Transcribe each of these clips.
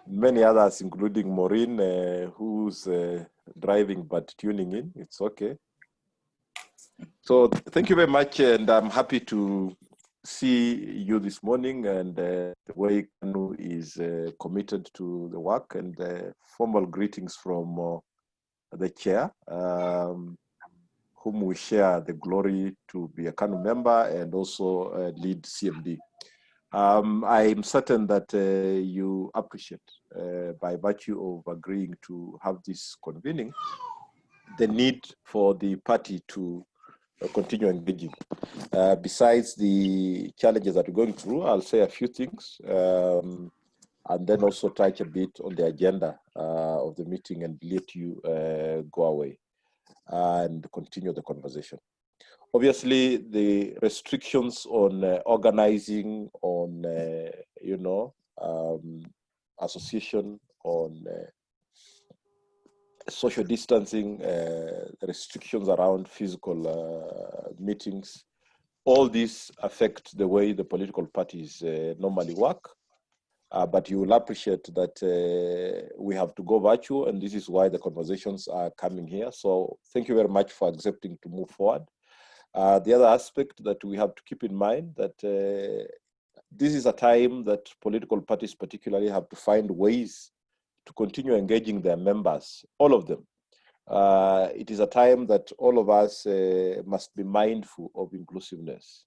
many others, including Maureen, who's driving but tuning in. It's okay. So thank you very much, and I'm happy to see you this morning, and the way Kanu is committed to the work, and formal greetings from the chair, whom we share the glory to be a Kanu member and also lead CMD. I'm certain that you appreciate, by virtue of agreeing to have this convening, the need for the party to continue engaging. Besides the challenges that we're going through, I'll say a few things, and then also touch a bit on the agenda of the meeting and let you go away and continue the conversation. Obviously, the restrictions on organizing, on association, on social distancing, restrictions around physical meetings, all these affect the way the political parties normally work. But you will appreciate that we have to go virtual, and this is why the conversations are coming here. So thank you very much for accepting to move forward. The other aspect that we have to keep in mind that this is a time that political parties particularly have to find ways to continue engaging their members, all of them. It is a time that all of us must be mindful of inclusiveness.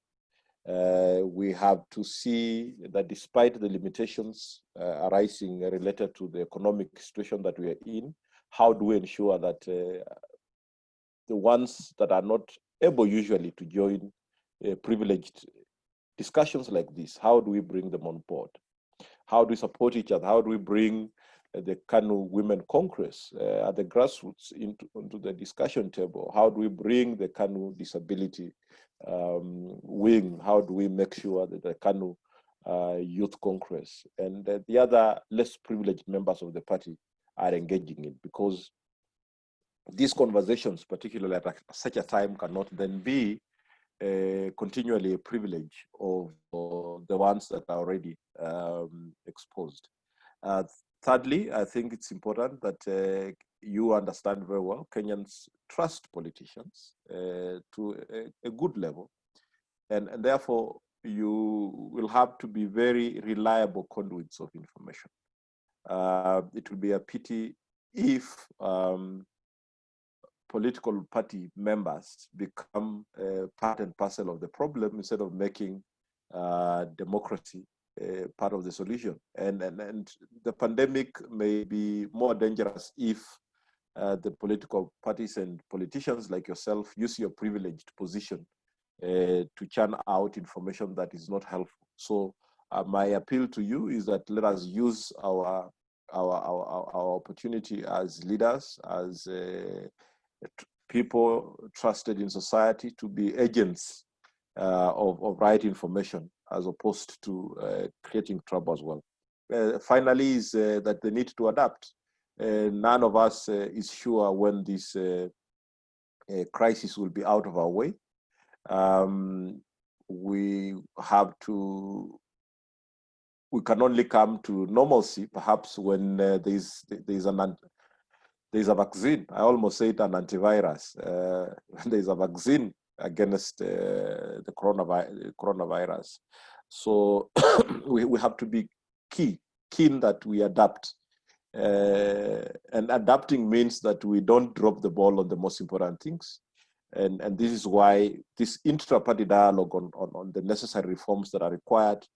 We have to see that despite the limitations arising related to the economic situation that we are in, how do we ensure that the ones that are not able usually to join privileged discussions like this, how do we bring them on board? How do we support each other? How do we bring the Kanu Women Congress at the grassroots into the discussion table? How do we bring the Kanu Disability wing? How do we make sure that the Kanu Youth Congress and the other less privileged members of the party are engaging in? Because these conversations, particularly at such a time, cannot then be continually a privilege of the ones that are already exposed. Thirdly, I think it's important that you understand very well Kenyans trust politicians to a good level, and therefore you will have to be very reliable conduits of information. It will be a pity if political party members become part and parcel of the problem instead of making democracy part of the solution. And the pandemic may be more dangerous if the political parties and politicians like yourself use your privileged position to churn out information that is not helpful. So my appeal to you is that let us use our opportunity as leaders, as people trusted in society, to be agents of right information as opposed to creating trouble as well. Finally is that they need to adapt. None of us is sure when this crisis will be out of our way. We can only come to normalcy perhaps when there's a vaccine. I almost said an antivirus. There's a vaccine against the coronavirus. So we have to be keen that we adapt. And adapting means that we don't drop the ball on the most important things. And this is why this intra-party dialogue on the necessary reforms that are required,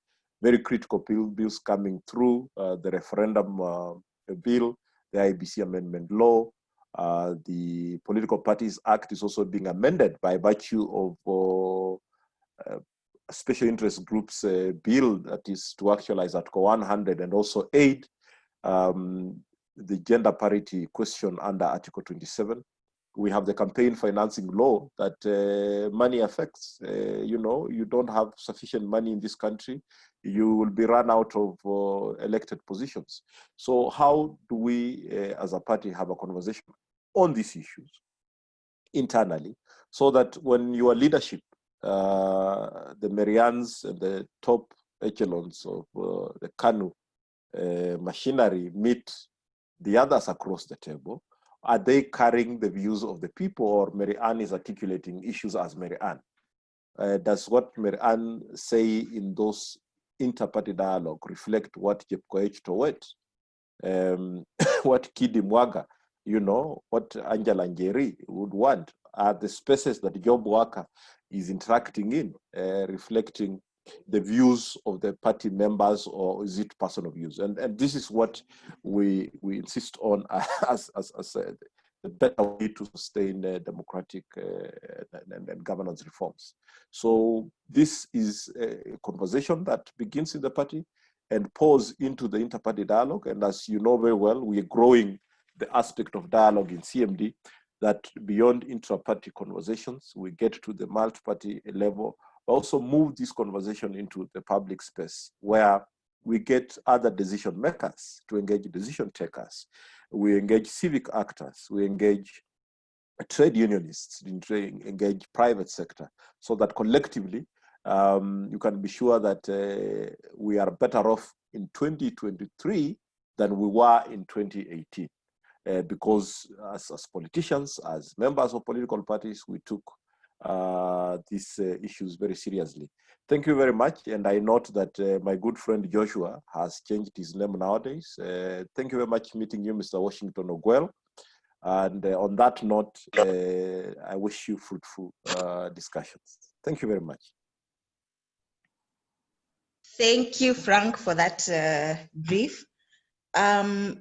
very critical bills coming through, the referendum bill, the IBC amendment law, the Political Parties Act is also being amended by virtue of special interest groups bill that is to actualize Article 100 and also aid the gender parity question under Article 27. We have the campaign financing law that money affects. You don't have sufficient money in this country, you will be run out of elected positions. So how do we as a party have a conversation on these issues internally so that when your leadership, the Marians and the top echelons of the Kanu machinery meet the others across the table? Are they carrying the views of the people, or Mary Ann is articulating issues as Mary Ann? Does what Mary Ann say in those inter-party dialogue reflect what Jepkoech Towet, what Kidi Mwaga, what Angela Njeri would want? Are the spaces that Job Waka is interacting in reflecting the views of the party members, or is it personal views? And this is what we insist on as the better way to sustain democratic and governance reforms. So this is a conversation that begins in the party and pours into the inter-party dialogue. And as you know very well, we are growing the aspect of dialogue in CMD, that beyond intra-party conversations, we get to the multi-party level, also move this conversation into the public space where we get other decision makers to engage decision takers. We engage civic actors, we engage trade unionists, engage private sector, so that collectively you can be sure that we are better off in 2023 than we were in 2018. Because as politicians, as members of political parties, we took these issues very seriously. Thank you very much. And I note that my good friend Joshua has changed his name nowadays. Thank you very much meeting you, Mr. Washington Ogwell. And on that note, I wish you fruitful discussions. Thank you very much. Thank you, Frank, for that brief.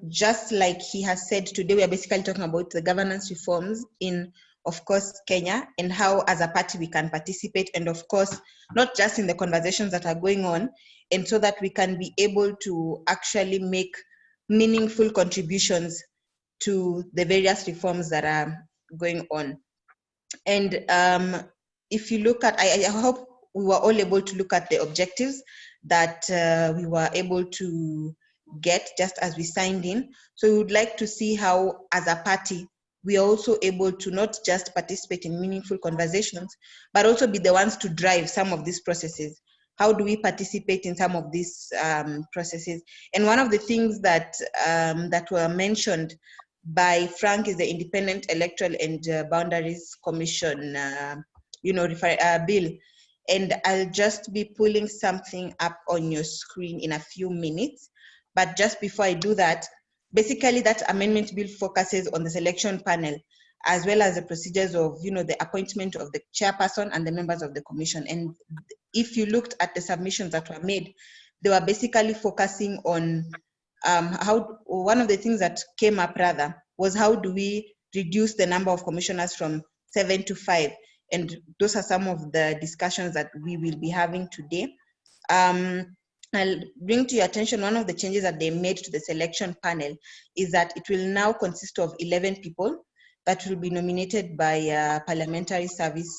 Just like he has said, today we are basically talking about the governance reforms in, of course, Kenya, and how as a party we can participate, and of course, not just in the conversations that are going on, and so that we can be able to actually make meaningful contributions to the various reforms that are going on. And if you look at, I hope we were all able to look at the objectives that we were able to get just as we signed in. So we would like to see how, as a party, we are also able to not just participate in meaningful conversations, but also be the ones to drive some of these processes. How do we participate in some of these processes? And one of the things that that were mentioned by Frank is the Independent Electoral and Boundaries Commission, bill. And I'll just be pulling something up on your screen in a few minutes. But just before I do that, basically that amendment bill focuses on the selection panel, as well as the procedures of, the appointment of the chairperson and the members of the commission. And if you looked at the submissions that were made, they were basically focusing on how, one of the things that came up rather was how do we reduce the number of commissioners from 7 to 5? And those are some of the discussions that we will be having today. I'll bring to your attention one of the changes that they made to the selection panel is that it will now consist of 11 people that will be nominated by a Parliamentary Service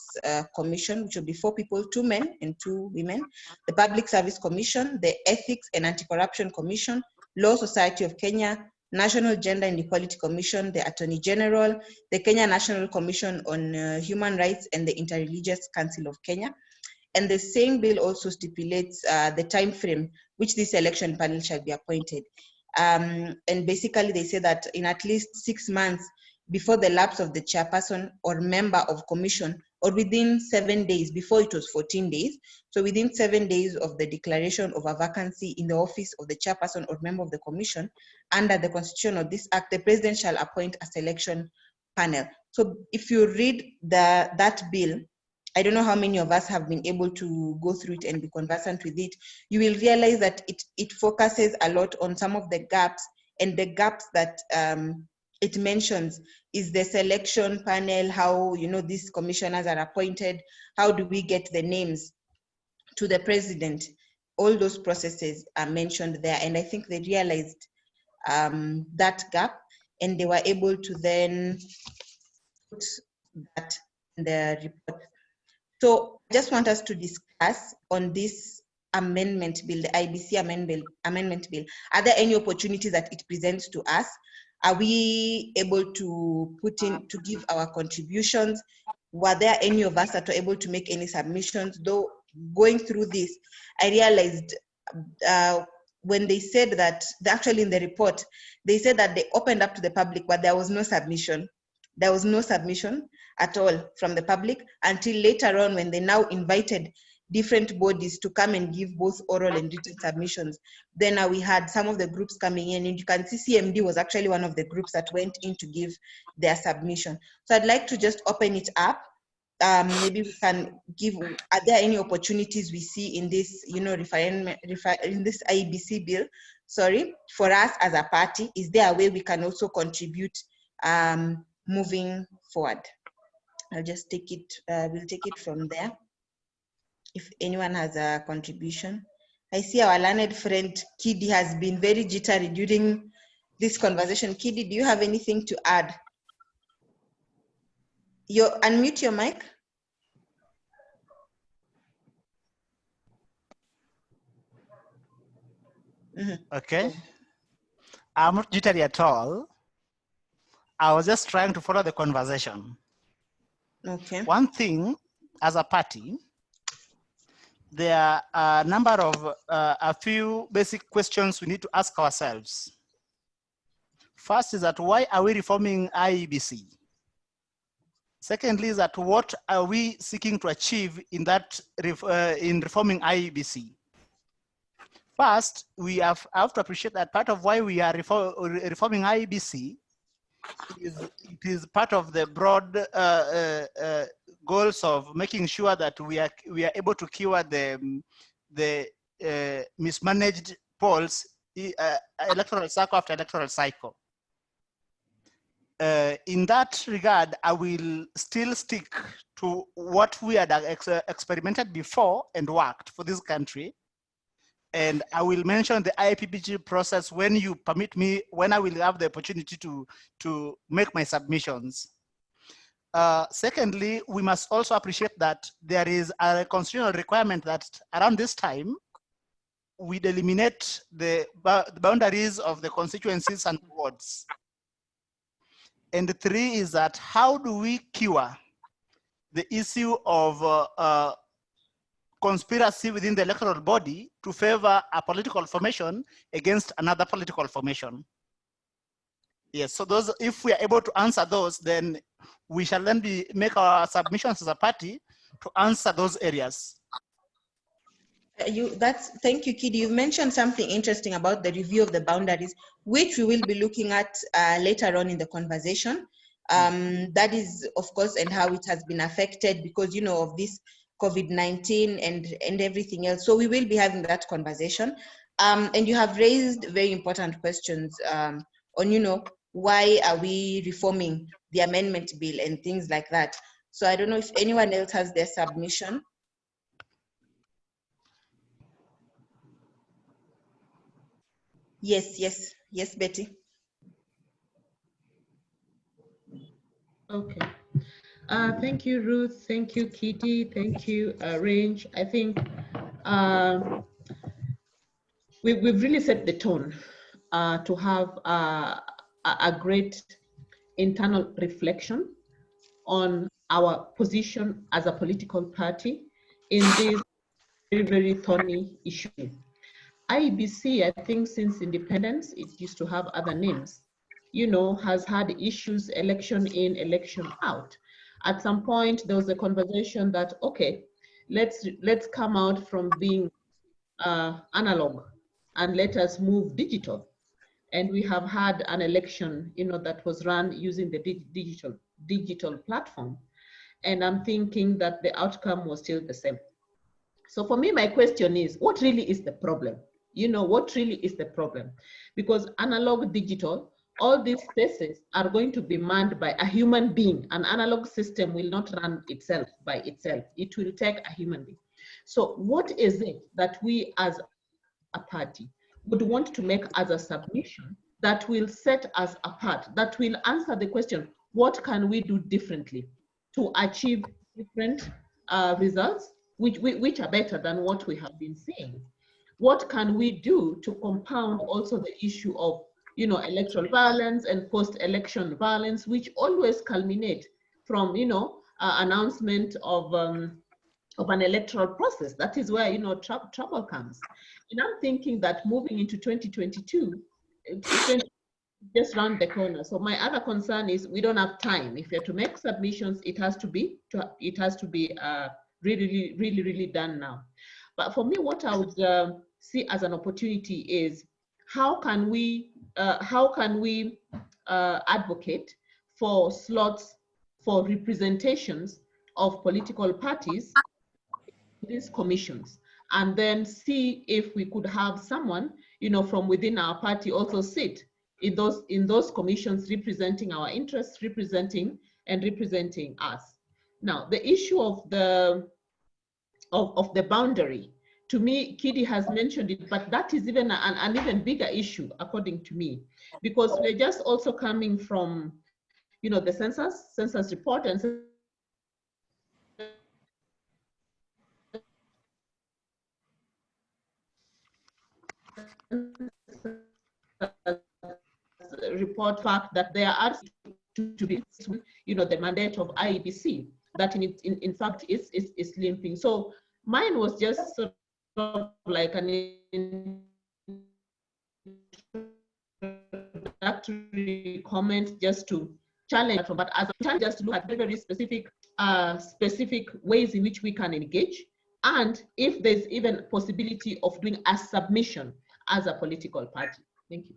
Commission, which will be 4 people, 2 men and 2 women, the Public Service Commission, the Ethics and Anti-Corruption Commission, Law Society of Kenya, National Gender and Equality Commission, the Attorney General, the Kenya National Commission on Human Rights, and the Interreligious Council of Kenya. And the same bill also stipulates the time frame which this election panel shall be appointed. And basically they say that in at least 6 months before the lapse of the chairperson or member of commission, or within 7 days, before it was 14 days. So within 7 days of the declaration of a vacancy in the office of the chairperson or member of the commission, under the constitution of this act, the president shall appoint a selection panel. So if you read that bill, I don't know how many of us have been able to go through it and be conversant with it. You will realize that it focuses a lot on some of the gaps, and the gaps that it mentions is the selection panel, how these commissioners are appointed, how do we get the names to the president. All those processes are mentioned there, and I think they realized that gap, and they were able to then put that in the report. So I just want us to discuss on this amendment bill, the IBC amendment bill. Are there any opportunities that it presents to us? Are we able to to give our contributions? Were there any of us that were able to make any submissions? Though going through this, I realized when they said that, actually in the report, they said that they opened up to the public, but there was no submission. There was no submission at all from the public until later on when they now invited different bodies to come and give both oral and written submissions. Then we had some of the groups coming in, and you can see CMD was actually one of the groups that went in to give their submission. So I'd like to just open it up. Maybe we can give, are there any opportunities we see in this, in this IEBC bill, sorry, for us as a party? Is there a way we can also contribute moving forward? I'll just take it, we'll take it from there. If anyone has a contribution. I see our learned friend Kidi has been very jittery during this conversation. Kidi, do you have anything to add? Unmute your mic. Okay. I'm not jittery at all. I was just trying to follow the conversation. Okay. One thing, as a party, there are a number of a few basic questions we need to ask ourselves. First is that why are we reforming IEBC? Secondly is that what are we seeking to achieve in that in reforming IEBC? First, we have to appreciate that part of why we are reforming IEBC it is part of the broad goals of making sure that we are able to cure the mismanaged polls, electoral cycle after electoral cycle. In that regard, I will still stick to what we had experimented before and worked for this country. And I will mention the IPPG process when you permit me, when I will have the opportunity to make my submissions. Secondly, we must also appreciate that there is a constitutional requirement that around this time, we eliminate the boundaries of the constituencies and wards. And three is that how do we cure the issue of conspiracy within the electoral body to favor a political formation against another political formation? Yes, so those, if we are able to answer those, then we shall then make our submissions as a party to answer those areas. Thank you, Kidi. You've mentioned something interesting about the review of the boundaries, which we will be looking at later on in the conversation. That is, of course, and how it has been affected because, of this COVID-19 and everything else. So we will be having that conversation. And you have raised very important questions on, why are we reforming the amendment bill and things like that. So I don't know if anyone else has their submission. Yes, Betty. Okay. Thank you, Ruth. Thank you, Kitty. Thank you, Range. I think we've really set the tone to have a great internal reflection on our position as a political party in this very, very thorny issue. IEBC, I think since independence, it used to have other names, has had issues, election in, election out. At some point, there was a conversation that, okay, let's come out from being analog and let us move digital. And we have had an election, that was run using the digital platform. And I'm thinking that the outcome was still the same. So for me, my question is, what really is the problem? What really is the problem? Because analog digital, all these spaces are going to be manned by a human being. An analog system will not run itself by itself. It will take a human being. So what is it that we as a party would want to make as a submission that will set us apart, that will answer the question, what can we do differently to achieve different results, which are better than what we have been seeing? What can we do to compound also the issue of, electoral violence and post-election violence, which always culminate from, announcement of of an electoral process. That is where, you know, trouble comes. And I'm thinking that moving into 2022, it's just round the corner. So my other concern is we don't have time. If you're to make submissions, it has to be really done now. But for me, what I would see as an opportunity is how can we advocate for slots for representations of political parties in these commissions, and then see if we could have someone, you know, from within our party also sit in those commissions, representing our interests, representing us. Now, the issue of the boundary, to me, Kidi has mentioned it, but that is even an even bigger issue, according to me, because we're just also coming from, you know, the census report and report fact that there are to be, you know, the mandate of IEBC that in fact is limping. So mine was just sort of like an introductory comment just to challenge, but as a time just to look at very specific ways in which we can engage, and if there's even possibility of doing a submission as a political party. Thank you.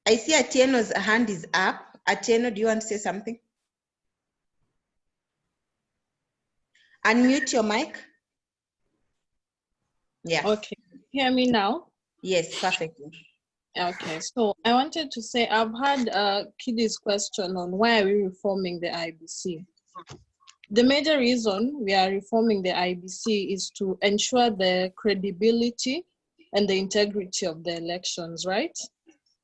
I see Atieno's hand is up. Atieno, do you want to say something? Unmute your mic. Yeah. Okay. Hear me now? Yes, perfectly. Okay. So I wanted to say I've had Kidi's question on why are we reforming the IBC. The major reason we are reforming the IBC is to ensure the credibility and the integrity of the elections, right?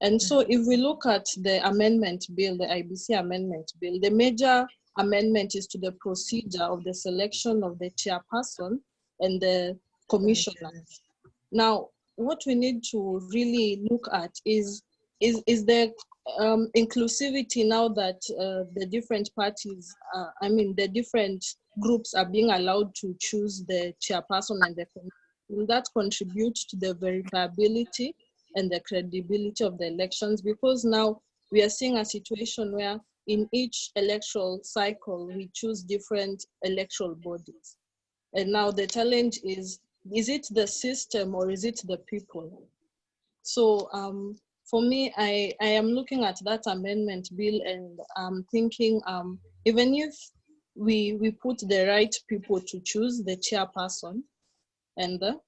And so if we look at the amendment bill, the IBC amendment bill, the major amendment is to the procedure of the selection of the chairperson and the commissioners. Now, what we need to really look at is the inclusivity now that the different parties, the different groups are being allowed to choose the chairperson and the commission. Will that contribute to the verifiability and the credibility of the elections? Because now we are seeing a situation where in each electoral cycle, we choose different electoral bodies. And now the challenge is it the system or is it the people? So for me, I am looking at that amendment bill and I'm thinking, even if we put the right people to choose the chairperson and the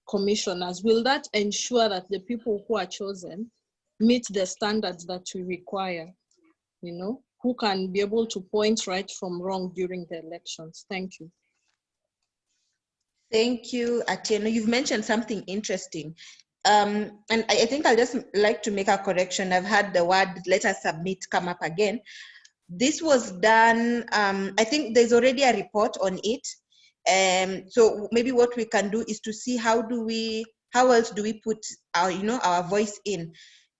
commissioners, will that ensure that the people who are chosen meet the standards that we require, you know, who can be able to point right from wrong during the elections? Thank you. Thank you, Atieno. You've mentioned something interesting. And I think I'll just like to make a correction. I've had the word "let us submit" come up again. This was done, I think there's already a report on it. So maybe what we can do is to see how else do we put our voice in,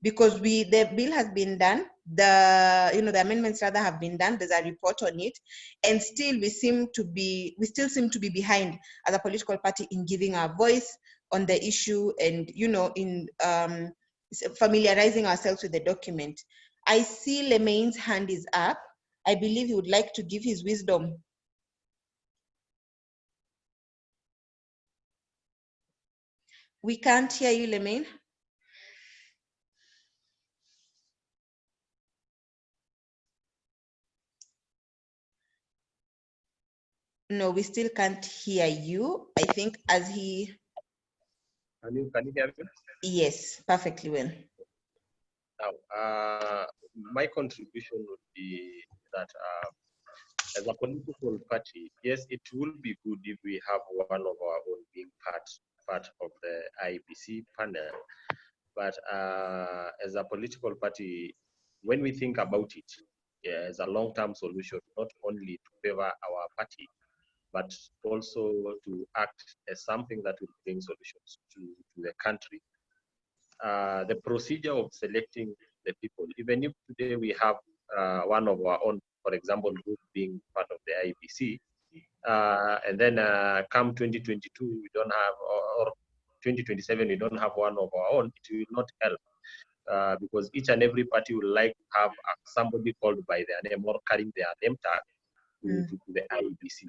because the bill has been done, the amendments rather have been done, there's a report on it, and still we still seem to be behind as a political party in giving our voice on the issue and in familiarizing ourselves with the document. I see Lemaine's hand is up. I believe he would like to give his wisdom. We can't hear you, Lemaine. No, we still can't hear you. I think as he... Can you hear me? Yes, perfectly well. Now, my contribution would be that as a political party, yes, it will be good if we have one of our own being part of the IBC panel. But as a political party, when we think about it, as a long-term solution, not only to favor our party, but also to act as something that will bring solutions to the country. The procedure of selecting the people, even if today we have one of our own, for example, group being part of the IBC, and then come 2022, we don't have, or 2027, we don't have one of our own, it will not help. Because each and every party would like to have somebody called by their name or carrying their name tag to the IBC.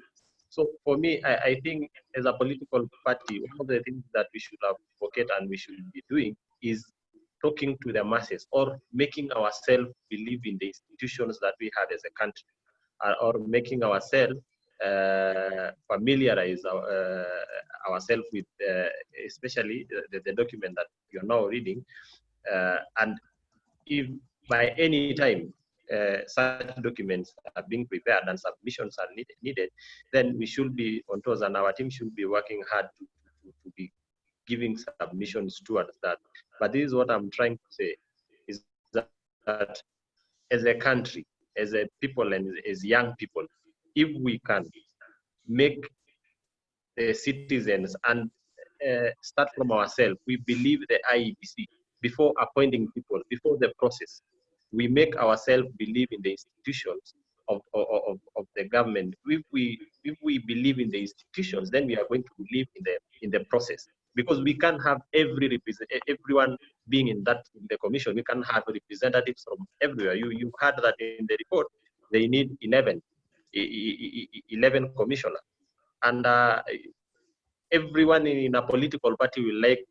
So for me, I think as a political party, one of the things that we should advocate and we should be doing is talking to the masses or making ourselves believe in the institutions that we have as a country, or making ourselves familiarize ourselves with, especially the document that you're now reading. And if by any time such documents are being prepared and submissions are needed, then we should be on toes, and our team should be working hard to be giving submissions towards that. But this is what I'm trying to say, is that as a country, as a people, and as young people, if we can make the citizens and start from ourselves, we believe the IEBC before appointing people, before the process, we make ourselves believe in the institutions of the government. If we believe in the institutions, then we are going to believe in the process, because we can't have everyone being in the commission. We can have representatives from everywhere. You heard that in the report, they need 11 commissioners, and everyone in a political party will like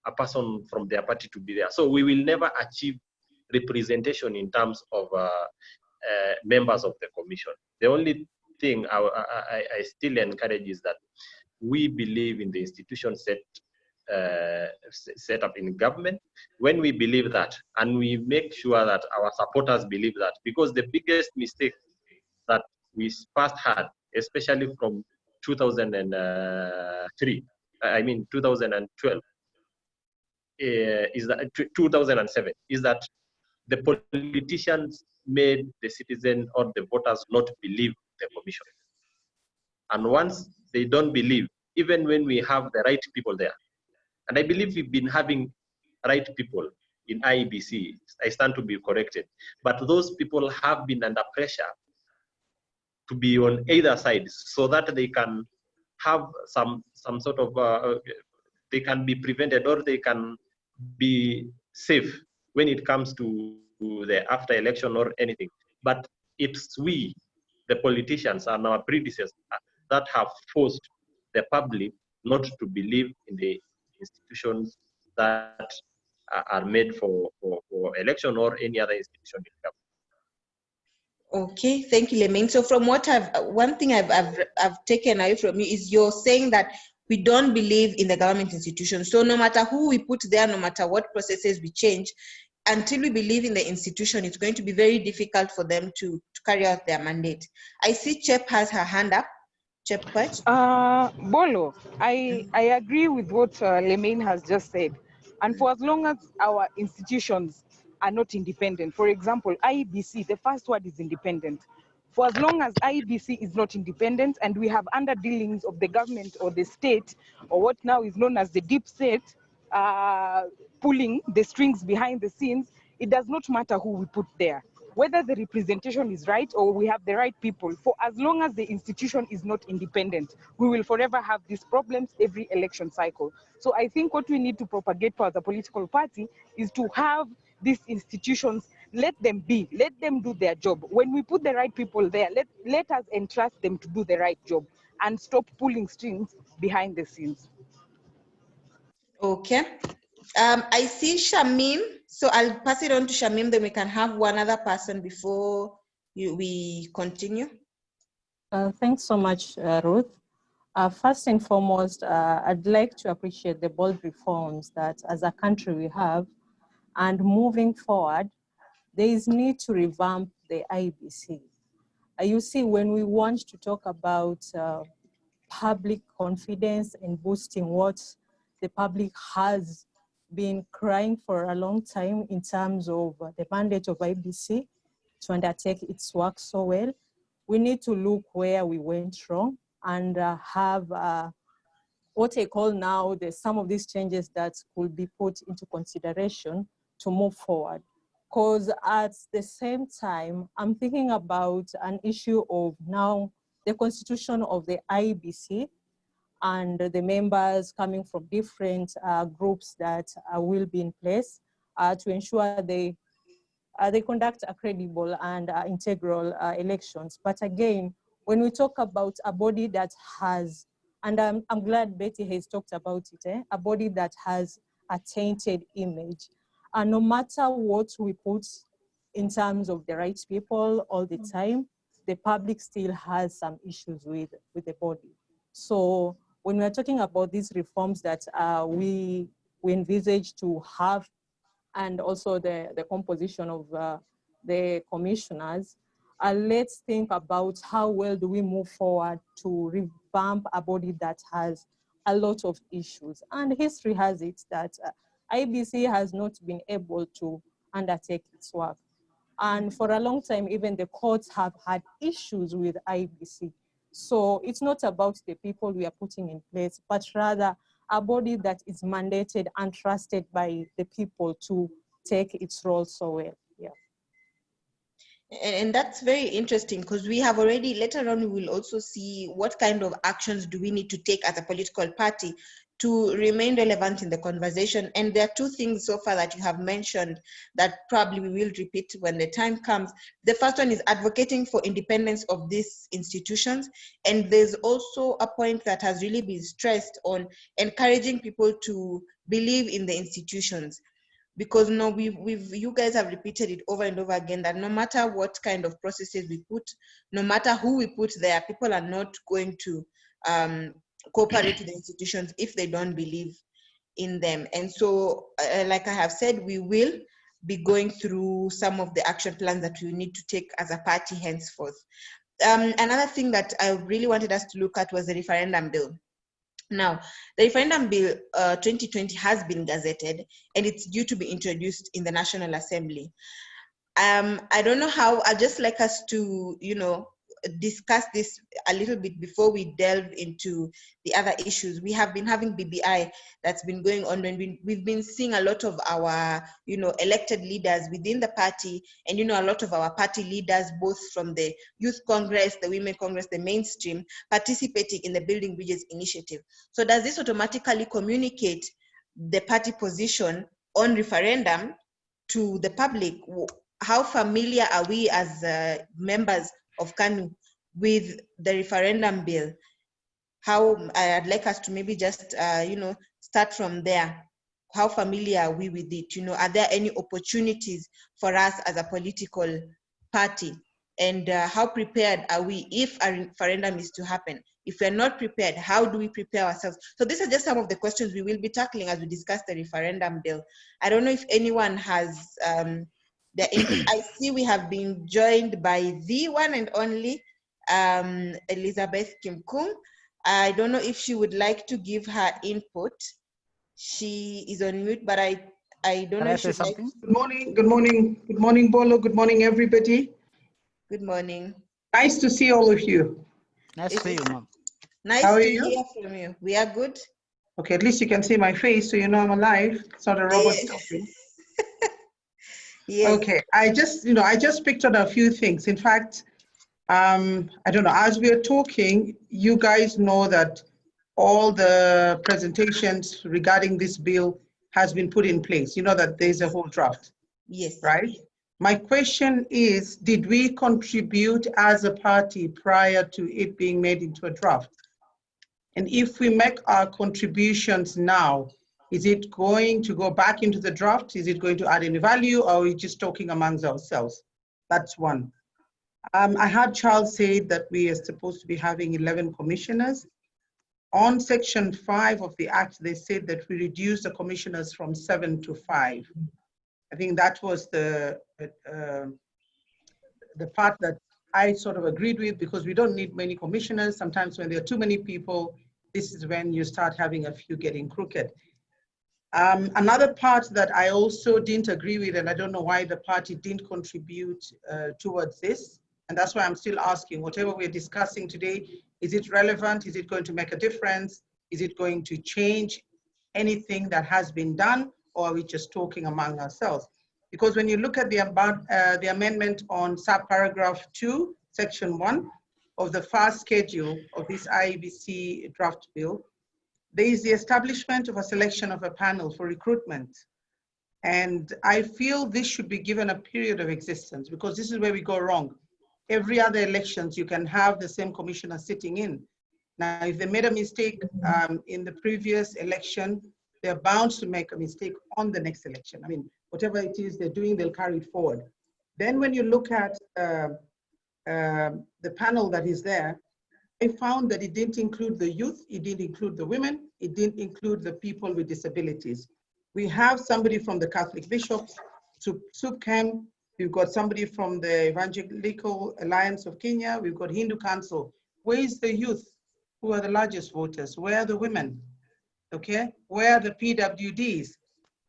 a person from their party to be there. So we will never achieve representation in terms of members of the commission. The only thing I still encourage is that we believe in the institution set up in government. When we believe that, and we make sure that our supporters believe that, because the biggest mistake that we first had, especially from 2003, I mean 2012, is that 2007, is that the politicians made the citizen or the voters not believe the commission. And once they don't believe, even when we have the right people there, and I believe we've been having right people in IEBC, I stand to be corrected, but those people have been under pressure to be on either side so that they can have some sort of, they can be prevented or they can be safe when it comes to the after election or anything. But it's we, the politicians and our predecessors, that have forced the public not to believe in the institutions that are made for election or any other institution in government. Okay, thank you, Lemaine. So from what one thing I've taken away from you is you're saying that we don't believe in the government institutions. So no matter who we put there, no matter what processes we change, until we believe in the institution, it's going to be very difficult for them to carry out their mandate. I see Chep has her hand up. Chep Pach. Bolo, I agree with what Lemaine has just said. And for as long as our institutions are not independent, for example, IEBC, the first word is independent. For as long as IEBC is not independent and we have underdealings of the government or the state, or what now is known as the deep state, pulling the strings behind the scenes, it does not matter who we put there. Whether the representation is right or we have the right people, for as long as the institution is not independent, we will forever have these problems every election cycle. So I think what we need to propagate for the political party is to have these institutions, let them be, let them do their job. When we put the right people there, let us entrust them to do the right job and stop pulling strings behind the scenes. Okay. I see Shamim, so I'll pass it on to Shamim, then we can have one other person before we continue. Thanks so much, Ruth. First and foremost, I'd like to appreciate the bold reforms that as a country we have, and moving forward, there is need to revamp the IBC. You see, when we want to talk about public confidence and boosting what the public has been crying for a long time in terms of the mandate of IBC to undertake its work so well, we need to look where we went wrong and have what I call now some of these changes that could be put into consideration to move forward. Because at the same time, I'm thinking about an issue of now the constitution of the IBC and the members coming from different groups that will be in place to ensure they conduct a credible and integral elections. But again, when we talk about a body that has, and I'm glad Betty has talked about it, a body that has a tainted image, and no matter what we put in terms of the right people all the time, the public still has some issues with the body. So when we're talking about these reforms that we envisage to have, and also the composition of the commissioners, let's think about how well do we move forward to revamp a body that has a lot of issues. And history has it that IBC has not been able to undertake its work. And for a long time, even the courts have had issues with IBC. So it's not about the people we are putting in place, but rather a body that is mandated and trusted by the people to take its role so well. Yeah. And that's very interesting because we have already, later on, we will also see what kind of actions do we need to take as a political party to remain relevant in the conversation. And there are two things so far that you have mentioned that probably we will repeat when the time comes. The first one is advocating for independence of these institutions. And there's also a point that has really been stressed on encouraging people to believe in the institutions. Because no, you guys have repeated it over and over again that no matter what kind of processes we put, no matter who we put there, people are not going to cooperate with the institutions if they don't believe in them. And so, like I have said, we will be going through some of the action plans that we need to take as a party henceforth. Another thing that I really wanted us to look at was the referendum bill. Now, the referendum bill 2020 has been gazetted and it's due to be introduced in the National Assembly. I don't know how, I'd just like us to, discuss this a little bit before we delve into the other issues. We have been having BBI that's been going on, and we've been seeing a lot of our, elected leaders within the party, and, a lot of our party leaders, both from the Youth Congress, the Women Congress, the mainstream, participating in the Building Bridges initiative. So does this automatically communicate the party position on referendum to the public? How familiar are we as members of Kanu with the referendum bill? How, I'd like us to maybe just, start from there. How familiar are we with it? Are there any opportunities for us as a political party? And how prepared are we if a referendum is to happen? If we're not prepared, how do we prepare ourselves? So these are just some of the questions we will be tackling as we discuss the referendum bill. I don't know if anyone has the input. I see we have been joined by the one and only Elizabeth Kimkung. I don't know if she would like to give her input. She is on mute, but I don't know if she'd like. Good morning, Bolo. Good morning, everybody. Good morning. Nice to see all of you. Nice to see you, Mom. Nice to hear from you. We are good. Okay, at least you can see my face, so you know I'm alive. It's not a robot talking. Yes. Okay, I just picked on a few things. In fact, I don't know, as we are talking, you guys know that all the presentations regarding this bill has been put in place. You know that there's a whole draft. Yes. Right? My question is, did we contribute as a party prior to it being made into a draft? And if we make our contributions now, is it going to go back into the draft? Is it going to add any value, or are we just talking amongst ourselves? That's one. I heard Charles say that we are supposed to be having 11 commissioners. On Section 5 of the Act, they said that we reduce the commissioners from 7 to 5. I think that was the part that I sort of agreed with, because we don't need many commissioners. Sometimes when there are too many people, this is when you start having a few getting crooked. Another part that I also didn't agree with, and I don't know why the party didn't contribute towards this, and that's why I'm still asking, whatever we're discussing today, is it relevant? Is it going to make a difference? Is it going to change anything that has been done, or are we just talking among ourselves? Because when you look at the amendment on subparagraph 2, section 1 of the first schedule of this IEBC draft bill, there is the establishment of a selection of a panel for recruitment. And I feel this should be given a period of existence, because this is where we go wrong. Every other elections, you can have the same commissioner sitting in. Now, if they made a mistake in the previous election, they're bound to make a mistake on the next election. I mean, whatever it is they're doing, they'll carry it forward. Then when you look at the panel that is there, I found that it didn't include the youth, it didn't include the women, it didn't include the people with disabilities. We have somebody from the Catholic bishops, SUPCAM, we've got somebody from the Evangelical Alliance of Kenya, we've got Hindu Council. Where is the youth, who are the largest voters? Where are the women? Okay, where are the PWDs?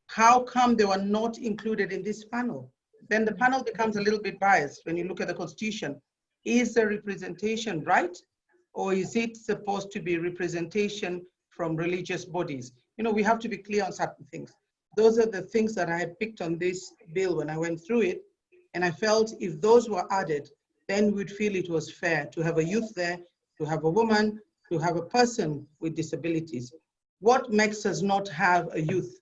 How come they were not included in this panel? Then the panel becomes a little bit biased when you look at the Constitution. Is the representation right? Or is it supposed to be representation from religious bodies? You know, we have to be clear on certain things. Those are the things that I had picked on this bill when I went through it. And I felt if those were added, then we'd feel it was fair to have a youth there, to have a woman, to have a person with disabilities. What makes us not have a youth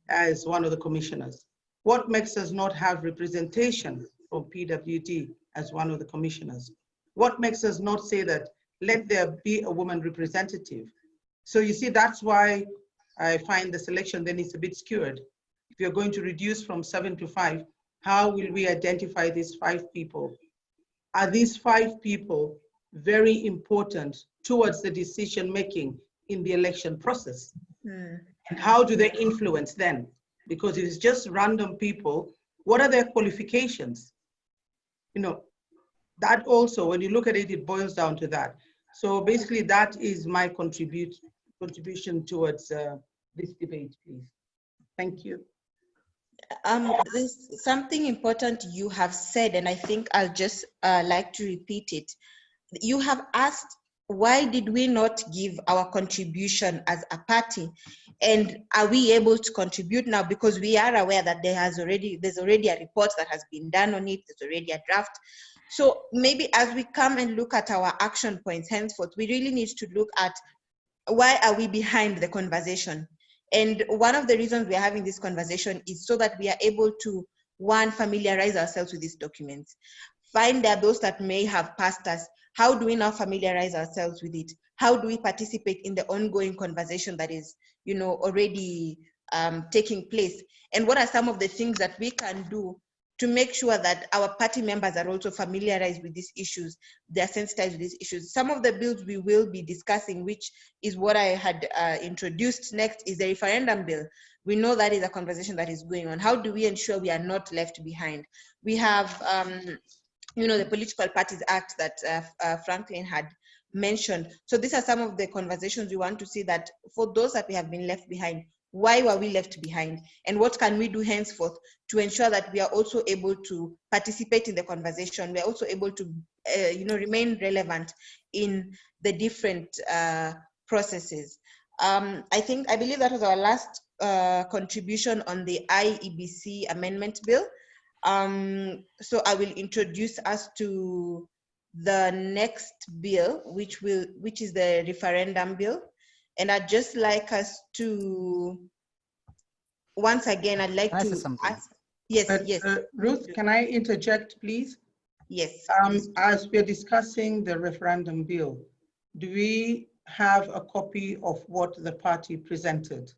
as one of the commissioners? What makes us not have representation from PWD as one of the commissioners? What makes us not say that let there be a woman representative? So you see, that's why I find the selection then is a bit skewed. If you're going to reduce from 7 to 5, how will we identify these 5 people? Are these 5 people very important towards the decision making in the election process? And how do they influence then? Because if it's just random people, what are their qualifications? You know, that also, when you look at it, it boils down to that. So basically, that is my contribution towards this debate, please. Thank you. There's something important you have said, and I think I'll just like to repeat it. You have asked, why did we not give our contribution as a party? And are we able to contribute now? Because we are aware that there's already a report that has been done on it, there's already a draft. So maybe as we come and look at our action points henceforth, we really need to look at why are we behind the conversation? And one of the reasons we're having this conversation is so that we are able to, one, familiarize ourselves with these documents. Find there those that may have passed us. How do we now familiarize ourselves with it? How do we participate in the ongoing conversation that is, you know, already taking place? And what are some of the things that we can do to make sure that our party members are also familiarized with these issues, they're sensitized with these issues? Some of the bills we will be discussing, which is what I had introduced next, is the referendum bill. We know that is a conversation that is going on. How do we ensure we are not left behind? We have, you know, the Political Parties Act that Franklin had mentioned. So these are some of the conversations we want to see, that for those that we have been left behind, why were we left behind? And what can we do henceforth to ensure that we are also able to participate in the conversation? We are also able to, you know, remain relevant in the different processes. I believe that was our last contribution on the IEBC amendment bill. So I will introduce us to the next bill, which is the referendum bill. And I'd just like us to, once again, I'd like Can I to say something? ask, yes. Ruth, can I interject, please? Yes. As we're discussing the referendum bill, do we have a copy of what the party presented?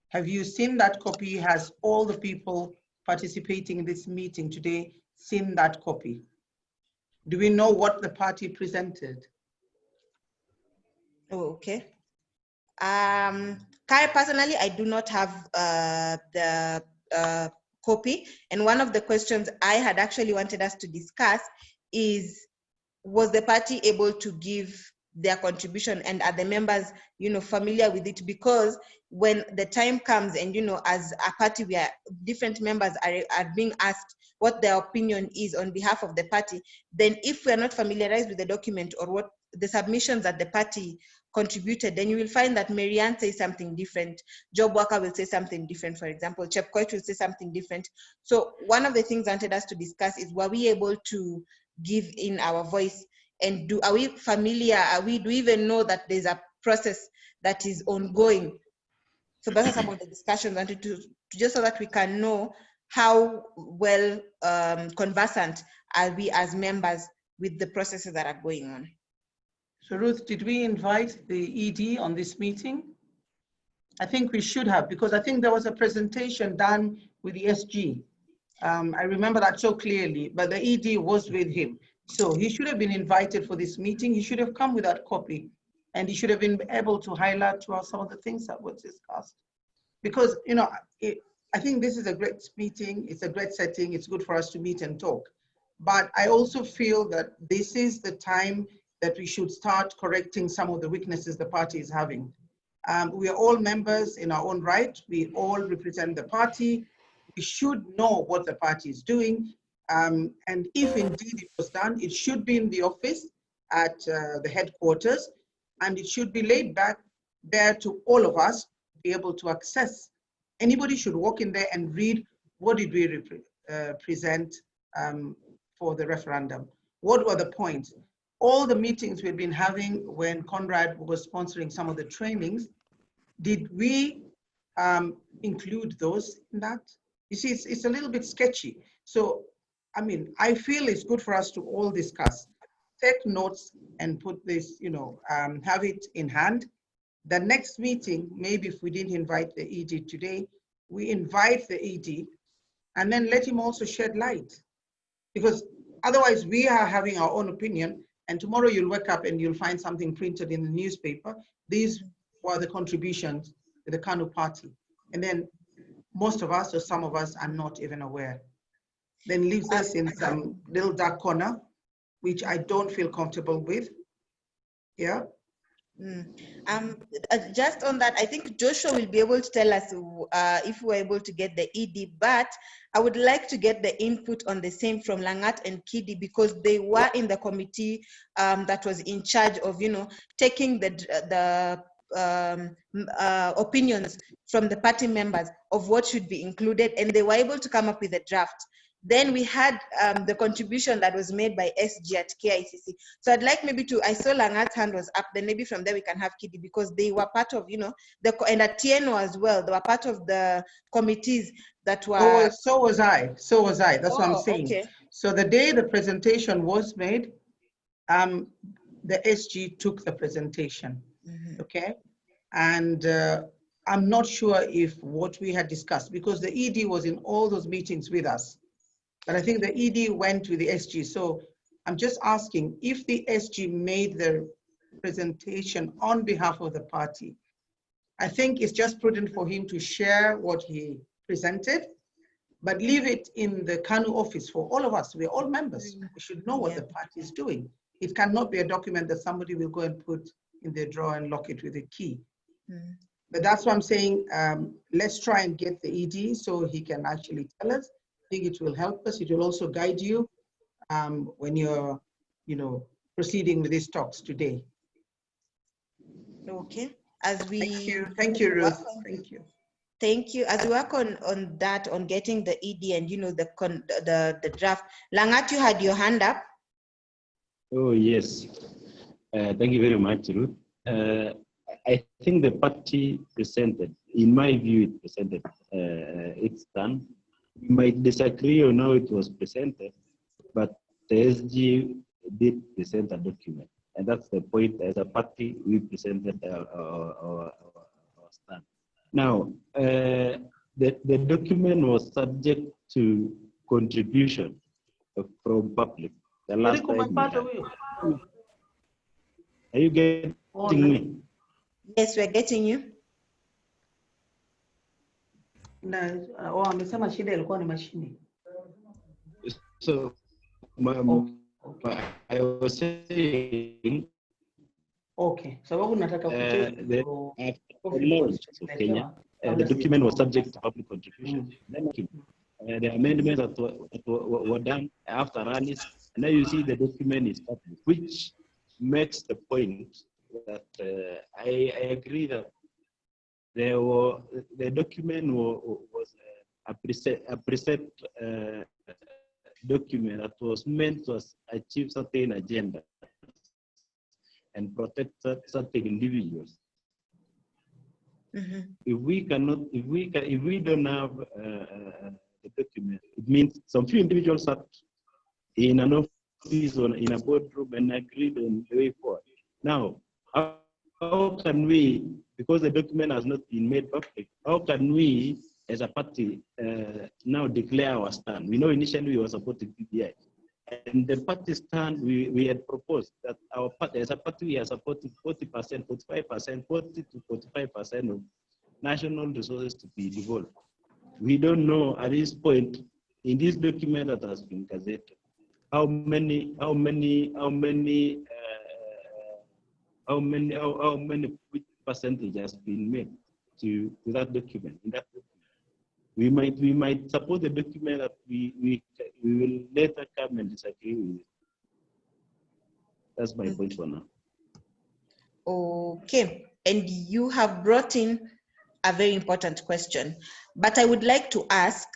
Have you seen that copy? Has all the people participating in this meeting today seen that copy? Do we know what the party presented? Oh, okay. Personally, I do not have the copy. And one of the questions I had actually wanted us to discuss is, was the party able to give their contribution, and are the members, you know, familiar with it? Because when the time comes and, you know, as a party, we are, different members are being asked what their opinion is on behalf of the party, then if we are not familiarized with the document or what the submissions that the party contributed, then you will find that Marianne says something different, Job Worker will say something different, for example, Chepkoech will say something different. So one of the things I wanted us to discuss is, were we able to give in our voice, and are we familiar, do we even know that there's a process that is ongoing? So those are some of the discussions I wanted to just so that we can know how well conversant are we as members with the processes that are going on. So Ruth, did we invite the ED on this meeting? I think we should have, because I think there was a presentation done with the SG. I remember that so clearly, but the ED was with him. So he should have been invited for this meeting. He should have come with that copy, and he should have been able to highlight to us some of the things that were discussed. Because, you know, I think this is a great meeting. It's a great setting. It's good for us to meet and talk. But I also feel that this is the time that we should start correcting some of the weaknesses the party is having. We are all members in our own right. We all represent the party. We should know what the party is doing. And if indeed it was done, it should be in the office at the headquarters, and it should be laid back there to all of us to be able to access. Anybody should walk in there and read, what did we present for the referendum? What were the points? All the meetings we've been having when Conrad was sponsoring some of the trainings, did we include those in that? You see, it's a little bit sketchy. So, I mean, I feel it's good for us to all discuss, take notes and put this, you know, have it in hand. The next meeting, maybe if we didn't invite the ED today, we invite the ED and then let him also shed light. Because otherwise we are having our own opinion, and tomorrow you'll wake up and you'll find something printed in the newspaper. These were the contributions to the Kanu party. And then most of us or some of us are not even aware. Then leaves us in some little dark corner, which I don't feel comfortable with. Yeah. Just on that, I think Joshua will be able to tell us if we're able to get the ED, but I would like to get the input on the same from Langat and Kidi, because they were in the committee that was in charge of, you know, taking the opinions from the party members of what should be included, and they were able to come up with a draft. Then we had the contribution that was made by SG at KICC. So I'd like maybe to, I saw Langat's hand was up, then maybe from there we can have Kidi, because they were part of, you know, and at TNO as well, they were part of the committees that were. So was I. That's what I'm saying. Okay. So the day the presentation was made, the SG took the presentation, okay? And I'm not sure if what we had discussed, because the ED was in all those meetings with us, but I think the ED went with the SG. So I'm just asking if the SG made the presentation on behalf of the party. I think it's just prudent for him to share what he presented, but leave it in the Kanu office for all of us. We're all members. We should know what the party is doing. It cannot be a document that somebody will go and put in their drawer and lock it with a key. But that's what I'm saying. Let's try and get the ED so he can actually tell us. I think it will help us. It will also guide you when you're, you know, proceeding with these talks today. Okay. As we thank you, Ruth. Thank you. Thank you. As we work on that, on getting the ED and, you know, the draft. Langat, you had your hand up. Oh yes. Thank you very much, Ruth. I think the party presented, in my view, it presented its done. We might disagree on how it was presented, but the SG did present a document. And that's the point. As a party, we presented our stand. Now, the document was subject to contribution from public. The last time are you getting me? Yes, we're getting you. So, I was saying, okay. So what the laws of Kenya, the document was subject to public contribution. Then the amendments that were done after rallies, and now you see the document is public, which makes the point that I agree that the document was a preset document that was meant to achieve certain agenda and protect certain individuals. Mm-hmm. If we don't have the document, it means some few individuals sat in an office or in a boardroom and agreed on the way forward. Now, how can we, because the document has not been made public, how can we as a party now declare our stand? We know initially we were supporting PBI. And the party stand, we had proposed that our party, as a party, we are supporting 40%, 45%, 40 to 45% of national resources to be devolved. We don't know at this point in this document that has been gazetted how many which percentage has been made to that document. In that document, we might support the document that we will later come and disagree with it. That's my point for now. Okay, and you have brought in a very important question, but I would like to ask,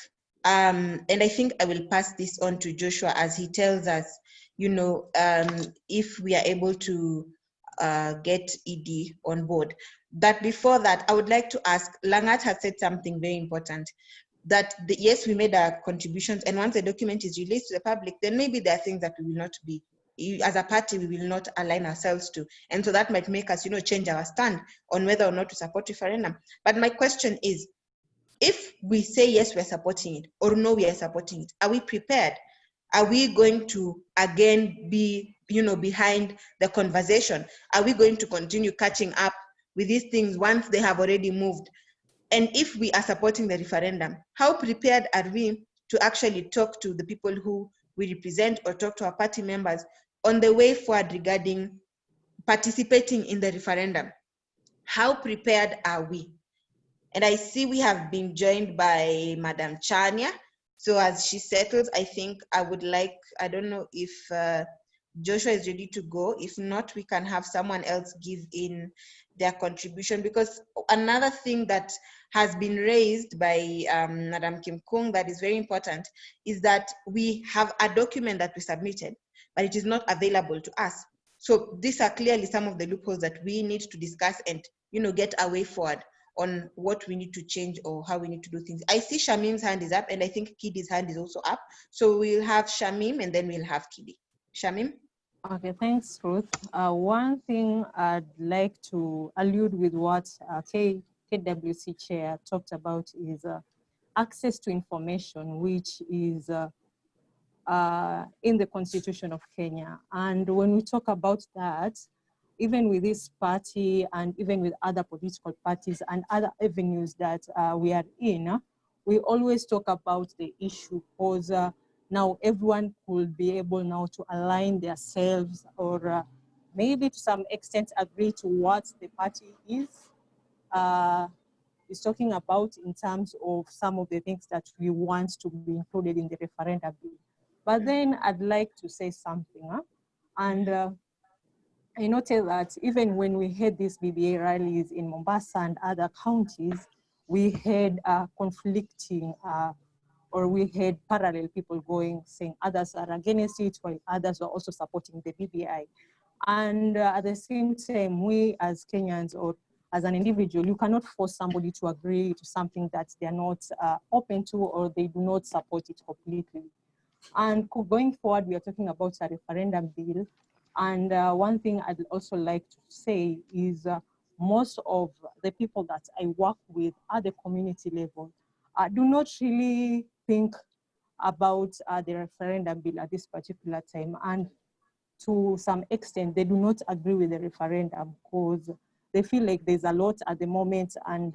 and I think I will pass this on to Joshua as he tells us, if we are able to get ED on board. That before that, I would like to ask, Langat has said something very important, that yes, we made our contributions, and once the document is released to the public, then maybe there are things that we will not be, as a party, we will not align ourselves to. And so that might make us, change our stand on whether or not to support referendum. But my question is, if we say yes, we're supporting it, or no, we are supporting it, are we prepared? Are we going to again be, behind the conversation? Are we going to continue catching up with these things once they have already moved? And if we are supporting the referendum, how prepared are we to actually talk to the people who we represent or talk to our party members on the way forward regarding participating in the referendum? How prepared are we? And I see we have been joined by Madam Chania. So as she settles, I think I would like, I don't know if Joshua is ready to go. If not, we can have someone else give in their contribution, because another thing that has been raised by Madam Kim Kung that is very important is that we have a document that we submitted, but it is not available to us. So these are clearly some of the loopholes that we need to discuss and, get our way forward on what we need to change or how we need to do things. I see Shamim's hand is up, and I think Kidi's hand is also up. So we'll have Shamim and then we'll have Kidi. Shamim? Okay, thanks, Ruth. One thing I'd like to allude with what KWC Chair talked about is access to information, which is in the Constitution of Kenya. And when we talk about that, even with this party and even with other political parties and other avenues that we are in, we always talk about the issue, because now everyone could be able now to align themselves or maybe to some extent agree to what the party is talking about in terms of some of the things that we want to be included in the referendum bill. But then I'd like to say something, and I noticed that even when we had these BBA rallies in Mombasa and other counties, we had conflicting or we had parallel people going, saying others are against it, while others are also supporting the BBI. And at the same time, we as Kenyans or as an individual, you cannot force somebody to agree to something that they're not open to or they do not support it completely. And going forward, we are talking about a referendum bill. And one thing I'd also like to say is most of the people that I work with at the community level do not really think about the referendum bill at this particular time. And to some extent, they do not agree with the referendum because they feel like there's a lot at the moment, and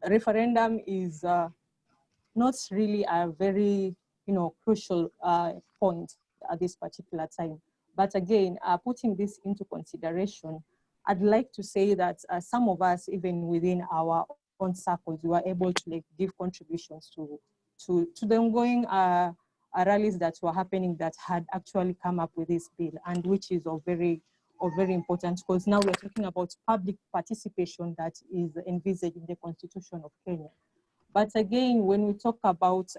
referendum is not really a very crucial point at this particular time. But again, putting this into consideration, I'd like to say that some of us, even within our own circles, we were able to give contributions to the ongoing rallies that were happening that had actually come up with this bill, and which is of or very important, because now we're talking about public participation that is envisaged in the Constitution of Kenya. But again, when we talk about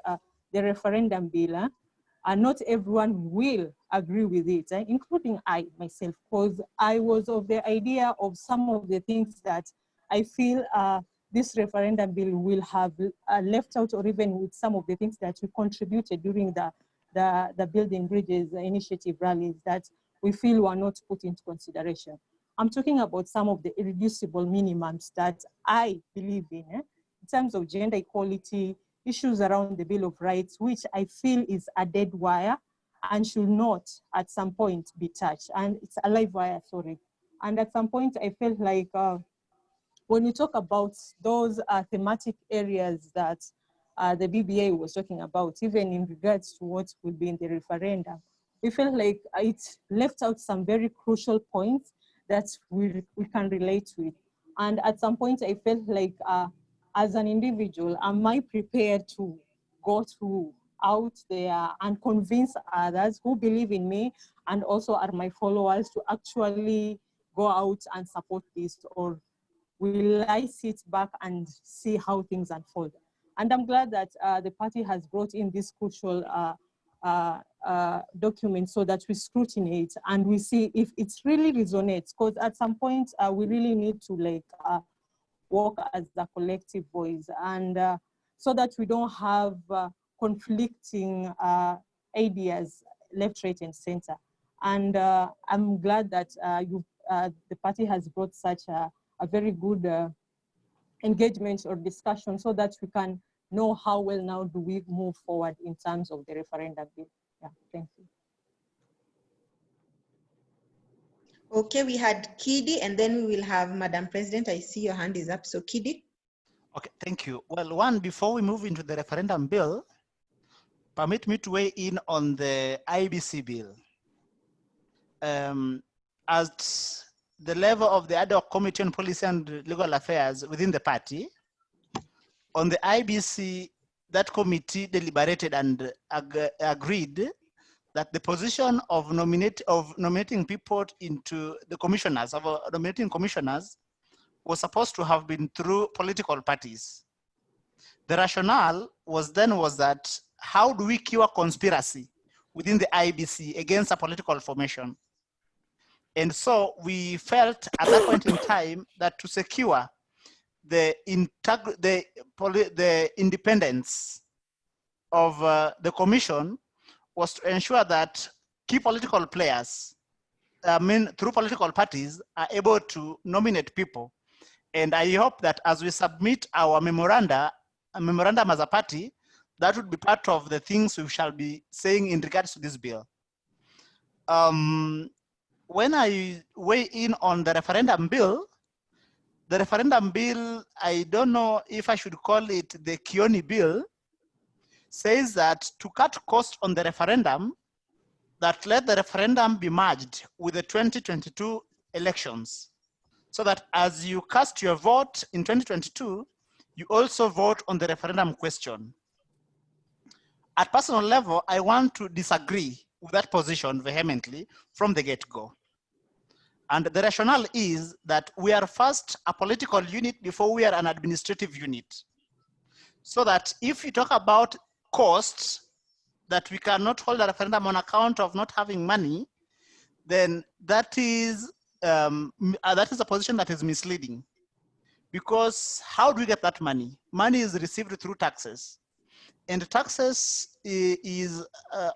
the referendum bill, not everyone will agree with it, including I myself, because I was of the idea of some of the things that I feel this referendum bill will have left out, or even with some of the things that we contributed during the Building Bridges initiative rallies that we feel were not put into consideration. I'm talking about some of the irreducible minimums that I believe in terms of gender equality, issues around the Bill of Rights, which I feel is a dead wire and should not at some point be touched. And it's a live wire, sorry. And at some point I felt like when you talk about those thematic areas that the BBA was talking about, even in regards to what will be in the referendum, we felt like it left out some very crucial points that we can relate with. And at some point I felt like as an individual, am I prepared to go through out there and convince others who believe in me and also are my followers to actually go out and support this, or will I sit back and see how things unfold? And I'm glad that the party has brought in this crucial document so that we scrutinize it and we see if it really resonates, because at some point we really need to work as a collective voice, and so that we don't have conflicting ideas left, right, and center. And I'm glad that the party has brought such a very good engagement or discussion so that we can know how well now do we move forward in terms of the referendum bill. Yeah, thank you. Okay, we had Kidi, and then we will have Madam President. I see your hand is up, so Kidi. Okay, thank you. Well, one, before we move into the referendum bill, permit me to weigh in on the IBC bill. At the level of the ad hoc committee on policy and legal affairs within the party, on the IBC, that committee deliberated and agreed that the position of nominating people into the commissioners, of nominating commissioners, was supposed to have been through political parties. The rationale was that how do we cure conspiracy within the IBC against a political formation? And so we felt at that point in time that to secure the independence of the commission was to ensure that key political players, through political parties, are able to nominate people. And I hope that as we submit our memorandum as a party, that would be part of the things we shall be saying in regards to this bill. When I weigh in on the referendum bill, I don't know if I should call it the Kioni bill, says that to cut costs on the referendum, that let the referendum be merged with the 2022 elections, so that as you cast your vote in 2022, you also vote on the referendum question. At personal level, I want to disagree with that position vehemently from the get-go. And the rationale is that we are first a political unit before we are an administrative unit. So that if you talk about costs, that we cannot hold a referendum on account of not having money, then that is a position that is misleading. Because how do we get that money? Money is received through taxes. And taxes is a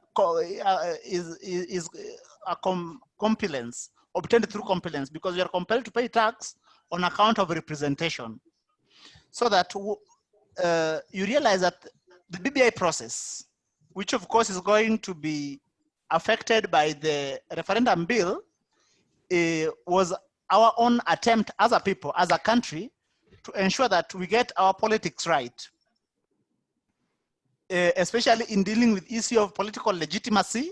compellence, obtained through compellence, because we are compelled to pay tax on account of representation. So that you realize that the BBI process, which of course is going to be affected by the referendum bill, was our own attempt as a people, as a country, to ensure that we get our politics right. Especially in dealing with issue of political legitimacy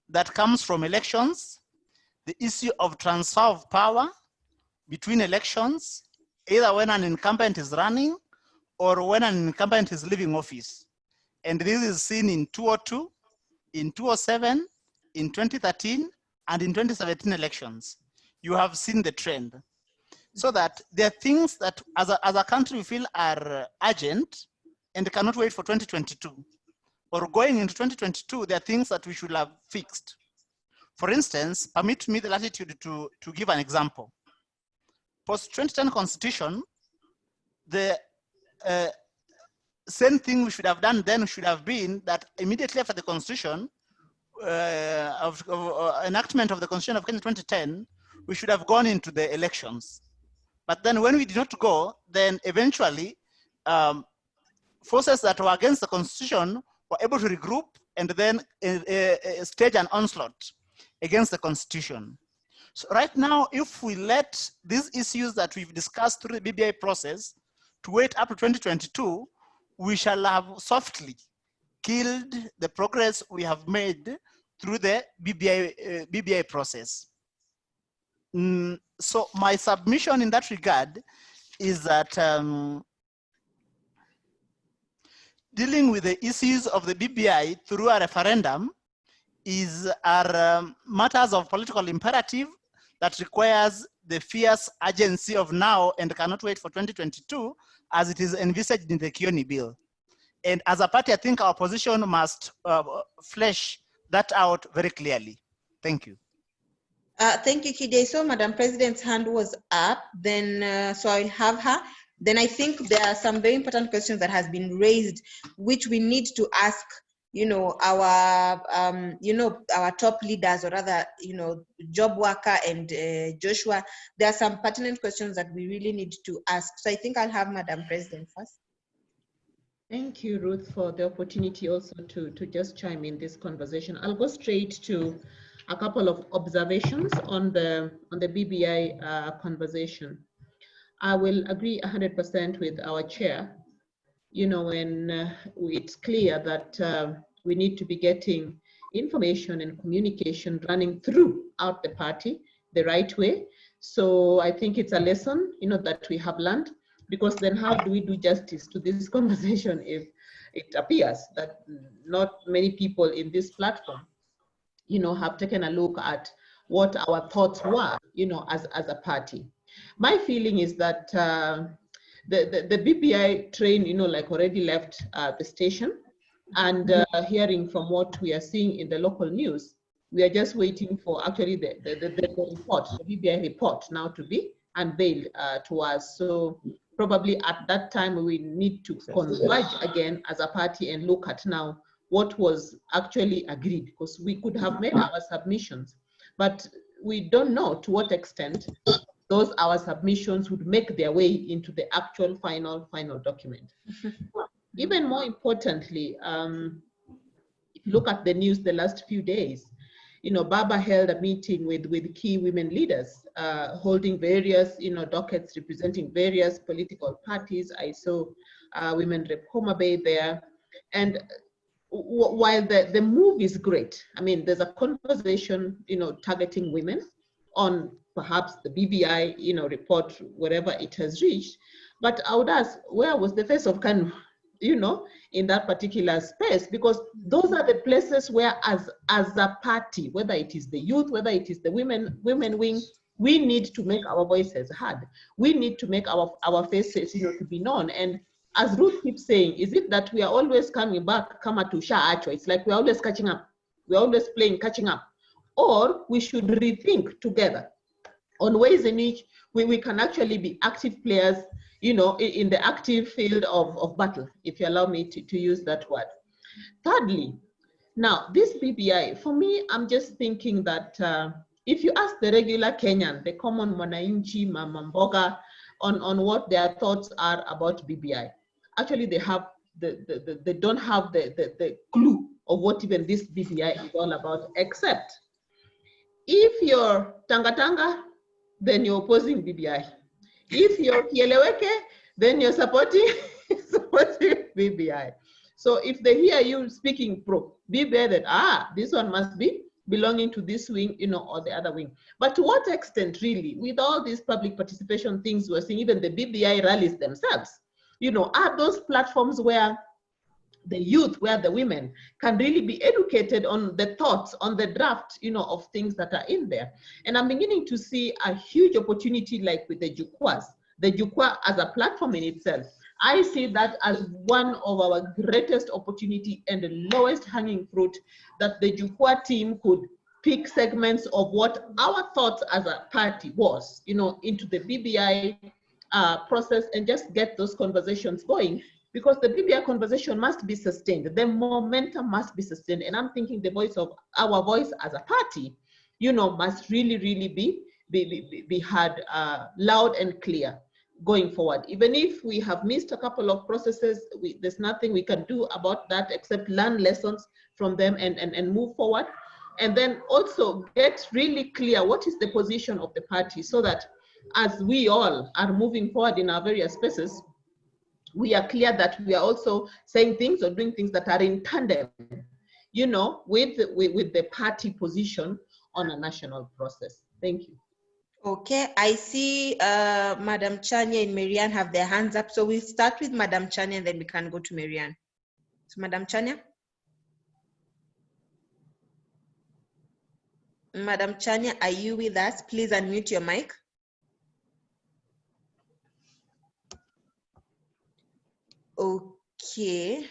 that comes from elections, the issue of transfer of power between elections, either when an incumbent is running or when an incumbent is leaving office. And this is seen in 2002, in 2007, in 2013, and in 2017 elections. you have seen the trend. So that there are things that as a country we feel are urgent and cannot wait for 2022. Or going into 2022, there are things that we should have fixed. For instance, permit me the latitude to give an example. Post-2010 constitution, the same thing we should have done then should have been that immediately after the constitution, enactment of the constitution of Kenya 2010, we should have gone into the elections. But then when we did not go, then eventually forces that were against the constitution were able to regroup and then stage an onslaught against the constitution. So right now, if we let these issues that we've discussed through the BBI process to wait up to 2022, we shall have softly killed the progress we have made through the BBI process. So my submission in that regard is that dealing with the issues of the BBI through a referendum are matters of political imperative that requires the fierce urgency of now and cannot wait for 2022 as it is envisaged in the Kioni bill. And as a party, I think our position must flesh that out very clearly. Thank you. Thank you, Kide. So Madam President's hand was up, then so I'll have her. Then I think there are some very important questions that has been raised, which we need to ask, our, our top leaders, or rather, Job Worker and Joshua. There are some pertinent questions that we really need to ask. So I think I'll have Madam President first. Thank you, Ruth, for the opportunity also to just chime in this conversation. I'll go straight to a couple of observations on the BBI conversation. I will agree 100% with our chair, when it's clear that we need to be getting information and communication running throughout the party the right way. So I think it's a lesson, that we have learned, because then how do we do justice to this conversation if it appears that not many people in this platform, have taken a look at what our thoughts were, as a party. My feeling is that the BBI train, already left the station, and hearing from what we are seeing in the local news, we are just waiting for actually the report, the BBI report now to be unveiled to us. So probably at that time, we need to converge again as a party and look at now what was actually agreed, because we could have made our submissions, but we don't know to what extent our submissions would make their way into the actual final document. Even more importantly, if you look at the news the last few days, Baba held a meeting with key women leaders, holding various, dockets representing various political parties. I saw Women Rep Homa Bay there. And while the move is great, I mean, there's a conversation, targeting women on perhaps the BBI, report, whatever it has reached. But I would ask, where was the face of Kanu, in that particular space? Because those are the places where as a party, whether it is the youth, whether it is the women wing, we need to make our voices heard. We need to make our faces, to be known. And as Ruth keeps saying, is it that we are always coming back, to Sha Achwa? It's like we're always catching up. We're always playing catching up. Or we should rethink together on ways in which we can actually be active players, in the active field of battle, if you allow me to use that word. Thirdly, now this BBI, for me, I'm just thinking that if you ask the regular Kenyan, the common Mwananchi, Mama Mboga, on what their thoughts are about BBI, actually they have they don't have the clue of what even this BBI is all about, except if you're Tanga, then you're opposing BBI. If you're Kieleweke, then you're supporting BBI. So if they hear you speaking pro BBI, that this one must be belonging to this wing, or the other wing. But to what extent, really, with all these public participation things we're seeing, even the BBI rallies themselves, are those platforms where the youth, where the women can really be educated on the thoughts, on the draft, of things that are in there. And I'm beginning to see a huge opportunity, like with the Jukwaa as a platform in itself. I see that as one of our greatest opportunity and the lowest hanging fruit, that the Jukwaa team could pick segments of what our thoughts as a party was, into the BBI process, and just get those conversations going, because the BBI conversation must be sustained. The momentum must be sustained. And I'm thinking our voice as a party, must really, really be heard loud and clear going forward. Even if we have missed a couple of processes, there's nothing we can do about that except learn lessons from them and move forward. And then also get really clear what is the position of the party, so that as we all are moving forward in our various spaces, we are clear that we are also saying things or doing things that are in tandem, with the party position on a national process. Thank you. Okay, I see Madam Chania and Marianne have their hands up. So we'll start with Madam Chania and then we can go to Marianne. So Madam Chania. Madam Chania, are you with us? Please unmute your mic. Okay.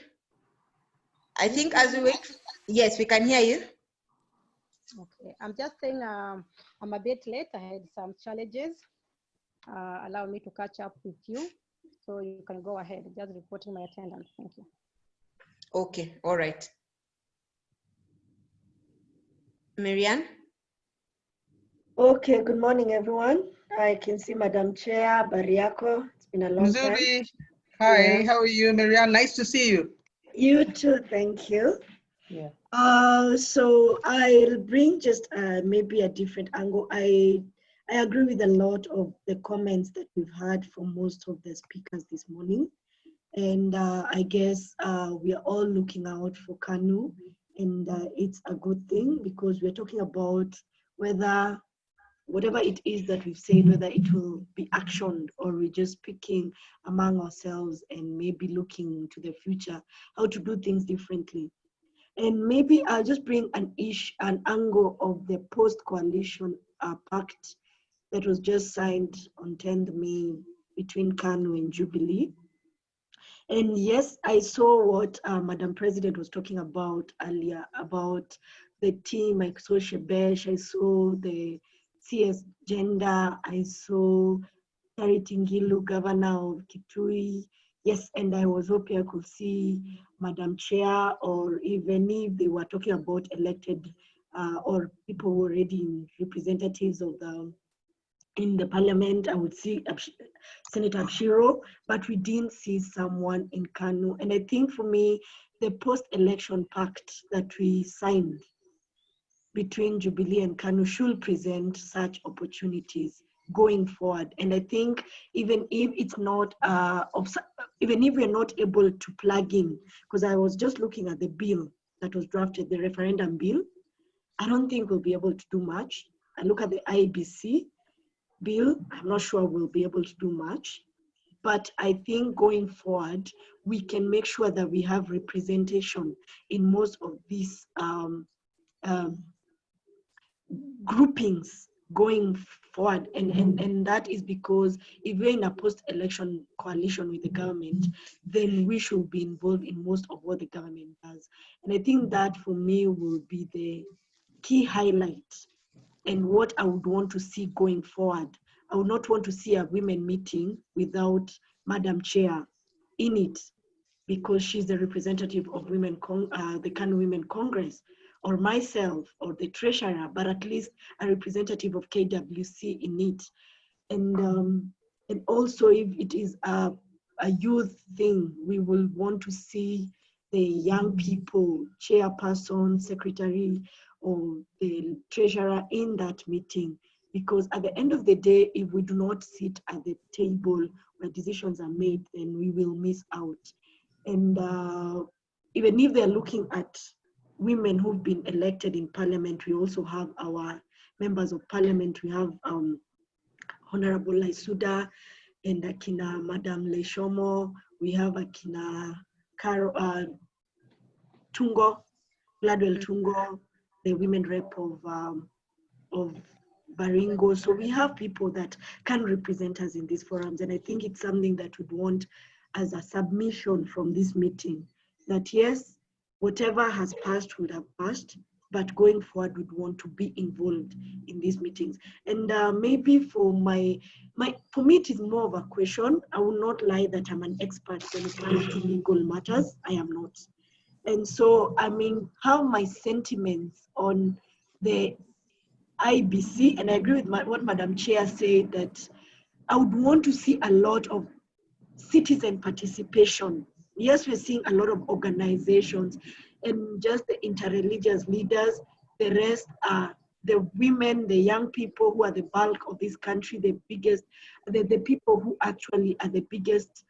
I think as we wait, yes, we can hear you. Okay, I'm just saying I'm a bit late. I had some challenges. Allow me to catch up with you. So you can go ahead, just reporting my attendance. Thank you. Okay, all right. Marianne? Okay, good morning, everyone. I can see Madam Chair, Bariako. It's been a long time. Hi, Yeah. how are you, Marianne? Nice to see you. You too, thank you. Yeah. So I'll bring just maybe a different angle. I agree with a lot of the comments that we've had from most of the speakers this morning. And I guess we are all looking out for Kanu, and it's a good thing, because we're talking about whether whatever it is that we've said, whether it will be actioned or we're just speaking among ourselves and maybe looking to the future, how to do things differently. And maybe I'll just bring an angle of the post-coalition pact that was just signed on 10th May between Kanu and Jubilee. And yes, I saw what Madam President was talking about earlier, about the team. I saw Shebesh, I saw the CS Gender, I saw Charity Ngilu, Governor of Kitui. Yes, and I was hoping I could see Madam Chair, or even if they were talking about elected or people who were already representatives of in the parliament, I would see Senator Abshiro, but we didn't see someone in Kanu. And I think for me, the post-election pact that we signed between Jubilee and Kanu should present such opportunities going forward. And I think even if it's not, even if we're not able to plug in, because I was just looking at the bill that was drafted, the referendum bill, I don't think we'll be able to do much. I look at the IBC bill, I'm not sure we'll be able to do much, but I think going forward, we can make sure that we have representation in most of these groupings going forward. And that is because if we're in a post-election coalition with the government, then we should be involved in most of what the government does. And I think that for me will be the key highlight and what I would want to see going forward. I would not want to see a women meeting without Madam Chair in it, because she's the representative of the Kanu Women Congress, or myself, or the treasurer, but at least a representative of KWC in it. And also, if it is a youth thing, we will want to see the young people, chairperson, secretary, or the treasurer in that meeting. Because at the end of the day, if we do not sit at the table where decisions are made, then we will miss out. And even if they're looking at women who've been elected in parliament, we also have our members of parliament. We have Honorable Laisuda and Akina Madam Leshomo. We have Akina Tungo, Gladwell Tungo, the women rep of Baringo. So we have people that can represent us in these forums. And I think it's something that we'd want as a submission from this meeting, that yes, whatever has passed would have passed, but going forward, we'd want to be involved in these meetings. And maybe for for me, it is more of a question. I will not lie that I'm an expert when it comes to legal matters. I am not. And so, I mean, how my sentiments on the IBC, and I agree with what Madam Chair said, that I would want to see a lot of citizen participation. Yes, we're seeing a lot of organizations and just the interreligious leaders. The rest are the women, the young people who are the bulk of this country, the people who actually are the biggest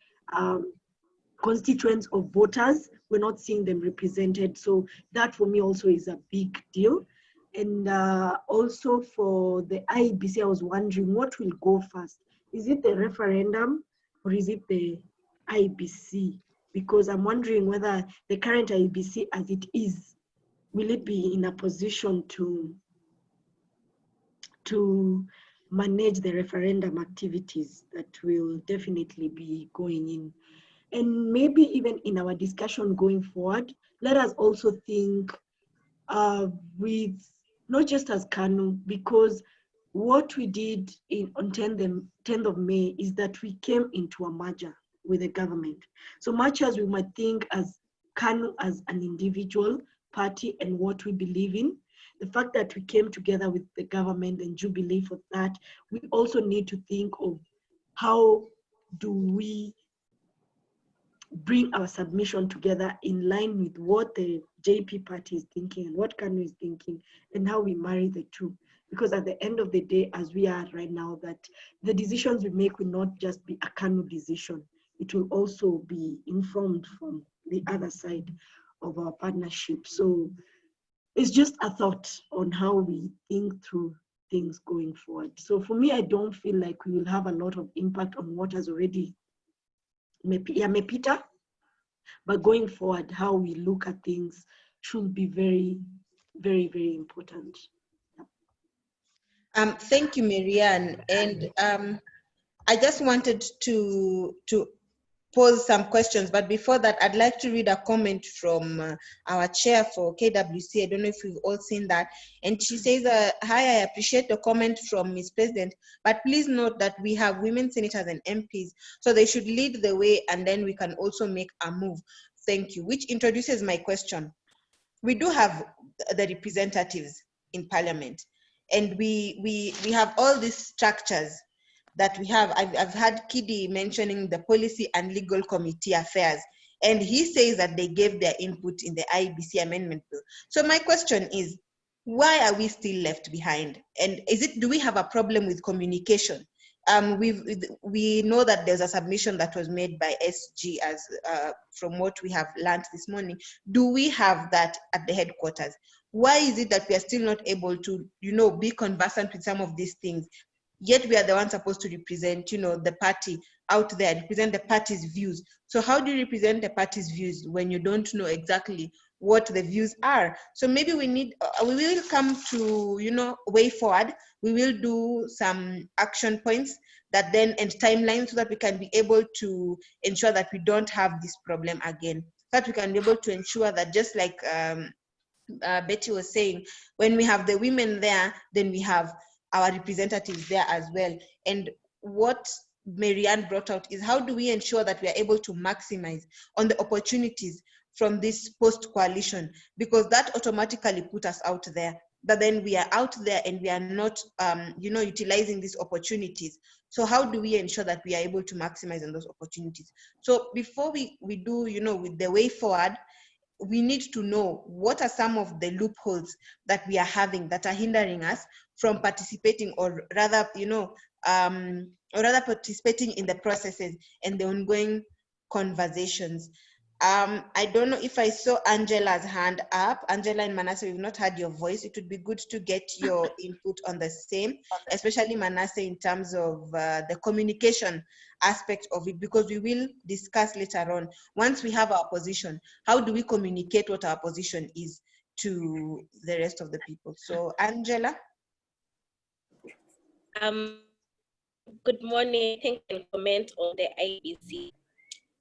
constituents of voters. We're not seeing them represented. So that for me also is a big deal. And also for the IEBC, I was wondering what will go first. Is it the referendum or is it the IEBC? Because I'm wondering whether the current IEBC as it is, will it be in a position to manage the referendum activities that will definitely be going in? And maybe even in our discussion going forward, let us also think with not just as Kanu, because what we did on 10th of May is that we came into a merger with the government. So much as we might think as Kanu as an individual party and what we believe in, the fact that we came together with the government and Jubilee for that, we also need to think of how do we bring our submission together in line with what the JP party is thinking and what Kanu is thinking, and how we marry the two. Because at the end of the day, as we are right now, that the decisions we make will not just be a Kanu decision. It will also be informed from the other side of our partnership. So it's just a thought on how we think through things going forward. So for me, I don't feel like we will have a lot of impact on what has already Mepita, but going forward, how we look at things should be very, very, very important. Thank you, Marianne. And I just wanted to pose some questions, but before that, I'd like to read a comment from our chair for KWC. I don't know if we've all seen that. And she says, hi, I appreciate the comment from Ms. President, but please note that we have women senators and MPs, so they should lead the way and then we can also make a move. Thank you, which introduces my question. We do have the representatives in Parliament, and we have all these structures that we have. I've had Kidi mentioning the policy and legal committee affairs, and he says that they gave their input in the IBC amendment bill. So my question is, why are we still left behind? And do we have a problem with communication? We know that there's a submission that was made by SG as from what we have learned this morning. Do we have that at the headquarters? Why is it that we are still not able to, be conversant with some of these things? Yet we are the ones supposed to represent, the party out there, represent the party's views. So how do you represent the party's views when you don't know exactly what the views are? So maybe we will come to, way forward. We will do some action points that then, and timelines, so that we can be able to ensure that we don't have this problem again. So that we can be able to ensure that, just like Betty was saying, when we have the women there, then we have our representatives there as well. And what Marianne brought out is, how do we ensure that we are able to maximize on the opportunities from this post-coalition? Because that automatically put us out there, but then we are out there and we are not, utilizing these opportunities. So how do we ensure that we are able to maximize on those opportunities? So before we do, with the way forward, we need to know what are some of the loopholes that we are having that are hindering us from participating, or rather, participating in the processes and the ongoing conversations. I don't know if I saw Angela's hand up. Angela and Manasseh, we've not heard your voice. It would be good to get your input on the same, especially Manasseh in terms of the communication aspect of it, because we will discuss later on. Once we have our position, how do we communicate what our position is to the rest of the people? So Angela? Good morning. I think I can comment on the IBC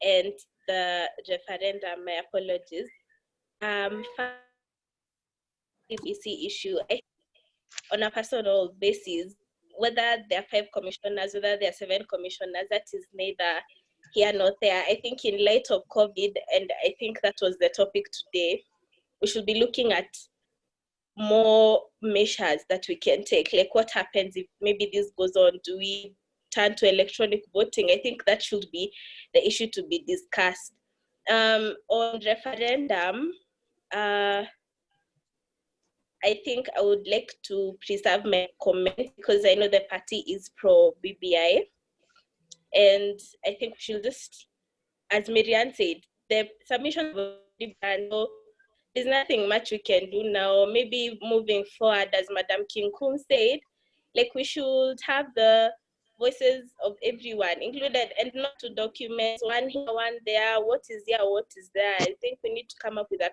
and the referendum. My apologies. IBC issue, on a personal basis, whether there are 5 commissioners, whether there are 7 commissioners, that is neither here nor there. I think in light of COVID, and I think that was the topic today, we should be looking at more measures that we can take. Like what happens if maybe this goes on? Do we turn to electronic voting? I think that should be the issue to be discussed. On referendum, I think I would like to preserve my comment because I know the party is pro BBI. And I think we should just, as Miriam said, the submission of BBI, there's nothing much we can do now. Maybe moving forward, as Madam Kinkun said, like we should have the voices of everyone included, and not to document one here, one there, what is here, what is there. I think we need to come up with a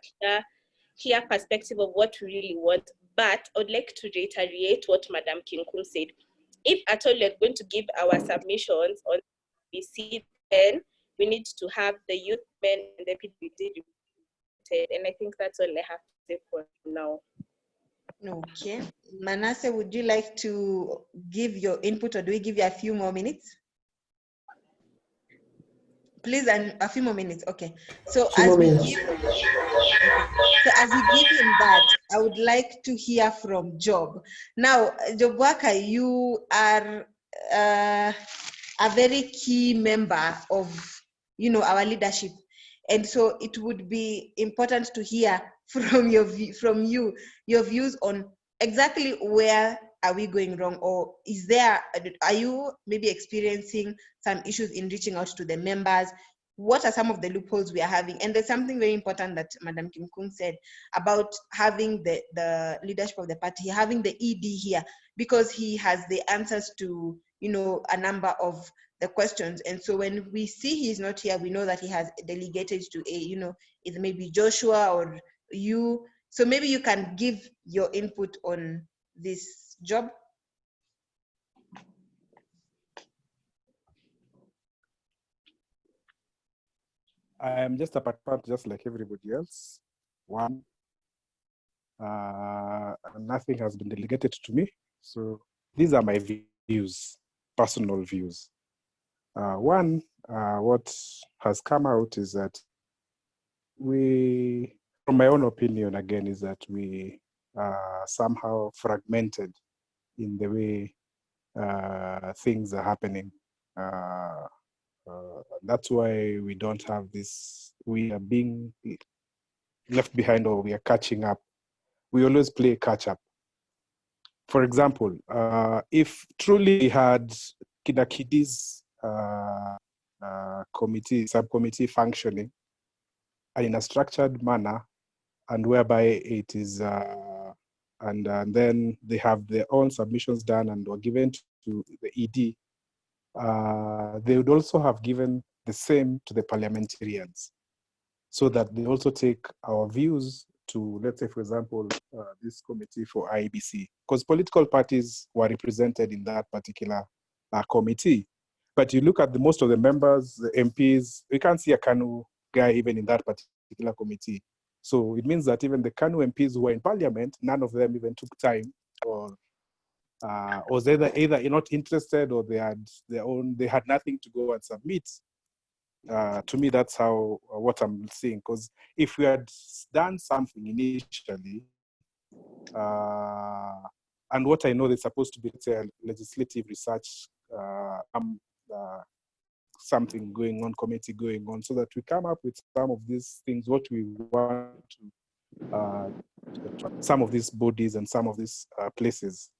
clear perspective of what we really want. But I would like to reiterate what Madam Kinkun said. If at all we're going to give our submissions on BC, then we need to have the youth men and the PDD represented. And I think that's all I have to say for now. Okay. Manasseh, would you like to give your input, or do we give you a few more minutes? Please, and a few more minutes. Okay. So as we give, so as we give him that, I would like to hear from Job. Now, Job Waka, you are a very key member of, our leadership, and so it would be important to hear from your views on exactly where are we going wrong, or are you maybe experiencing some issues in reaching out to the members? What are some of the loopholes we are having? And there's something very important that Madam Kim Kung said about having the leadership of the party, having the ED here, because he has the answers to, a number of the questions. And so when we see he's not here, we know that he has delegated to either maybe Joshua or you. So maybe you can give your input on this Job. I am just a participant, just like everybody else. One, nothing has been delegated to me. So these are my views, personal views. One, what has come out is that from my own opinion, again, is that we are somehow fragmented in the way things are happening. That's why we don't have this, we are being left behind, or we are catching up. We always play catch up. For example, if truly we had Kidakidi's subcommittee functioning in a structured manner, and whereby it is, and then they have their own submissions done and were given to the ED, they would also have given the same to the parliamentarians, so that they also take our views to, let's say, for example, this committee for IBC, because political parties were represented in that particular committee. But you look at most of the members, the MPs, we can't see a Kanu guy even in that particular committee. So it means that even the Kanu MPs who were in parliament, none of them even took time, or was either not interested, or they had nothing to go and submit. To me, that's how what I'm seeing. Because if we had done something initially, and what I know, there's supposed to be, let's say, a legislative research, something going on, committee going on, so that we come up with some of these things, what we want to, some of these bodies and some of these places,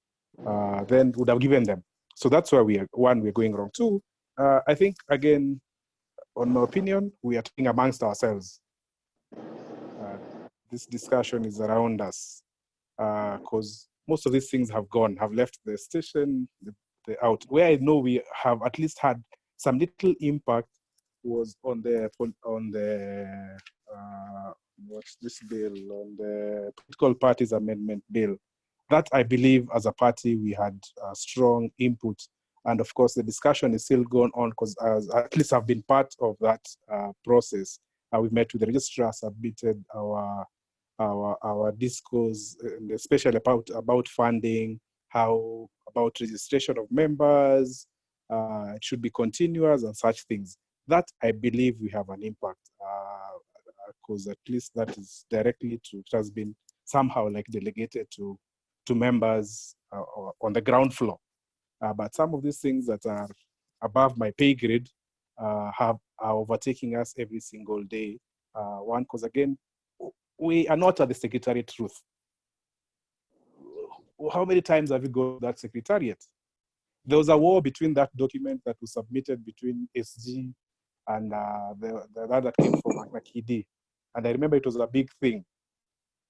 then would have given them. So that's where we're going wrong. Two, I think, again, on my opinion, we are talking amongst ourselves. This discussion is around us because most of these things have left the station, the out. Where I know we have at least had some little impact was on the what's this bill, on the political parties amendment bill. That I believe as a party we had strong input, and of course the discussion is still going on because at least I've been part of that process. We've met with the registrar, submitted our discourse, especially about funding, how about registration of members, it should be continuous and such things. That I believe we have an impact because at least that is directly to, it has been somehow like delegated to members on the ground floor. But some of these things that are above my pay grade are overtaking us every single day. One, because again, we are not at the secretariat truth. How many times have you gone to that secretariat? There was a war between that document that was submitted between SG and the other that came from Kidi. And I remember it was a big thing.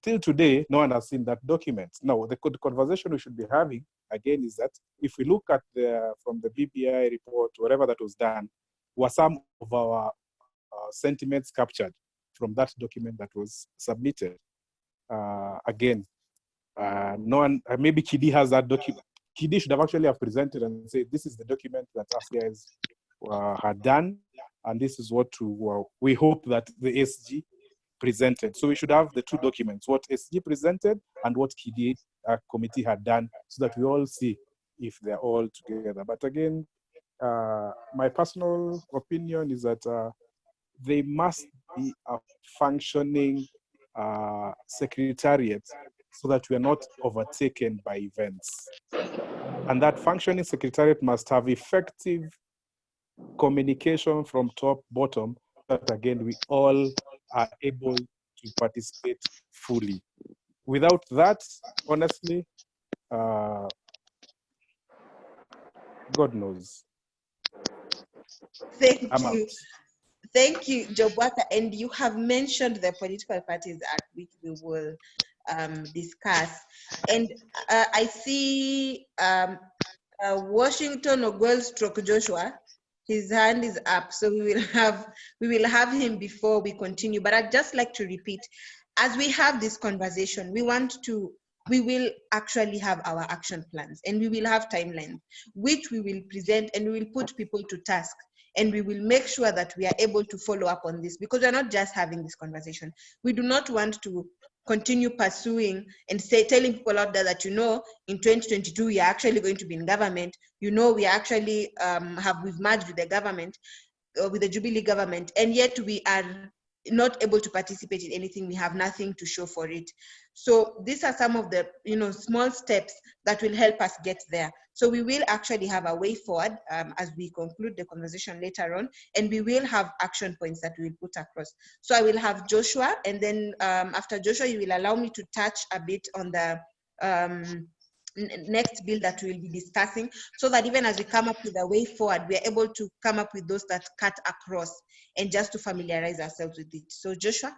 Till today, no one has seen that document. Now, the conversation we should be having, again, is that if we look at from the BBI report, whatever that was done, were some of our sentiments captured from that document that was submitted. Again, no one, maybe Kidi has that document. Kidi should have actually have presented and said, this is the document that us guys had done, and this is what we hope that the SG presented. So we should have the two documents, what SG presented and what Kidi committee had done, so that we all see if they're all together. But again, my personal opinion is that there must be a functioning secretariat so that we are not overtaken by events. And that functioning secretariat must have effective communication from top, bottom, that again, we all are able to participate fully. Without that, honestly, God knows. Thank you. Thank you, Jobwaka. And you have mentioned the Political Parties Act, which we will discuss. And I see Washington Ogwell stroke Joshua. His hand is up, so we will have him before we continue. But I'd just like to repeat, as we have this conversation, we will actually have our action plans, and we will have timelines, which we will present, and we will put people to task. And we will make sure that we are able to follow up on this, because we're not just having this conversation. We do not want to continue pursuing and telling people out there that, in 2022, we are actually going to be in government. We actually we've merged with the government, with the Jubilee government, and yet we are not able to participate in anything. We have nothing to show for it. So these are some of the small steps that will help us get there. So we will actually have a way forward as we conclude the conversation later on, and we will have action points that we will put across. So I will have Joshua, and then after Joshua, you will allow me to touch a bit on the next bill that we will be discussing, so that even as we come up with a way forward, we are able to come up with those that cut across, and just to familiarize ourselves with it. So Joshua,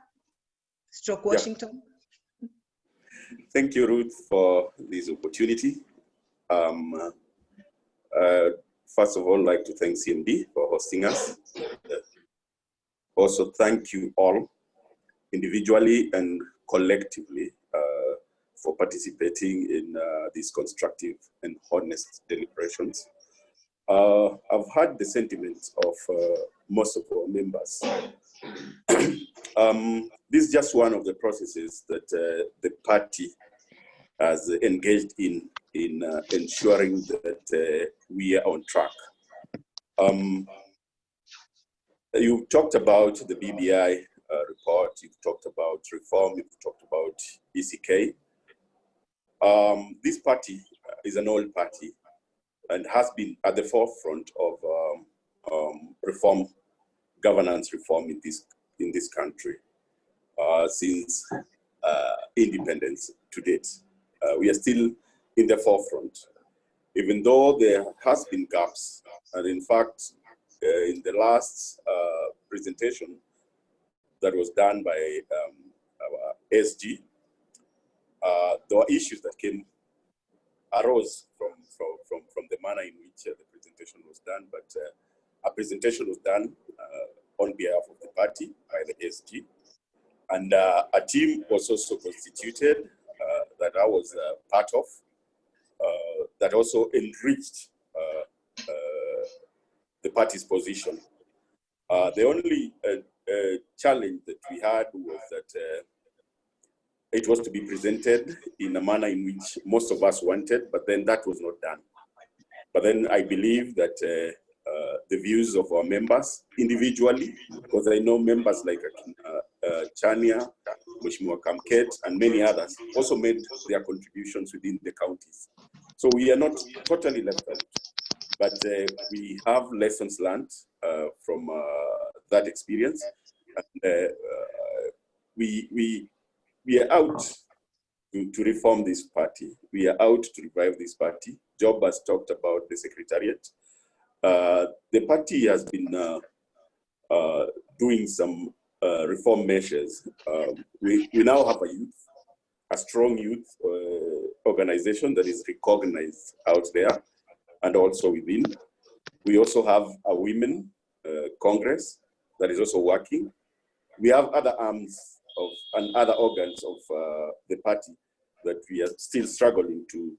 stroke Washington. Yeah. Thank you, Ruth, for this opportunity. First of all, I'd like to thank CMD for hosting us. Also, thank you all individually and collectively for participating in these constructive and honest deliberations. I've heard the sentiments of most of our members. This is just one of the processes that the party has engaged in ensuring that we are on track. You talked about the BBI report, you've talked about reform, you've talked about ECK. This party is an old party and has been at the forefront of governance reform in this country since independence to date. We are still in the forefront, even though there has been gaps. And in fact, in the last presentation that was done by our SG, there were issues that arose from the manner in which the presentation was done, but a presentation was done on behalf of the party by the SG, and a team was also constituted that I was part of, that also enriched the party's position. The only challenge that we had was that it was to be presented in a manner in which most of us wanted, but then that was not done. But then I believe that the views of our members individually, because I know members like Chania, Mheshimiwa Kamket, and many others also made their contributions within the counties. So we are not totally left out, but we have lessons learned from that experience. And we are out to reform this party. We are out to revive this party. Job has talked about the secretariat. The party has been doing some reform measures. We now have a strong youth organization that is recognized out there and also within. We also have a women congress that is also working. We have other arms and other organs of the party that we are still struggling to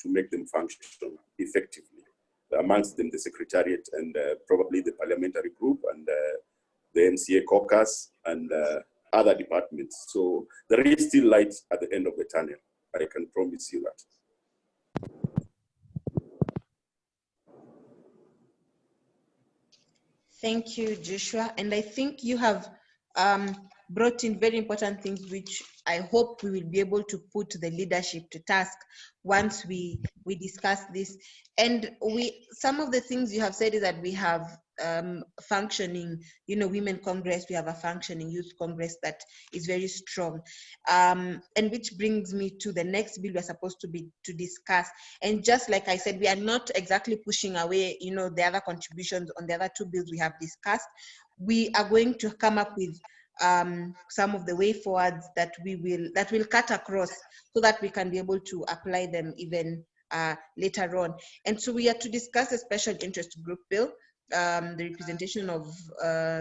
make them function effectively. Amongst them, the secretariat and probably the parliamentary group and the MCA caucus and other departments. So there is still light at the end of the tunnel. I can promise you that. Thank you, Joshua. And I think you have brought in very important things, which I hope we will be able to put the leadership to task once we discuss this. And some of the things you have said is that we have functioning, women congress, we have a functioning youth congress that is very strong. And which brings me to the next bill we're supposed to discuss. And just like I said, we are not exactly pushing away, the other contributions on the other two bills we have discussed. We are going to come up with some of the way forwards that will cut across so that we can be able to apply them even later on. And so we are to discuss a special interest group bill, the representation of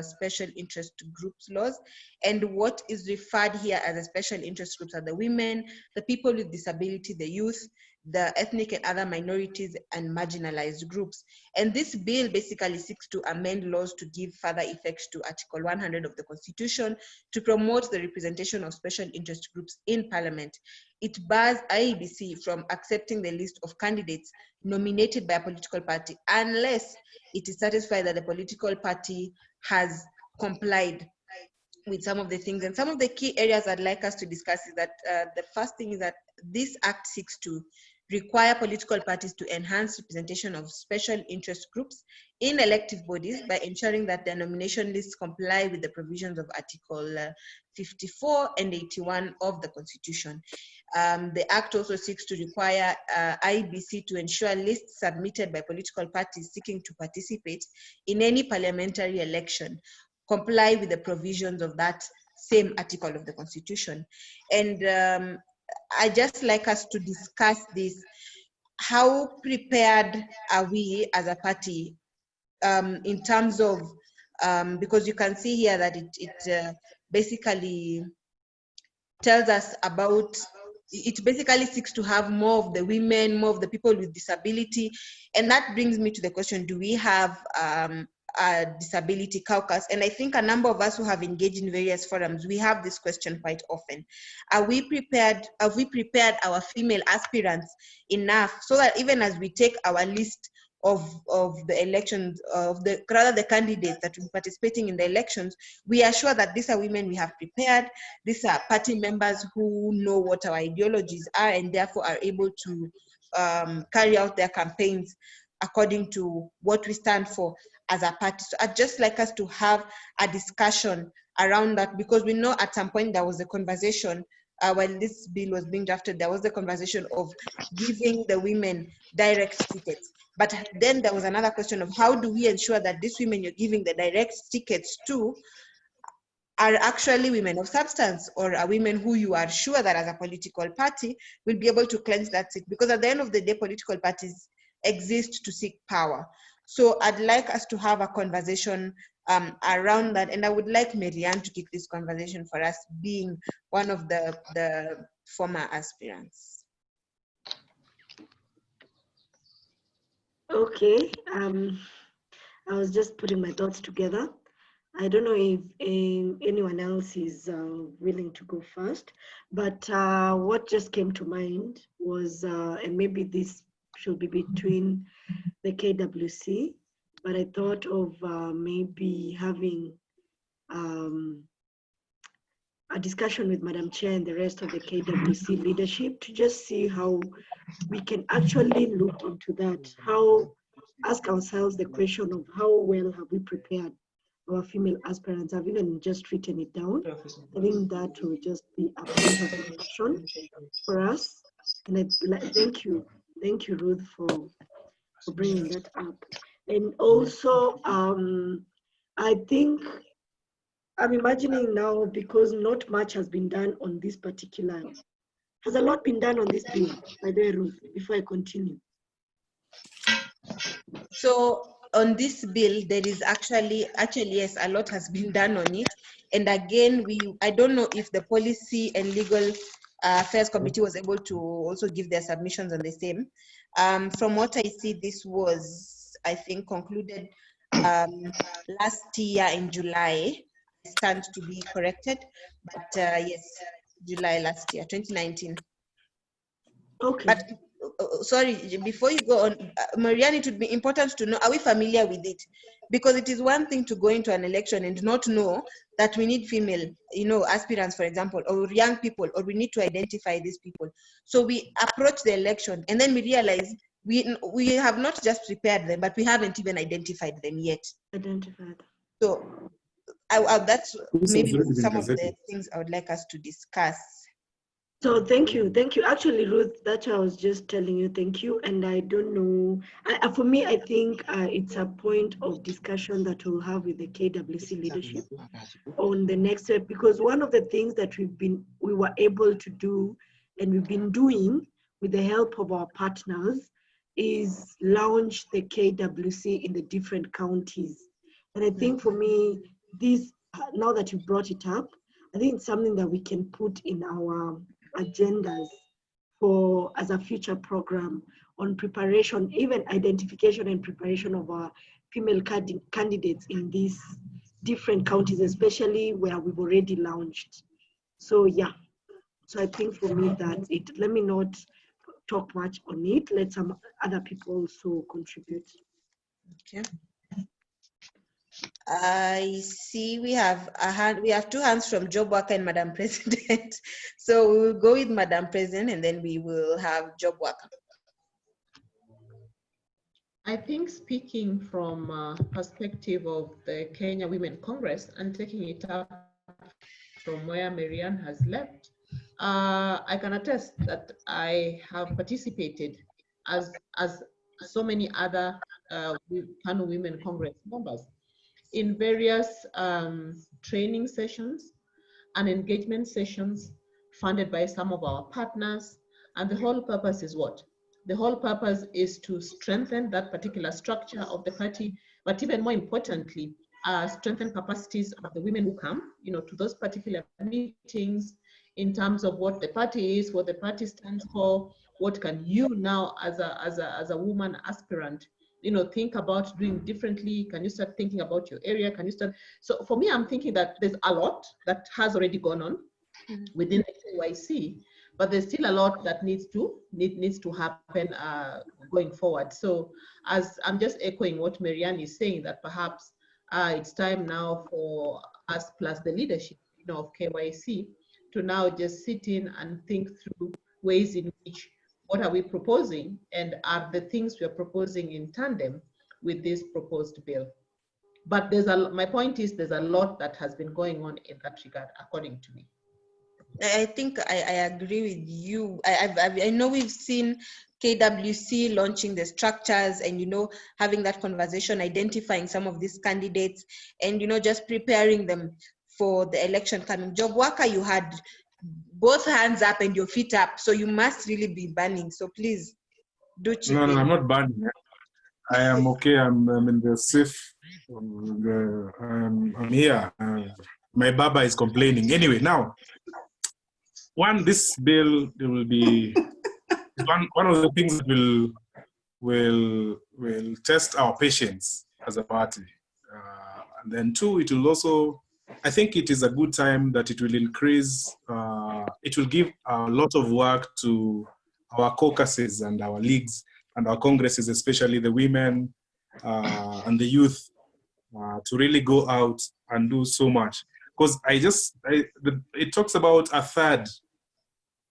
special interest groups laws. And what is referred here as a special interest groups are the women, the people with disability, the youth, the ethnic and other minorities and marginalized groups. And this bill basically seeks to amend laws to give further effect to Article 100 of the Constitution to promote the representation of special interest groups in Parliament. It bars IEBC from accepting the list of candidates nominated by a political party unless it is satisfied that the political party has complied with some of the things. And some of the key areas I'd like us to discuss is that the first thing is that this act seeks to require political parties to enhance representation of special interest groups in elective bodies by ensuring that their nomination lists comply with the provisions of Article 54 and 81 of the Constitution. The Act also seeks to require IEBC to ensure lists submitted by political parties seeking to participate in any parliamentary election comply with the provisions of that same article of the Constitution. And I just like us to discuss this. How prepared are we as a party in terms of, because you can see here that it basically tells us about, it basically seeks to have more of the women, more of the people with disability. And that brings me to the question, do we have a disability caucus? And I think a number of us who have engaged in various forums, we have this question quite often. Are we prepared? Have we prepared our female aspirants enough so that even as we take our list of the elections, rather the candidates that will be participating in the elections, we are sure that these are women we have prepared, these are party members who know what our ideologies are and therefore are able to carry out their campaigns according to what we stand for as a party. So I'd just like us to have a discussion around that, because we know at some point there was a conversation when this bill was being drafted, there was the conversation of giving the women direct tickets. But then there was another question of how do we ensure that these women you're giving the direct tickets to are actually women of substance, or are women who you are sure that as a political party will be able to cleanse that seat? Because at the end of the day, political parties exist to seek power. So I'd like us to have a conversation around that. And I would like Marianne to kick this conversation for us, being one of the former aspirants. Okay, I was just putting my thoughts together. I don't know if anyone else is willing to go first, but what just came to mind was, and maybe this should be between the KWC, but I thought of maybe having a discussion with Madam Chair and the rest of the KWC leadership to just see how we can actually look into that, ask ourselves the question of how well have we prepared our female aspirants. I've even just written it down. I think that will just be a point of discussion for us. And thank you, Ruth, for bringing that up. And also, I think I'm imagining now, because not much has been done on this particular. Has a lot been done on this bill, by the way, Ruth, before I continue? So on this bill, there is actually yes, a lot has been done on it. And again, I don't know if the Policy and Legal Affairs Committee was able to also give their submissions on the same. From what I see, this was, I think, concluded last year in July. I stand to be corrected, but yes, July last year, 2019. Okay. But sorry, before you go on, Marianne, it would be important to know, are we familiar with it? Because it is one thing to go into an election and not know that we need female, aspirants, for example, or young people, or we need to identify these people. So we approach the election and then we realize we have not just prepared them, but we haven't even identified them yet. Identified. So that's maybe some of the things I would like us to discuss. So thank you. Actually, Ruth, that's what I was just telling you. Thank you. And I don't know, for me, I think it's a point of discussion that we'll have with the KWC leadership on the next step, because one of the things that we were able to do, and we've been doing with the help of our partners, is launch the KWC in the different counties. And I think for me, this, now that you brought it up, I think it's something that we can put in our agendas as a future program on preparation, even identification and preparation of our female candidates in these different counties, especially where we've already launched. So yeah, so I think for me that's it. Let me not talk much on it. Let some other people also contribute. Okay. I see we have a hand. We have two hands from Job Worker and Madam President. So we will go with Madam President, and then we will have Job Worker. I think, speaking from perspective of the Kenya Women Congress and taking it up from where Marianne has left, I can attest that I have participated as so many other Kanu Women Congress members in various training sessions and engagement sessions funded by some of our partners. And the whole purpose is what? The whole purpose is to strengthen that particular structure of the party, but even more importantly, strengthen capacities of the women who come, to those particular meetings, in terms of what the party is, what the party stands for, what can you now as a woman aspirant, think about doing differently. Can you start thinking about your area? Can you start? So for me, I'm thinking that there's a lot that has already gone on within the KYC, but there's still a lot that needs to happen going forward. So as I'm just echoing what Marianne is saying, that perhaps it's time now for us plus the leadership, of KYC to now just sit in and think through ways in which, what are we proposing, and are the things we are proposing in tandem with this proposed bill. But my point is, there's a lot that has been going on in that regard, according to me. I think I agree with you. I know we've seen KWC launching the structures and, having that conversation, identifying some of these candidates and, just preparing them for the election coming. Job worker, you had both hands up and your feet up, so you must really be burning. So please do chip in. No, I'm not burning. I am okay. I'm in the safe. I'm here. My baba is complaining. Anyway, now, this bill will be one of the things that will test our patience as a party. And then two, it will also, I think it is a good time that it will increase, it will give a lot of work to our caucuses and our leagues and our congresses, especially the women and the youth, to really go out and do so much. Because it talks about a third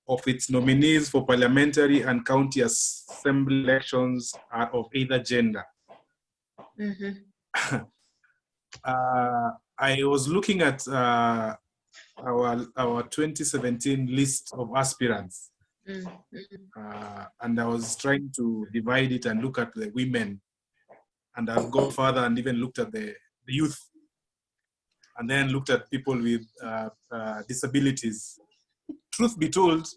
of its nominees for parliamentary and county assembly elections are of either gender. Mm-hmm. I was looking at our 2017 list of aspirants, and I was trying to divide it and look at the women, and I've gone further and even looked at the youth, and then looked at people with disabilities. Truth be told,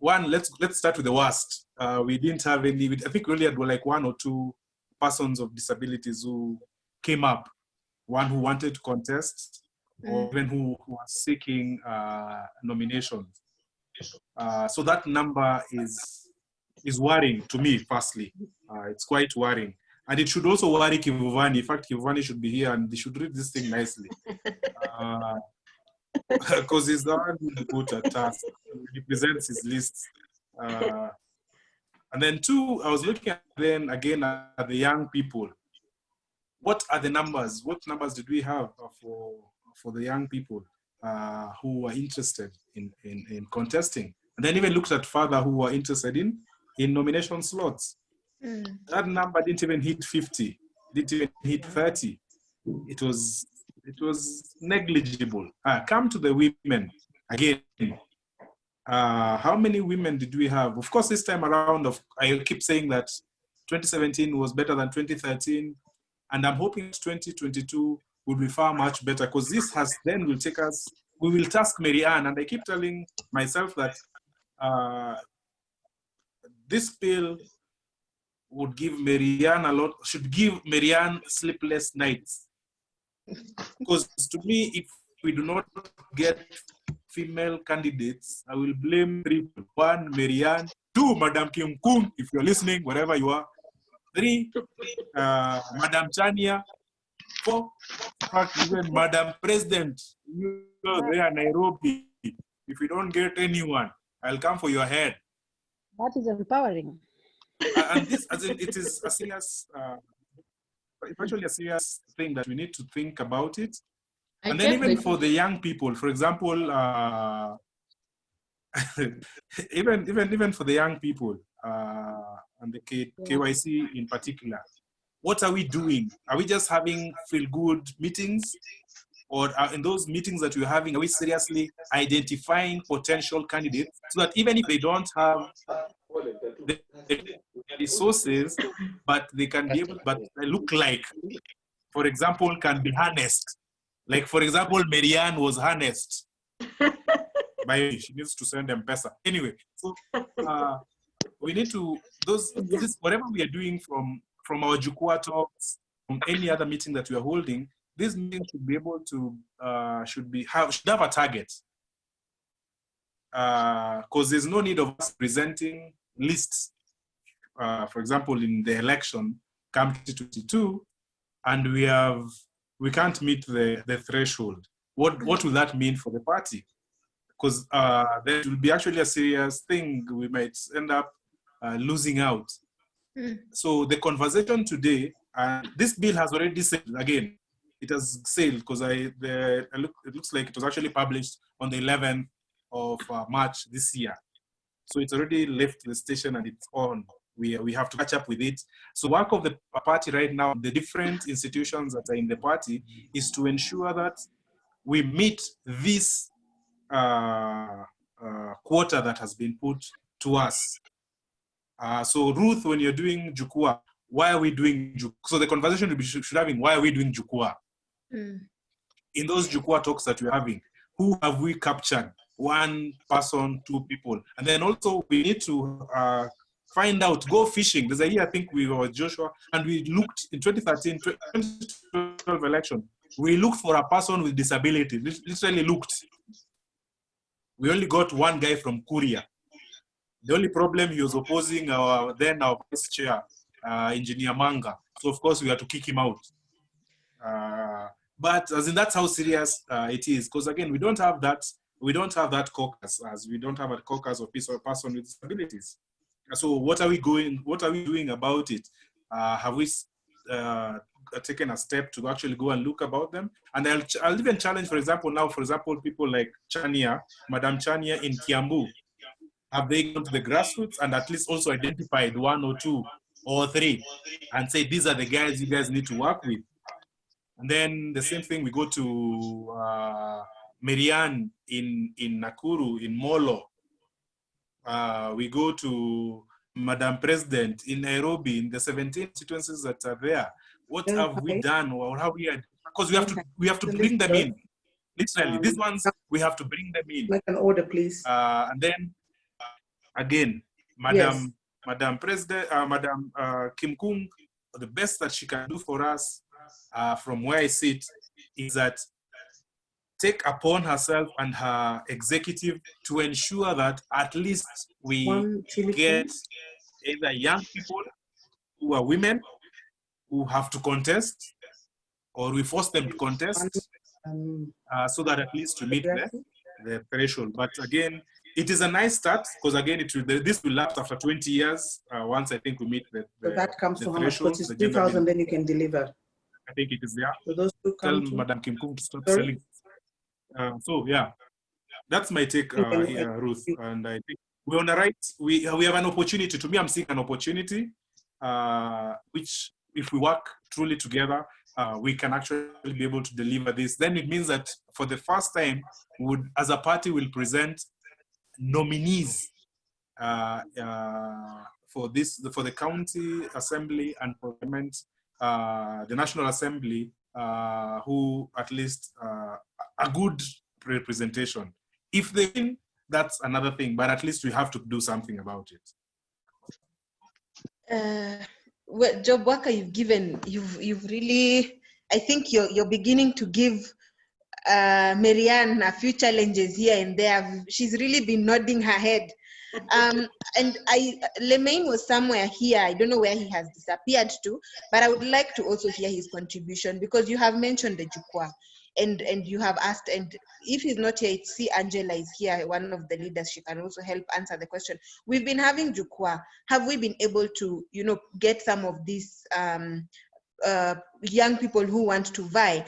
let's start with the worst. We didn't have any. I think we only had like one or two persons of disabilities who came up. One who wanted to contest, or even who was seeking nominations. So that number is worrying to me. Firstly, it's quite worrying, and it should also worry Kivuvani. In fact, Kivuvani should be here and they should read this thing nicely. Because he's the one who put a task. He presents his lists. And then two, I was looking at then again at the young people. What are the numbers? What numbers did we have for the young people who were interested in contesting? And then even looked at further who were interested in nomination slots. That number didn't even hit 50, didn't even hit 30. It was negligible. Come to the women again. How many women did we have? Of course, this time around, I keep saying that 2017 was better than 2013, and I'm hoping 2022 will be far much better, because this we will task Marianne, and I keep telling myself that this bill would give Marianne should give Marianne sleepless nights. Because to me, if we do not get female candidates, I will blame three people. One, Marianne. Two, Madam Kim Kung, if you're listening, wherever you are. Three, Madam Chania. Four, in fact, even Madam President, you know, there Nairobi. If you don't get anyone, I'll come for your head. That is empowering. And this, as in, it is a serious, it's actually a serious thing that we need to think about it. And then even for the young people, for example, even for the young people and the KYC in particular, what are we doing? Are we just having feel-good meetings? Or in those meetings that we're having, are we seriously identifying potential candidates so that even if they don't have the resources, but they can be able, but they look like, for example, can be harnessed. Like, for example, Marianne was harnessed by, she needs to send them pesa. Anyway, so we need to, whatever we are doing from our Jukwaa talks, from any other meeting that we are holding, this meeting should be able to, should have a target. Because there's no need of us presenting lists, for example, in the election, come 2022, and we can't meet the threshold. What will that mean for the party? Because there will be actually a serious thing. We might end up losing out. So the conversation today, this bill has already sailed again. It has sailed because it looks like it was actually published on the 11th of March this year. So it's already left the station and it's on. We have to catch up with it. So work of the party right now, the different institutions that are in the party, is to ensure that we meet this quota that has been put to us. So Ruth, when you're doing Jukua, why are we doing Jukua? So the conversation should have been, why are we doing Jukua? In those Jukua talks that we're having, who have we captured? One person, two people. And then also we need to find out, go fishing. There's a year, I think we were Joshua, and we looked in 2013, 2012 election, we looked for a person with disability, literally looked. We only got one guy from Korea. The only problem, he was opposing our vice chair, Engineer Manga. So of course we had to kick him out. But as in, that's how serious it is. Because again, we don't have that caucus, as we don't have a caucus of person with disabilities. So what are we doing about it? Have we taken a step to actually go and look about them? And I'll even challenge, for example, people like Chania, Madam Chania in Kiambu. Have they gone to the grassroots and at least also identified one or two or three and say, these are the guys you guys need to work with? And then the same thing, we go to Marianne in Nakuru, in Molo. We go to Madam President in Nairobi, in the 17 constituencies that are there. What have we done, or how we had? Because we have to bring them in. Literally, these ones we have to bring them in. Make an order, please. And then again, Madam President, Madam Kim Kung, the best that she can do for us, from where I sit, is that take upon herself and her executive to ensure that at least we get either young people who are women who have to contest, or we force them to contest, so that at least to meet the threshold. But again, it is a nice start, because again, this will last after 20 years. Once I think we meet the So that comes to how much? threshold, Because it's 3,000, then you can deliver. I think it is there. So those two Tell come to... Madam Kim Kung to stop selling. So yeah, that's my take, Ruth. And I think we're on the right. We have an opportunity. To me, I'm seeing an opportunity, which if we work truly together, we can actually be able to deliver this. Then it means that for the first time, as a party, will present nominees for the county assembly and parliament, the National Assembly, who at least a good representation. If they win, that's another thing, but at least we have to do something about it. Well, job worker, you've really, I think you're beginning to give Marianne a few challenges here and there. She's really been nodding her head. And Lemaine was somewhere here. I don't know where he has disappeared to, but I would like to also hear his contribution, because you have mentioned the Jukwa, and you have asked, and if he's not here, see Angela is here, one of the leaders. She can also help answer the question. We've been having Jukwa. Have we been able to, get some of these young people who want to vie?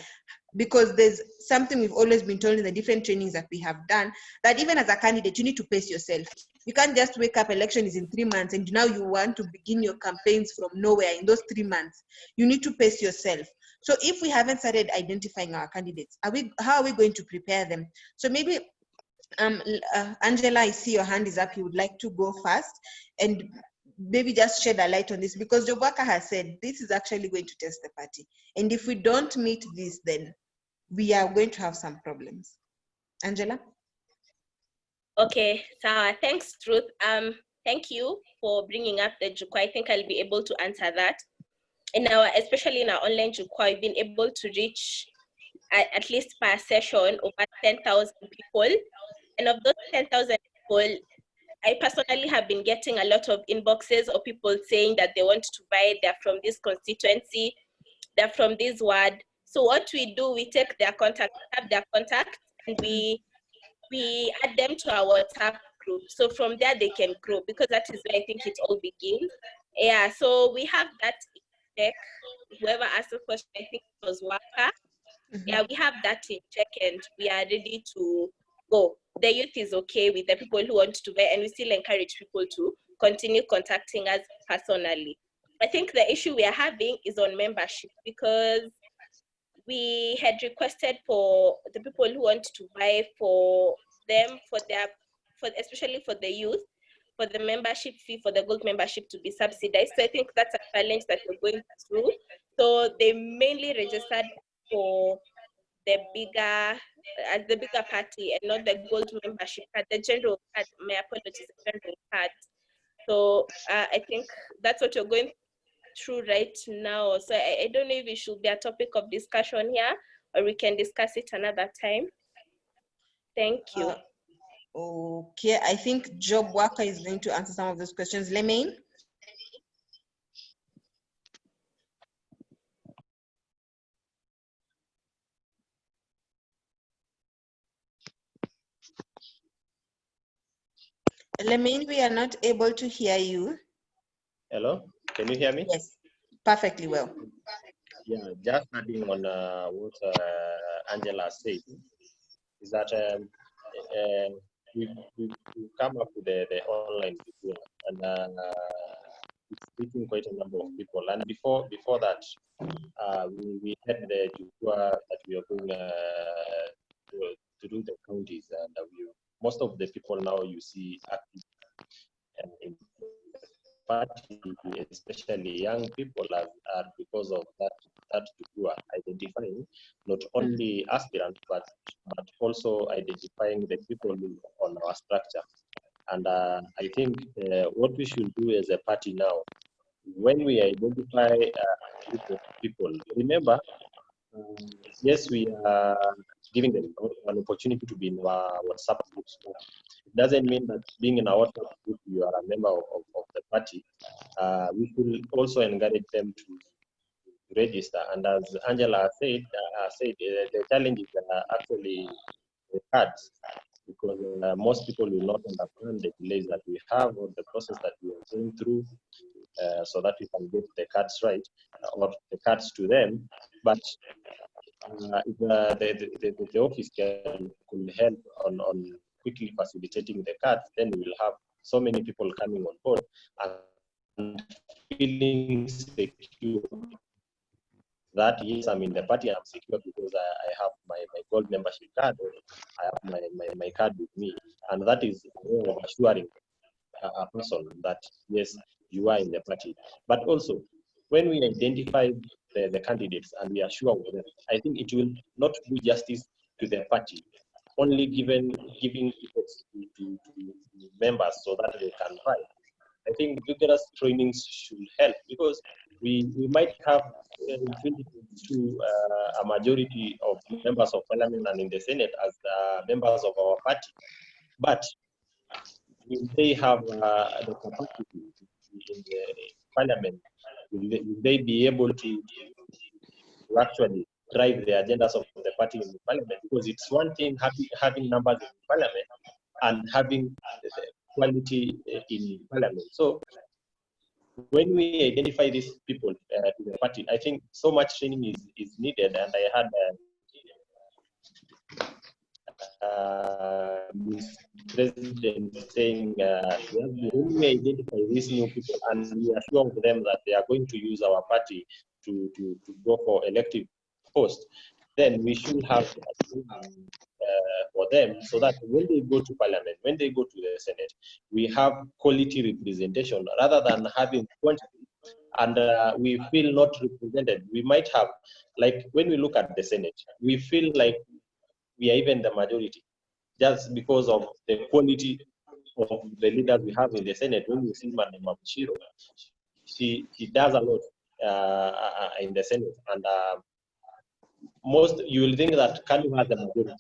Because there's something we've always been told in the different trainings that we have done, that even as a candidate, you need to pace yourself. You can't just wake up, election is in 3 months, and now you want to begin your campaigns from nowhere in those 3 months. You need to pace yourself. So if we haven't started identifying our candidates, how are we going to prepare them? So maybe, Angela, I see your hand is up. You would like to go first, and maybe just shed a light on this, because Jobwaka has said this is actually going to test the party. And if we don't meet this, then we are going to have some problems. Angela? Okay, so thanks, Ruth. Thank you for bringing up the Jukwa. I think I'll be able to answer that. Especially in our online Jukwa, we've been able to reach at least per session over 10,000 people. And of those 10,000 people, I personally have been getting a lot of inboxes of people saying that they want to buy, they're from this constituency, they're from this ward. So what we do, we take their contact, have their contact, and we add them to our WhatsApp group. So from there they can grow, because that is where I think it all begins. Yeah, so we have that in check. Whoever asked the question, I think it was Waka. Yeah, we have that in check, and we are ready to go. The youth is okay with the people who want to buy, and we still encourage people to continue contacting us personally. I think the issue we are having is on membership, because we had requested for the people who want to buy for them, for their especially for the youth, for the membership fee for the gold membership to be subsidized. So I think that's a challenge that we're going through. So they mainly registered for the bigger party and not the gold membership card, the general card. My apologies, the general card. So I think that's what you're going through right now. So I don't know if it should be a topic of discussion here, or we can discuss it another time. Thank you. Okay, I think Job Worker is going to answer some of those questions. Lemaine? Lemaine, we are not able to hear you. Hello, can you hear me? Yes, perfectly well. Yeah, just adding on what Angela said, is that we come up with the online video, and it's reaching quite a number of people. And before that, we had the Jukwa that we are going to do the counties, and most of the people now you see active in party, especially young people, are because of that Jukwa, identifying not only aspirants but also identifying the people on our structure. And I think what we should do as a party now, when we identify a group of people, remember, yes, we are giving them an opportunity to be in our WhatsApp groups. It doesn't mean that being in our WhatsApp group, you are a member of the party. We should also encourage them to register. And as Angela said, the challenge is actually the cards, because most people will not understand the delays that we have or the process that we are going through, so that we can get the cards right, or the cards to them. But if the office could help on quickly facilitating the cards, then we will have so many people coming on board and feeling secure that yes, I'm in the party, I'm secure because I have my gold membership card, or I have my card with me, and that is a way of assuring a person that yes, you are in the party. But also, when we identify the candidates and we are sure of them, I think it will not do justice to the party, only giving tickets to members so that they can fight. I think vigorous trainings should help, because we might have in 2022 a majority of members of parliament and in the Senate as members of our party, but will they have the capacity in the parliament? Will they be able to actually drive the agendas of the party in the parliament? Because it's one thing having numbers in parliament and having quality in parliament. So when we identify these people to the party, I think so much training is needed. And I had President saying, when we identify these new people and we assure them that they are going to use our party to go for elective posts, then we should have for them, so that when they go to parliament, when they go to the Senate, we have quality representation rather than having quantity, and we feel not represented. We might have, like when we look at the Senate, we feel like we are even the majority just because of the quality of the leaders we have in the Senate. When you see Madam Mamshiro, she does a lot in the Senate, and most you will think that Kanu has the majority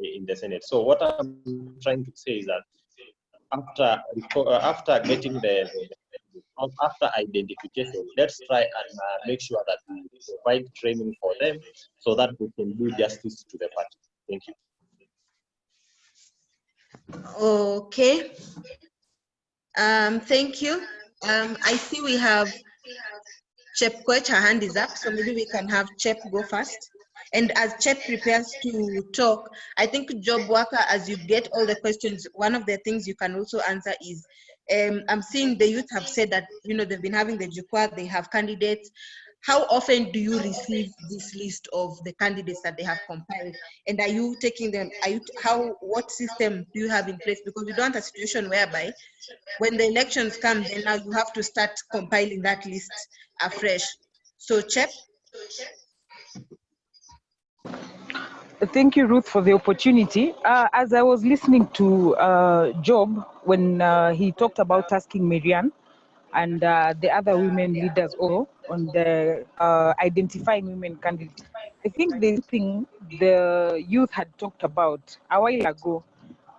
in the Senate. So what I'm trying to say is that after getting after identification, let's try and make sure that we provide training for them so that we can do justice to the party. Thank you. Okay. Thank you. I see we have Chep Koech, her hand is up, so maybe we can have Chep go first. And as Chep prepares to talk, I think Job Worker, as you get all the questions, one of the things you can also answer is, I'm seeing the youth have said that, they've been having the Jukwa, they have candidates. how often do you receive this list of the candidates that they have compiled? And are you taking them, what system do you have in place? Because we don't want a situation whereby when the elections come, then now you have to start compiling that list afresh. So, Chep? Thank you, Ruth, for the opportunity. As I was listening to Job when he talked about asking Marianne and the other women leaders also on the identifying women candidates, I think there's something the youth had talked about a while ago,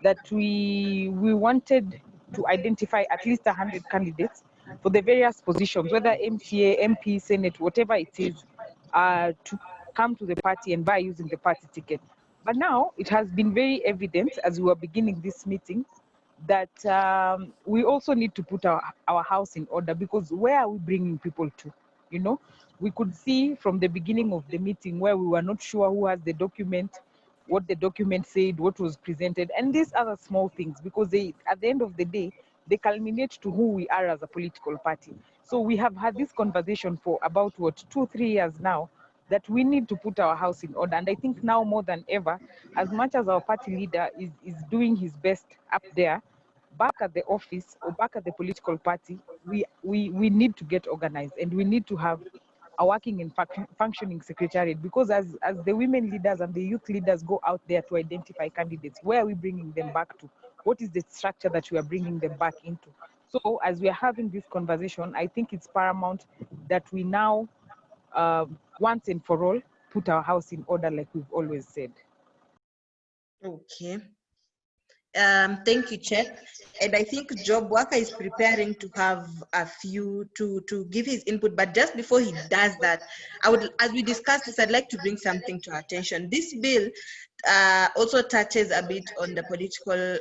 that we wanted to identify at least 100 candidates for the various positions, whether MCA, MP, Senate, whatever it is, to come to the party and buy using the party ticket. But now it has been very evident as we were beginning this meeting that we also need to put our house in order, because where are we bringing people to? You know, we could see from the beginning of the meeting where we were not sure who has the document, what the document said, what was presented, and these other small things, because they, at the end of the day, they culminate to who we are as a political party. So we have had this conversation for about, 2-3 years now, that we need to put our house in order. And I think now more than ever, as much as our party leader is doing his best up there, back at the office or back at the political party, we need to get organized, and we need to have a working and functioning secretariat, because as the women leaders and the youth leaders go out there to identify candidates, where are we bringing them back to? What is the structure that we are bringing them back into? So as we are having this conversation, I think it's paramount that we now, once and for all, put our house in order like we've always said. Okay. Thank you, Chep. And I think Job Worker is preparing to have a few to give his input. But just before he does that, I would, as we discuss this, I'd like to bring something to our attention. This bill also touches a bit on the political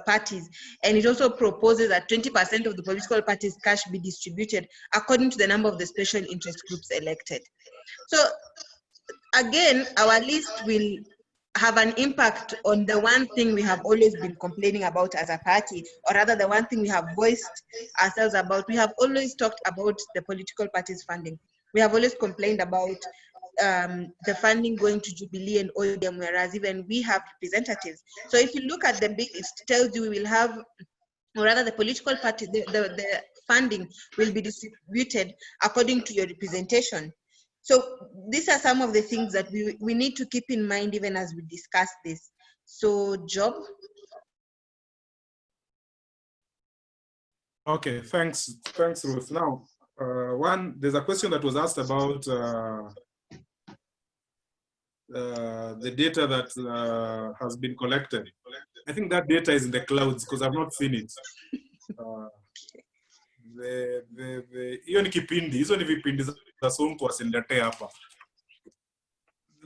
parties, and it also proposes that 20% of the political parties' cash be distributed according to the number of the special interest groups elected. So again, our list will have an impact on the one thing we have always been complaining about as a party, or rather the one thing we have voiced ourselves about. We have always talked about the political parties' funding. We have always complained about the funding going to Jubilee and ODM, whereas even we have representatives. So if you look at the bill, it tells you we will have, or rather the political party, the funding will be distributed according to your representation. So these are some of the things that we need to keep in mind even as we discuss this. So, Job? Okay, thanks, Ruth. Now, there's a question that was asked about the data that has been collected. I think that data is in the clouds because I've not seen it. Hiyo ni kipindi, hizo ni vipindi za Sonko asiniletee hapa.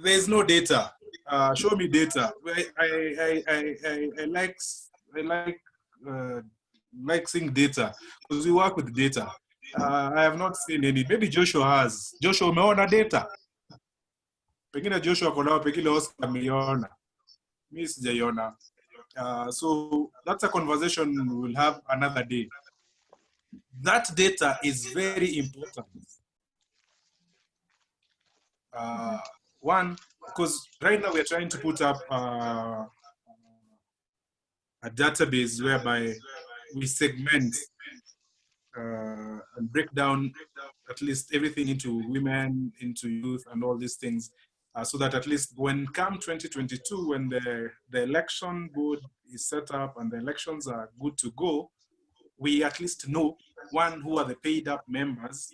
There's no data. Show me data. I like seeing data because we work with data. I have not seen any. Maybe Joshua has. Joshua, umeona data? Pengine Joshua konao, pengine Oscar ameiona. Mimi sijaiona. So that's a conversation we'll have another day. That data is very important. One, because right now we're trying to put up a database whereby we segment and break down at least everything into women, into youth, and all these things, so that at least when come 2022, when the election board is set up and the elections are good to go, we at least know, one, who are the paid up members,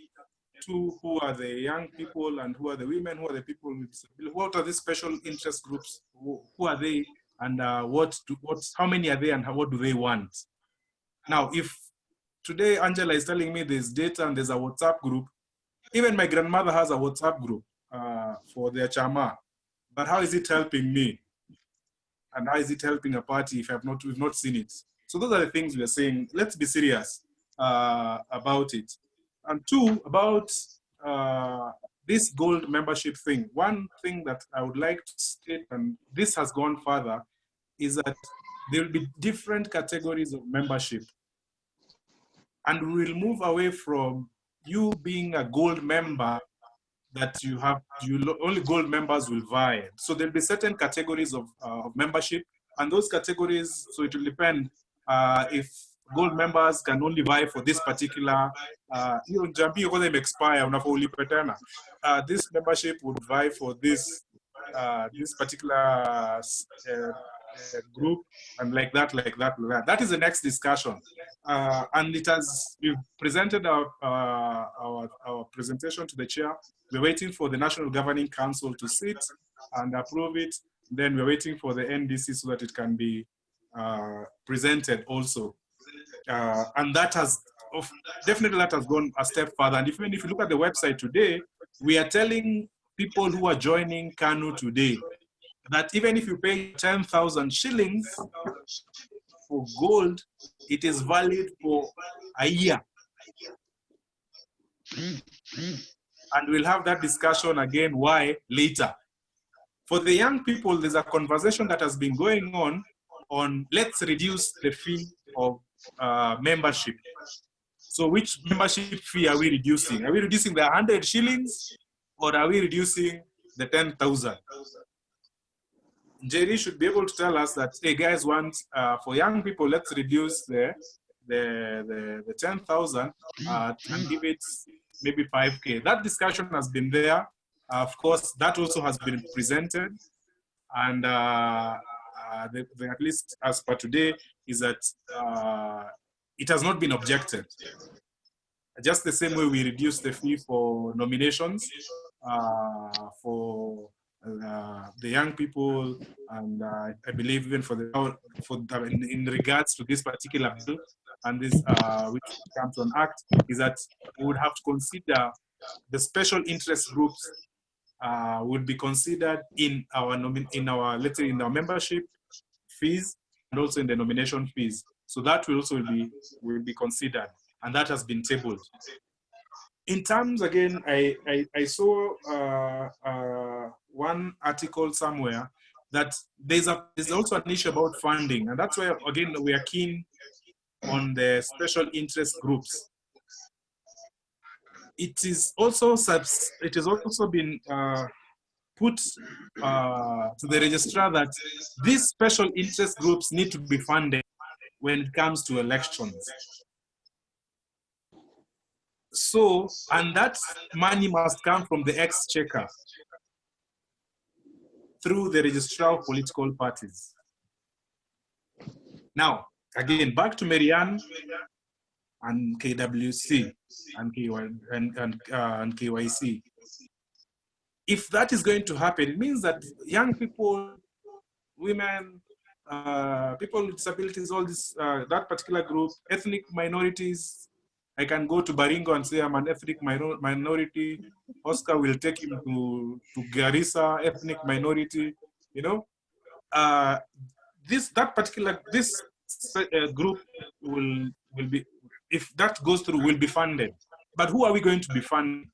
two, who are the young people, and who are the women, who are the people with disability, what are the special interest groups, who are they, and how many are they, and what do they want? Now, if today Angela is telling me there's data and there's a WhatsApp group, even my grandmother has a WhatsApp group for their chama, but how is it helping me? And how is it helping a party if we've not seen it? So those are the things we are saying. Let's be serious about it. And two, about this gold membership thing. One thing that I would like to state, and this has gone further, is that there will be different categories of membership. And we will move away from you being a gold member, that only gold members will vie. So there'll be certain categories of membership, and those categories, so it will depend if gold members can only vie for this particular, expire, this membership would vie for this particular group, and like that. That is the next discussion. And we've presented our presentation to the chair. We're waiting for the National Governing Council to sit and approve it. Then we're waiting for the NDC so that it can be presented also. And that has definitely gone a step further. And even if you look at the website today, we are telling people who are joining Kanu today that even if you pay 10,000 shillings for gold, it is valid for a year. And we'll have that discussion again, why, later. For the young people, there's a conversation that has been going on let's reduce the fee of membership. So which membership fee are we reducing? Are we reducing the 100 shillings or are we reducing the 10,000? Jerry should be able to tell us that, hey guys, for young people, let's reduce the 10,000 and give it maybe 5K. That discussion has been there. Of course, that also has been presented. And at least as per today, is that it has not been objected. Just the same way we reduced the fee for nominations for the young people, and I believe even in regards to this particular bill and this which comes on act, is that we would have to consider the special interest groups would be considered in our let's say in our membership fees and also in the nomination fees. So that will also will be considered, and that has been tabled. In terms, again, I saw one article somewhere that there's also an issue about funding, and that's why, again, we are keen on the special interest groups. It has also been put to the registrar that these special interest groups need to be funded when it comes to elections. So, and that money must come from the exchequer through the registrar of political parties. Now, again, back to Marianne and KWC and KYC. If that is going to happen, it means that young people, women, people with disabilities, all this, that particular group, ethnic minorities. I can go to Baringo and say I'm an ethnic minority. Oscar will take him to Garissa, ethnic minority. You know, this group will be, if that goes through, will be funded. But who are we going to be funding?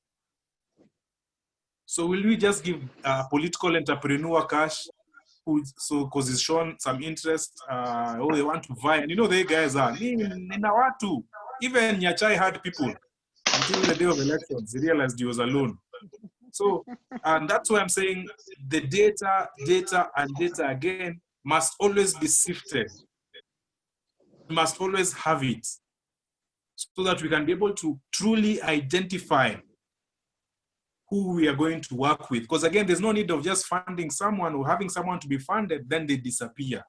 So will we just give a political entrepreneur cash, because he's shown some interest, they want to vie, and you know, they guys are, even Nyachai had people until the day of elections, he realized he was alone. So, and that's why I'm saying the data again must always be sifted. We must always have it so that we can be able to truly identify who we are going to work with. Because again, there's no need of just funding someone or having someone to be funded, then they disappear.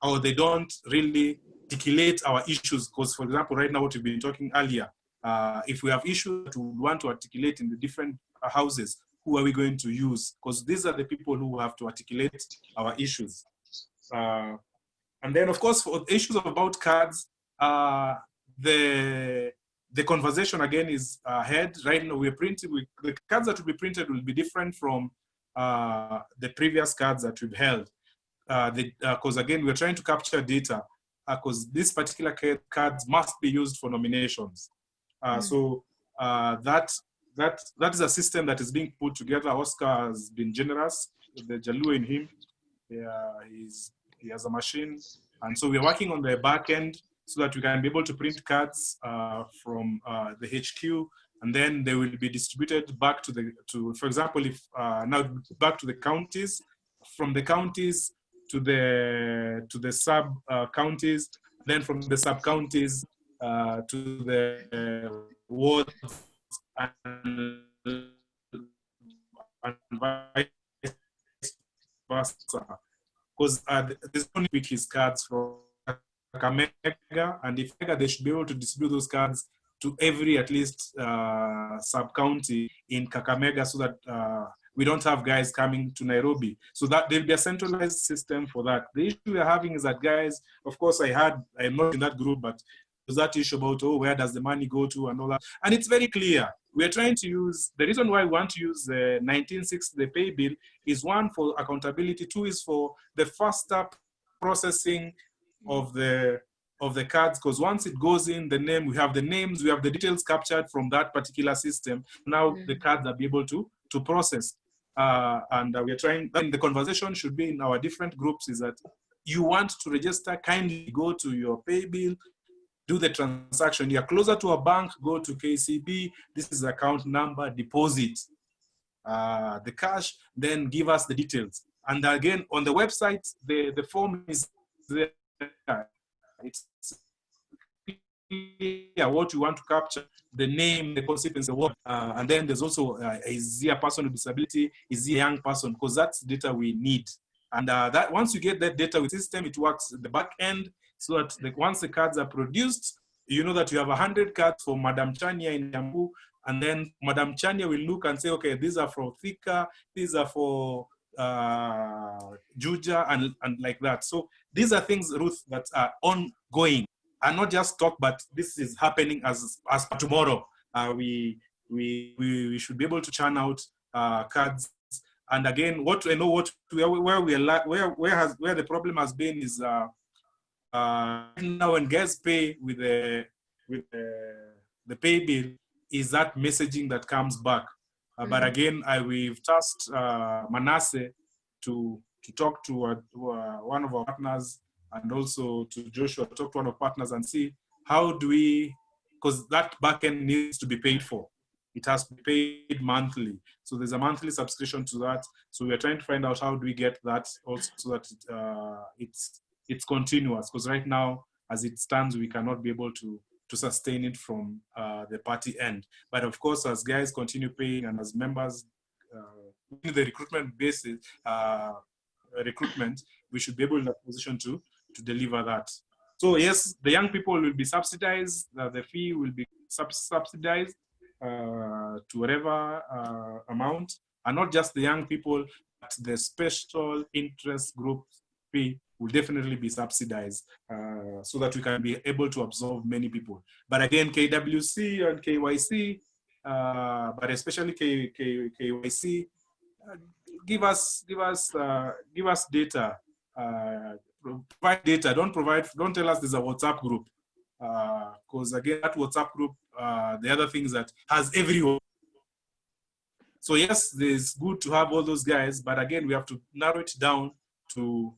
Or they don't really articulate our issues. Because for example, right now, what we've been talking earlier, if we have issues that we want to articulate in the different houses, who are we going to use? Because these are the people who have to articulate our issues. And then of course, for issues about cards, the conversation again is ahead. Right now we're printing, the cards that will be printed will be different from the previous cards that we've held. Because again, we're trying to capture data because these particular cards must be used for nominations. So that is a system that is being put together. Oscar has been generous, the Jalu in him. He has a machine. And so we're working on the back end so that we can be able to print cards from the HQ, and then they will be distributed back to for example, if now back to the counties, from the counties to the sub counties, then from the sub counties to the wards and vice versa. Because there's only pick his cards from Kakamega, and if they should be able to distribute those cards to every at least sub-county in Kakamega, so that we don't have guys coming to Nairobi. So that there'll be a centralized system for that. The issue we're having is that, guys, of course, I'm not in that group, but there's that issue about, oh, where does the money go to and all that. And it's very clear. We're trying to use, the reason why we want to use the 1960, the pay bill, is one, for accountability, two is for the faster processing of the cards, because once it goes in, the name, we have the names, we have the details captured from that particular system. Now the cards are be able to process. And we are trying, and the conversation should be in our different groups is that you want to register, kindly go to your pay bill, do the transaction. You're closer to a bank, go to KCB, this is account number, deposit the cash, then give us the details. And again, on the website, the form is there. It's clear what you want to capture, the name, the consequence, the what. And then there's also, is he a person with disability? Is he a young person? Because that's data we need. And that once you get that data with system, it works at the back end, so that once the cards are produced, you know that you have 100 cards for Madam Chania in Yambu, and then Madam Chania will look and say, okay, these are for Thika, these are for Juja, and like that. So these are things, Ruth, that are ongoing, and not just talk, but this is happening as per tomorrow. We should be able to churn out cards. And again, where the problem has been is now when guys pay with the pay bill, is that messaging that comes back. But again, we've tasked Manasseh to talk to one of our partners, and also to Joshua, talk to one of our partners and see how do we, because that backend needs to be paid for. It has to be paid monthly. So there's a monthly subscription to that. So we're trying to find out how do we get that also, so that it's continuous. Because right now, as it stands, we cannot be able to sustain it from the party end. But of course, as guys continue paying and as members in the recruitment basis, we should be able in a position to deliver that. So yes, the young people will be subsidized. The fee will be subsidized to whatever amount, and not just the young people, but the special interest group fee will definitely be subsidized so that we can be able to absorb many people. But again, KWC and KYC, but especially KYC, give us data. Provide data. Don't tell us there's a WhatsApp group. Because again, that WhatsApp group, the other things that has everyone. So yes, it's good to have all those guys, but again, we have to narrow it down to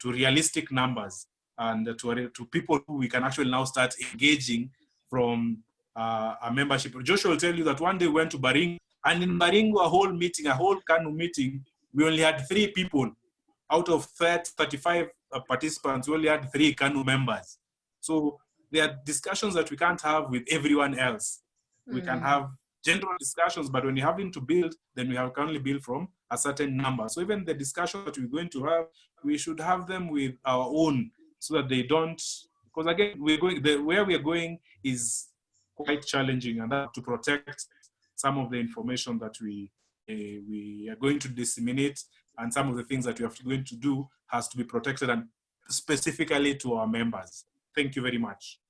realistic numbers and to people who we can actually now start engaging from a membership. Joshua will tell you that one day we went to Baringo, and in Baringo, a whole Kanu meeting, we only had 3 people. Out of 35 participants, we only had 3 Kanu members. So there are discussions that we can't have with everyone else. We can have general discussions, but when you're having to build, then we can only build from a certain number. So even the discussions that we're going to have, we should have them with our own, so that they don't, because again, where we are going is quite challenging, and that to protect some of the information that we are going to disseminate, and some of the things that we are going to do has to be protected, and specifically to our members. Thank you very much.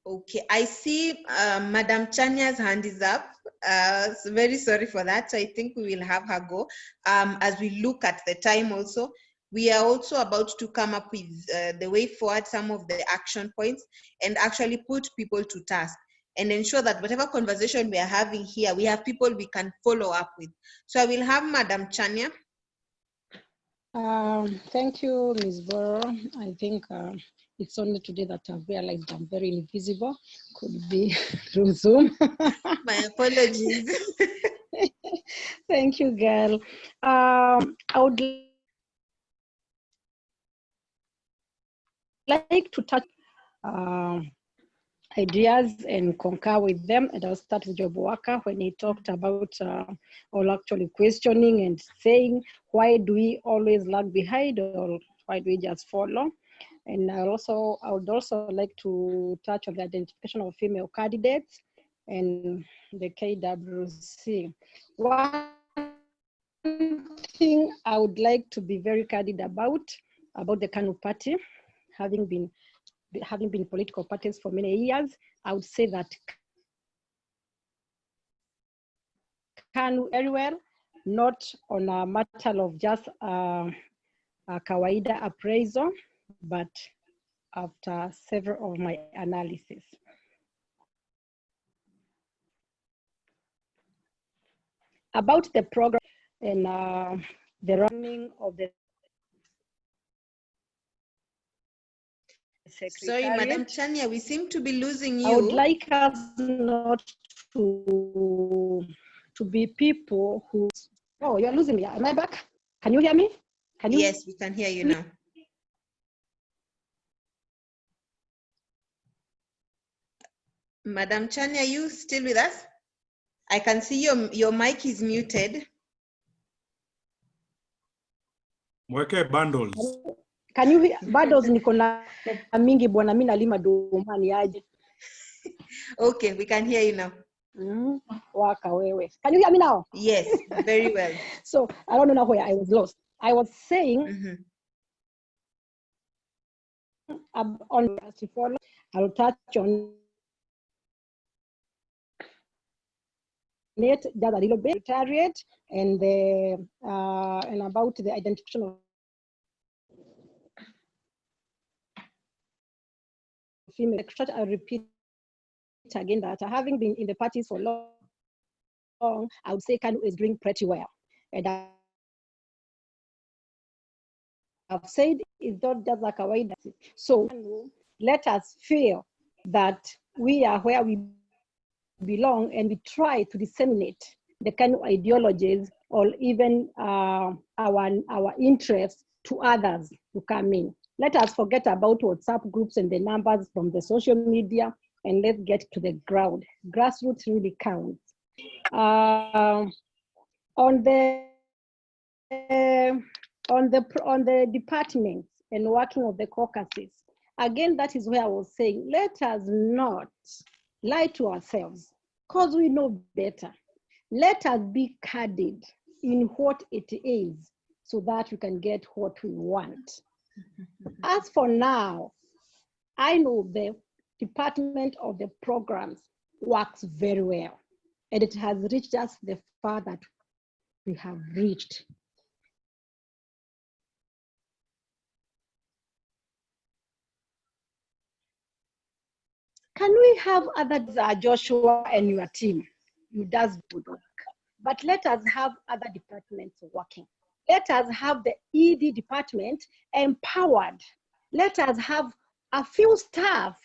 Okay, I see Madam Chanya's hand is up. So very sorry for that. I think we will have her go. As we look at the time also, we are also about to come up with the way forward, some of the action points, and actually put people to task and ensure that whatever conversation we are having here, we have people we can follow up with. So I will have Madam Chanya. Thank you, Ms. Boro. I think it's only today that I've realized I'm very invisible. Could be through Zoom. My apologies. Thank you, girl. I would like to touch ideas and concur with them. And I'll start with Job Waka when he talked about or actually questioning and saying, why do we always lag behind, or why do we just follow? And I would also like to touch on the identification of female candidates and the KWC. One thing I would like to be very candid about the Kanu party, having been political parties for many years, I would say that Kanu very well, not on a matter of just a kawaida appraisal, but after several of my analysis. About the program and the running of the Sorry, Madam Chania, we seem to be losing you. I would like us not to be people who... Oh, you're losing me. Am I back? Can you hear me? Can you? Yes, we can hear you now. Madam Chania, are you still with us? I can see your mic is muted. Mweke bundles. Can you hear? Bundles niko na mingi bwana, mimi nalima domani aje. Okay, we can hear you now. Waka wewe. Can you hear me now? Yes, very well. So I don't know where I was lost. I was saying on to follow, I'll touch on it just a little bit, and and about the identification of female. I repeat again that having been in the parties for long, I would say Kanu is doing pretty well. And I've said it's not just like a way. So let us feel that we are where we belong, and we try to disseminate the kind of ideologies or even our interests to others to come in. Let us forget about WhatsApp groups and the numbers from the social media, and let's get to the ground. Grassroots really counts. On the departments and working of the caucuses, again, that is where I was saying, let us not lie to ourselves, because we know better. Let us be candid in what it is, so that we can get what we want. As for now, I know the department of the programs works very well, and it has reached us the far that we have reached. Can we have other Joshua and your team? You does good work. But let us have other departments working. Let us have the ED department empowered. Let us have a few staff,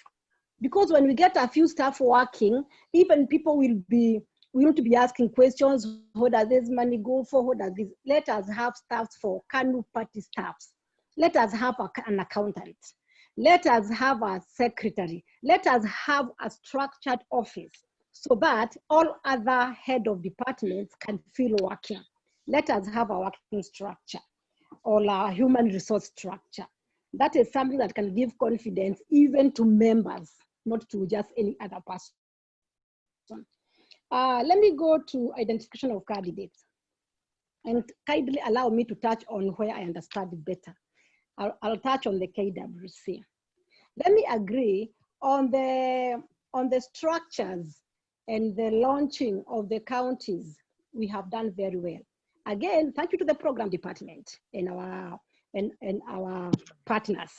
because when we get a few staff working, even people will need to be asking questions. What does this money go for? What does this? Let us have staffs for Kanu party staffs. Let us have an accountant. Let us have a secretary. Let us have a structured office, so that all other head of departments can feel working. Let us have a working structure or a human resource structure. That is something that can give confidence even to members, not to just any other person. Let me go to identification of candidates, and kindly allow me to touch on where I understand it better. I'll touch on the KWC. Let me agree on the structures and the launching of the counties. We have done very well. Again, thank you to the program department and our partners.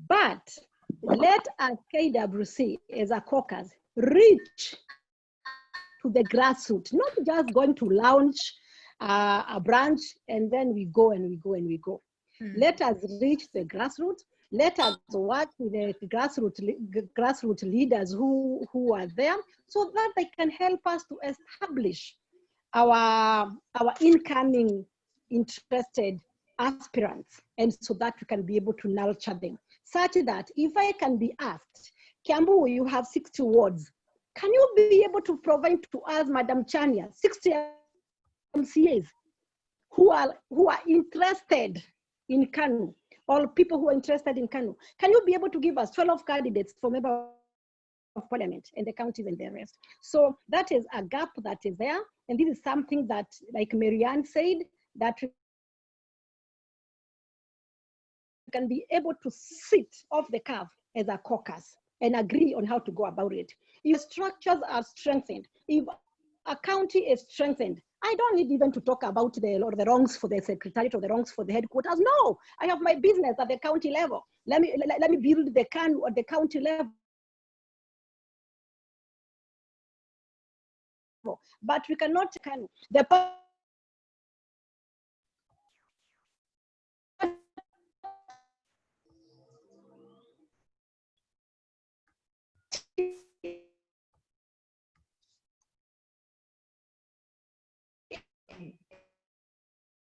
But let us KWC as a caucus reach to the grassroots, not just going to launch a branch, and then we go and we go and we go. Let us reach the grassroots. Let us work with the grassroots leaders who are there, so that they can help us to establish our incoming interested aspirants, and so that we can be able to nurture them, such that if I can be asked, Kiambu, you have 60 wards, can you be able to provide to us, Madam Chania, 60 MCAs who are interested in Kanu, or people who are interested in Kanu? Can you be able to give us 12 candidates for member of parliament and the counties and the rest? So that is a gap that is there, and this is something that, like Marianne said, that we can be able to sit off the cuff as a caucus and agree on how to go about it. If structures are strengthened, if a county is strengthened, I don't need even to talk about the wrongs for the secretariat or the wrongs for the headquarters. No, I have my business at the county level. Let me build the Kanu at the county level. But we cannot Kanu. The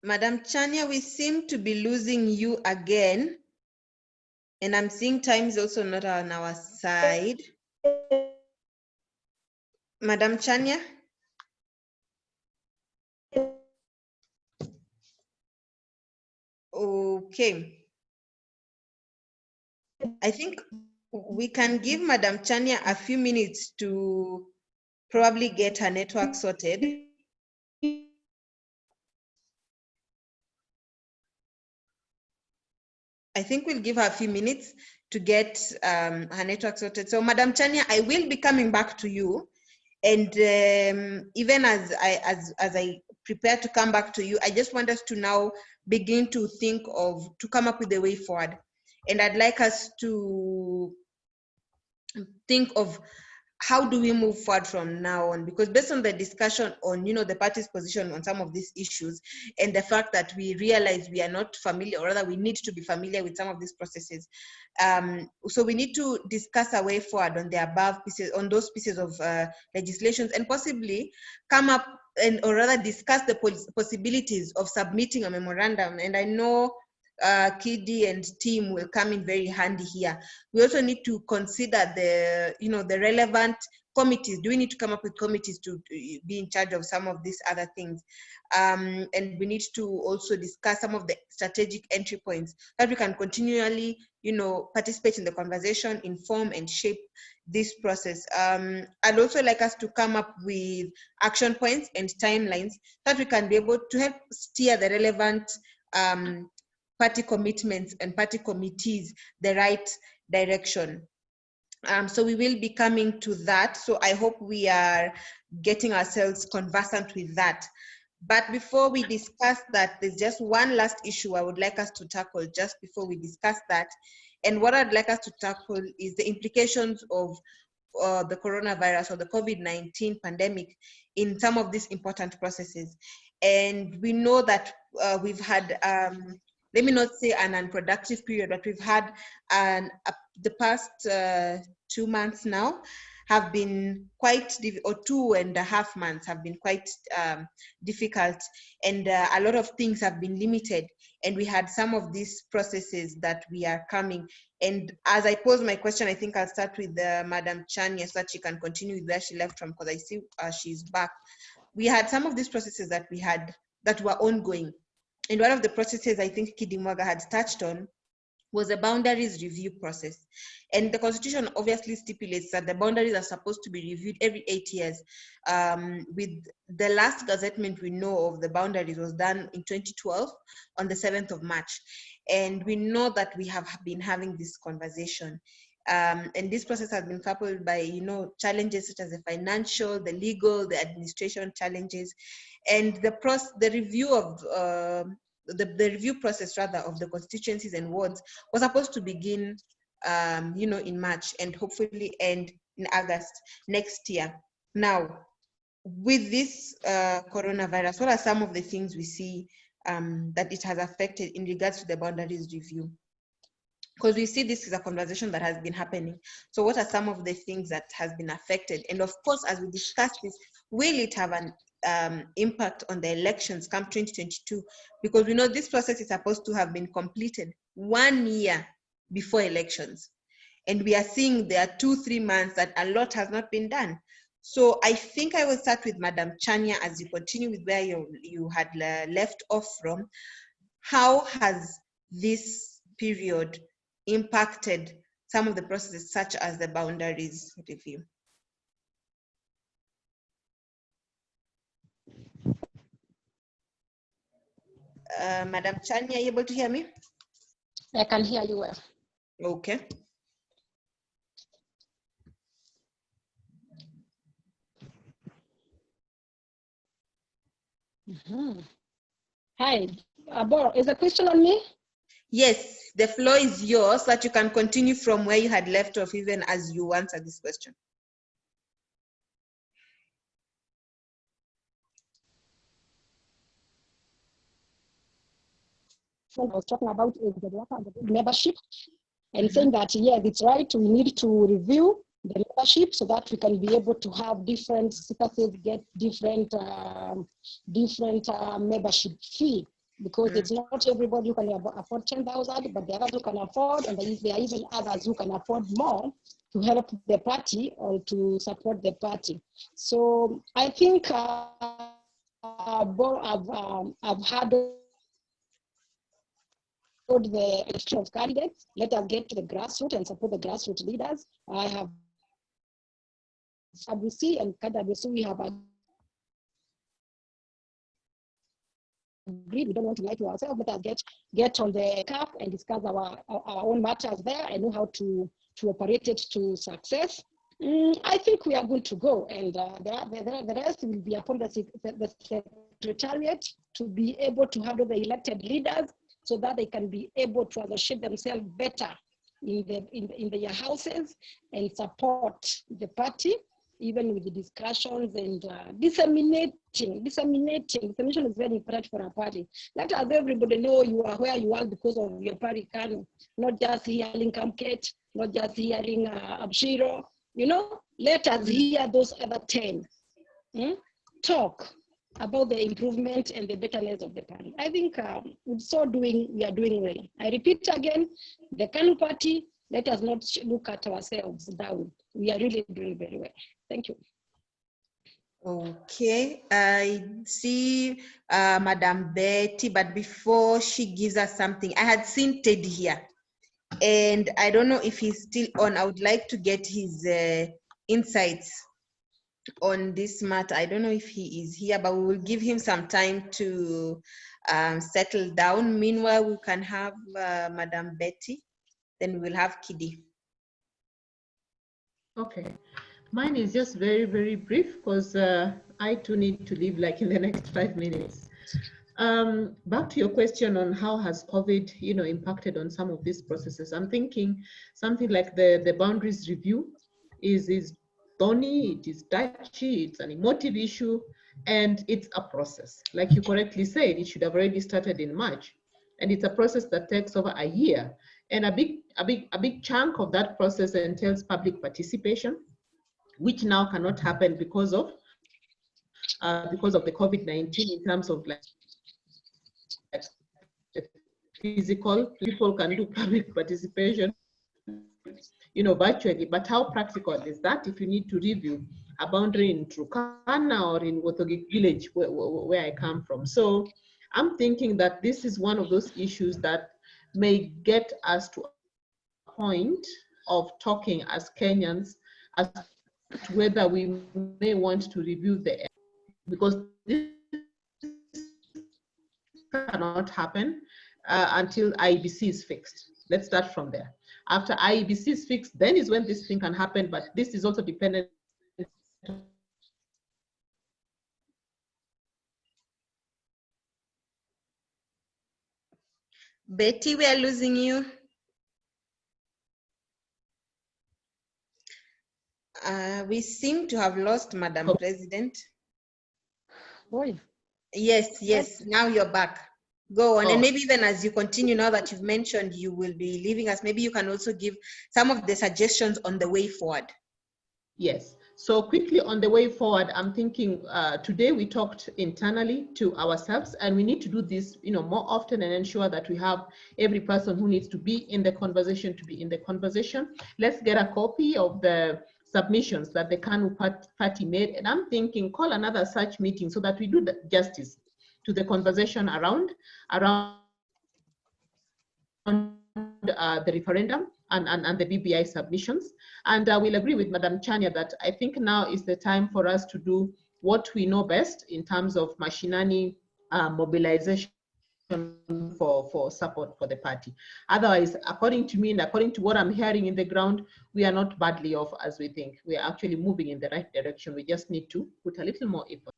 Madam Chania, we seem to be losing you again. And I'm seeing time is also not on our side. Madam Chania? Okay. I think we can give Madam Chania a few minutes to probably get her network sorted. I think we'll give her a few minutes to get her network sorted. So Madam Chania, I will be coming back to you. And even as I prepare to come back to you, I just want us to now begin to come up with a way forward. And I'd like us to think of how do we move forward from now on? Because based on the discussion on, the party's position on some of these issues, and the fact that we realize we are not familiar, or rather we need to be familiar with some of these processes. So we need to discuss a way forward on the above pieces, on those pieces of legislations, and possibly come up or rather discuss the possibilities of submitting a memorandum. And I know Kidi and team will come in very handy here. We also need to consider the relevant committees. Do we need to come up with committees to be in charge of some of these other things? And we need to also discuss some of the strategic entry points that we can continually, participate in the conversation, inform and shape this process. I'd also like us to come up with action points and timelines that we can be able to help steer the relevant party commitments and party committees the right direction. So we will be coming to that. So I hope we are getting ourselves conversant with that. But before we discuss that, there's just one last issue I would like us to tackle just before we discuss that. And what I'd like us to tackle is the implications of the coronavirus or the COVID-19 pandemic in some of these important processes. And we know that we've had let me not say an unproductive period, but we've had the past 2 months now have been quite, or 2.5 months have been quite difficult, and a lot of things have been limited. And we had some of these processes that we are coming. And as I pose my question, I think I'll start with Madam Chania so that she can continue with where she left from, because I see she's back. We had some of these processes that we had that were ongoing. And one of the processes I think Kidimwaga had touched on was a boundaries review process. And the Constitution obviously stipulates that the boundaries are supposed to be reviewed every 8 years. With the last gazettement we know of the boundaries was done in 2012 on the 7th of March. And we know that we have been having this conversation. And this process has been coupled by, challenges such as the financial, the legal, the administration challenges. And the review of the review process rather of the constituencies and wards was supposed to begin in March and hopefully end in August next year. Now, with this coronavirus, what are some of the things we see that it has affected in regards to the boundaries review? Because we see this is a conversation that has been happening. So what are some of the things that has been affected? And of course, as we discuss this, will it have an impact on the elections come 2022? Because we know this process is supposed to have been completed 1 year before elections. And we are seeing there are 2-3 months that a lot has not been done. So I think I will start with Madam Chania as you continue with where you had left off from. How has this period impacted some of the processes such as the boundaries review? Madam Chania, are you able to hear me? I can hear you well. Okay. Hi, Abor, is the question on me? Yes, the floor is yours, so that you can continue from where you had left off, even as you answer this question. I was talking about is the membership and saying that, yes, it's right, we need to review the membership so that we can be able to have different citizens get different membership fee, because it's not everybody who can afford 10,000, but there are others who can afford, and there are even others who can afford more to help the party or to support the party. So I think I've had the election of candidates. Let us get to the grassroots and support the grassroots leaders. I have WC and KWC, we have agreed, we don't want to lie to ourselves. Let us get on the cup and discuss our own matters there and know how to operate it to success. I think we are good to go, and the rest will be upon the secretariat to be able to handle the elected leaders so that they can be able to associate themselves better in their houses and support the party, even with the discussions and dissemination is very important for a party. Let us everybody know you are where you are because of your party, Kanu, not just hearing Kamket, not just hearing Abshiro, let us hear those other 10 talk about the improvement and the betterness of the party. I think with so doing, we are doing well. I repeat again, the Kanu party, let us not look at ourselves down. We are really doing very well. Thank you. Okay, I see Madam Betty, but before she gives us something, I had seen Ted here, and I don't know if he's still on. I would like to get his insights on this matter. I don't know if he is here, but we will give him some time to settle down. Meanwhile, we can have Madam Betty, then we'll have Kidi. Okay, mine is just very, very brief because I too need to leave like in the next 5 minutes. Back to your question on how has COVID, impacted on some of these processes. I'm thinking something like the boundaries review is thorny, it is touchy, it's an emotive issue, and it's a process. Like you correctly said, it should have already started in March, and it's a process that takes over a year. And a big chunk of that process entails public participation, which now cannot happen because of the COVID-19 in terms of like physical. People can do public participation, virtually, but how practical is that if you need to review a boundary in Turkana or in Wotogik village where I come from? So I'm thinking that this is one of those issues that may get us to a point of talking as Kenyans as to whether we may want to review the, because this cannot happen until IBC is fixed. Let's start from there. After IBC is fixed, then is when this thing can happen, but this is also dependent. Betty, we are losing you. We seem to have lost Madam President. Boy. Yes, now you're back. Go on. And Oh. maybe even as you continue, now that you've mentioned you will be leaving us, maybe you can also give some of the suggestions on the way forward. Yes. So quickly on the way forward, I'm thinking today we talked internally to ourselves, and we need to do this, more often and ensure that we have every person who needs to be in the conversation to be in the conversation. Let's get a copy of the submissions that the Kanu party made, and I'm thinking call another such meeting so that we do justice to the conversation around the referendum and the BBI submissions. And I will agree with Madam Chania that I think now is the time for us to do what we know best in terms of mashinani mobilization for support for the party. Otherwise, according to me and according to what I'm hearing in the ground, we are not badly off as we think. We are actually moving in the right direction. We just need to put a little more effort.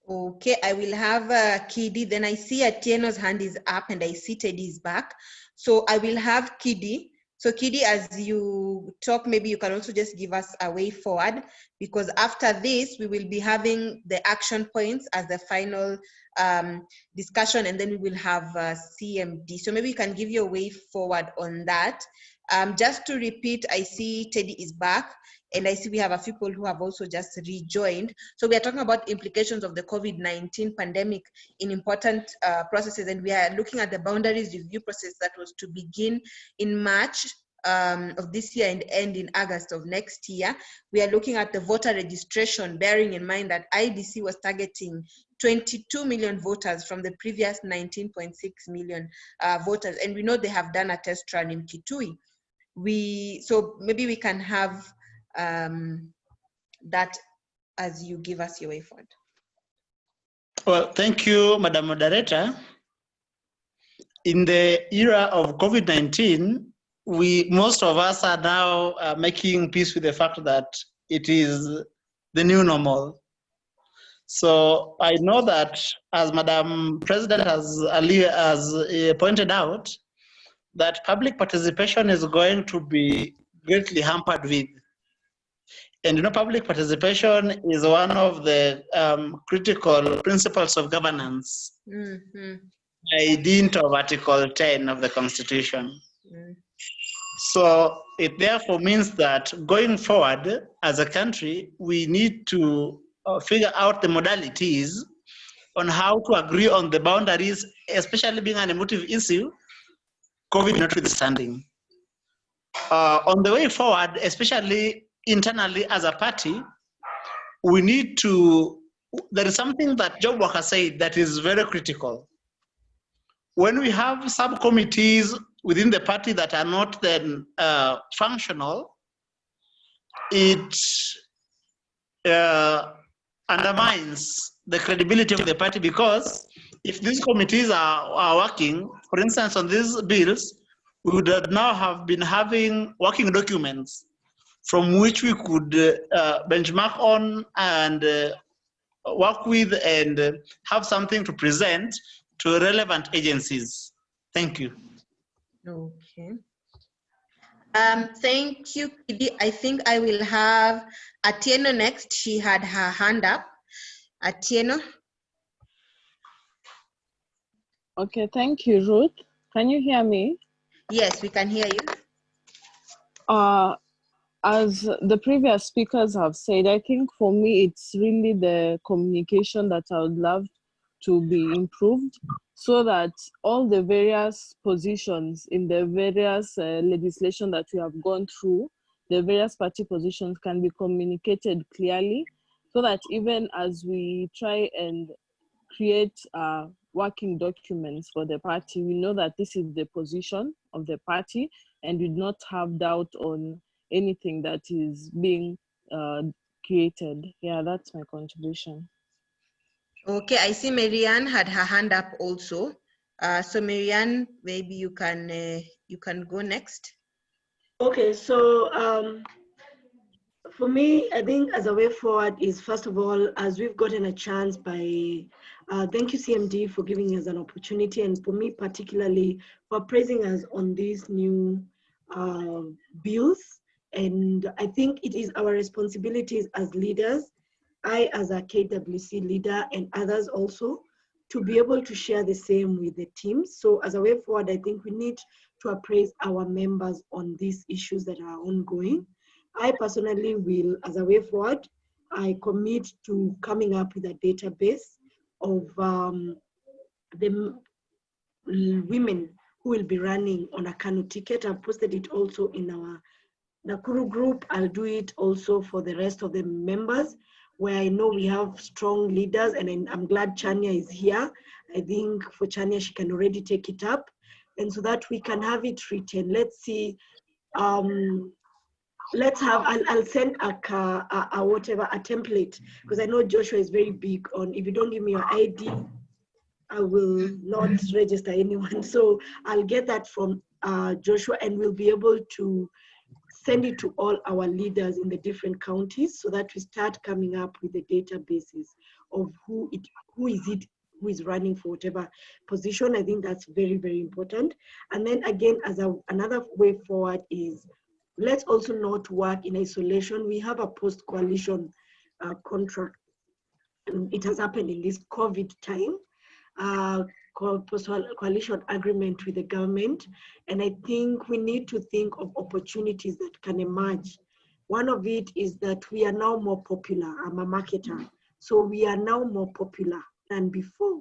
Okay, I will have Kidi. Then I see Atieno's hand is up and I see Teddy is back. So I will have Kidi. So Kidi, as you talk, maybe you can also just give us a way forward, because after this, we will be having the action points as the final discussion, and then we will have CMD. So maybe you can give your way forward on that. Just to repeat, I see Teddy is back. And I see we have a few people who have also just rejoined. So we are talking about implications of the COVID-19 pandemic in important processes. And we are looking at the boundaries review process that was to begin in March of this year and end in August of next year. We are looking at the voter registration, bearing in mind that IBC was targeting 22 million voters from the previous 19.6 million voters. And we know they have done a test run in Kitui. So maybe we can have that as you give us your way forward. Well, thank you, Madam Moderator. In the era of COVID-19, most of us are now making peace with the fact that it is the new normal. So I know that, as Madam President has pointed out, that public participation is going to be greatly hampered with. And public participation is one of the critical principles of governance by dint of Article 10 of the Constitution. So it therefore means that going forward as a country, we need to figure out the modalities on how to agree on the boundaries, especially being an emotive issue, COVID notwithstanding. On the way forward, especially internally as a party, we need to, there is something that Job Walker said that is very critical. When we have subcommittees within the party that are not then functional, it undermines the credibility of the party, because if these committees are working, for instance, on these bills, we would now have been having working documents from which we could benchmark on and work with and have something to present to relevant agencies. Thank you. Okay. Thank you, Kidi. I think I will have Atieno next. She had her hand up. Atieno. Okay, thank you, Ruth. Can you hear me? Yes, we can hear you. As the previous speakers have said, I think for me, it's really the communication that I would love to be improved, so that all the various positions in the various legislation that we have gone through, the various party positions can be communicated clearly, so that even as we try and create working documents for the party, we know that this is the position of the party, and we do not have doubt on anything that is being created. Yeah, that's my contribution. Okay, I see Marianne had her hand up also. So Marianne, maybe you can go next. Okay, so for me, I think as a way forward is, first of all, as we've gotten a chance by, thank you CMD for giving us an opportunity, and for me particularly for praising us on these new bills. And I think it is our responsibilities as leaders I, as a KWC leader and others also, to be able to share the same with the teams. So as a way forward, I think we need to appraise our members on these issues that are ongoing. I personally will, as a way forward, I commit to coming up with a database of the women who will be running on a Kanu ticket. I've posted it also in our Nakuru group. I'll do it also for the rest of the members, where I know we have strong leaders, and I'm glad Chania is here. I think for Chania, she can already take it up, and so that we can have it written. Let's see, let's have, I'll send a whatever, a template, because I know Joshua is very big on, if you don't give me your ID, I will not register anyone. So I'll get that from Joshua, and we'll be able to send it to all our leaders in the different counties, so that we start coming up with the databases of who is running for whatever position. I think that's very, very important. And then again, as another way forward is, let's also not work in isolation. We have a post-coalition contract. It has happened in this COVID time. Post-coalition agreement with the government, and I think we need to think of opportunities that can emerge. One of it is that we are now more popular. I'm a marketer, so we are now more popular than before.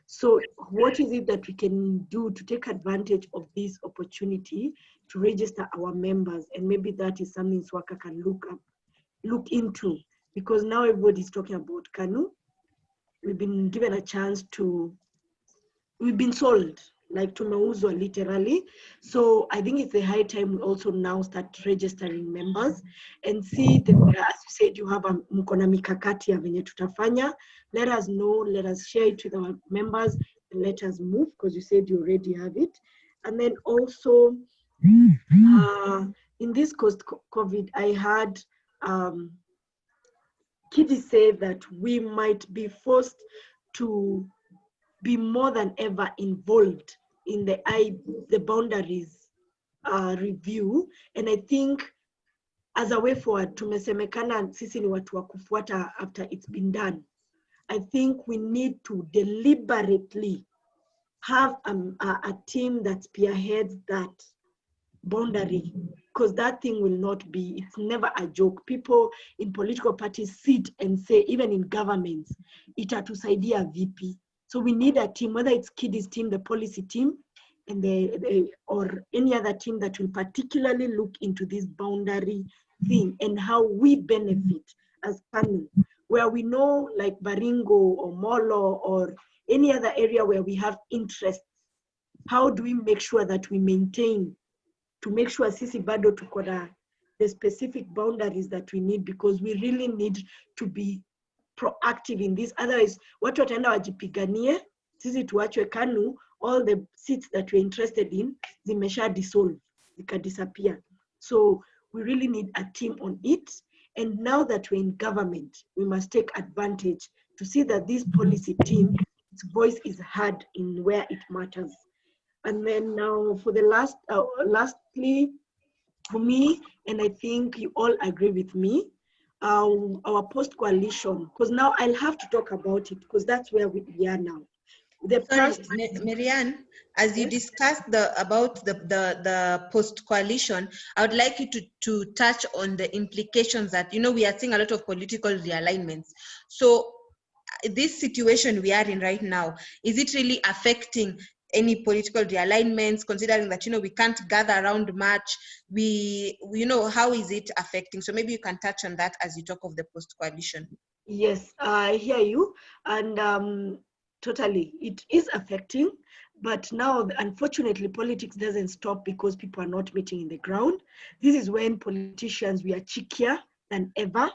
So what is it that we can do to take advantage of this opportunity to register our members? And maybe that is something Swaka can look into, because now everybody's talking about Kanu. We've been given a chance to, we've been sold, like tumeuzwa literally. So I think it's a high time we also now start registering members and see, as you said, you have a mkona mikakati ya venye tutafanya. Let us know, let us share it with our members, and let us move, because you said you already have it. And then also, in this post-COVID, I had Kidi say that we might be forced to be more than ever involved in the boundaries review. And I think as a way forward, tumesemekana sisi ni watu wa kufuata after it's been done. I think we need to deliberately have a team that spearheads that boundary, because that thing will not be, it's never a joke. People in political parties sit and say, even in governments, itatusaidia vipi. So we need a team, whether it's Kidi's team, the policy team, and or any other team that will particularly look into this boundary thing and how we benefit as Kanu, where we know, like Baringo or Molo or any other area where we have interests. How do we make sure that we maintain, to make sure sisi bado tuko na the specific boundaries that we need, because we really need to be proactive in this. Otherwise, watu wataenda wajipiganie, sisi tuachwe Kanu, all the seats that we're interested in, zimesha dissolve, zika disappear. So we really need a team on it. And now that we're in government, we must take advantage to see that this policy team, its voice is heard in where it matters. And then now for the lastly, for me, and I think you all agree with me, our post-coalition, because now I'll have to talk about it, because that's where we are now. Sorry, Marianne, as you discussed about the post-coalition, I would like you to touch on the implications that, we are seeing a lot of political realignments. So this situation we are in right now, is it really affecting any political realignments, considering that, we can't gather around much? How is it affecting? So maybe you can touch on that as you talk of the post-coalition. Yes, I hear you. And totally, it is affecting. But now, unfortunately, politics doesn't stop because people are not meeting in the ground. This is when politicians, we are cheekier than ever.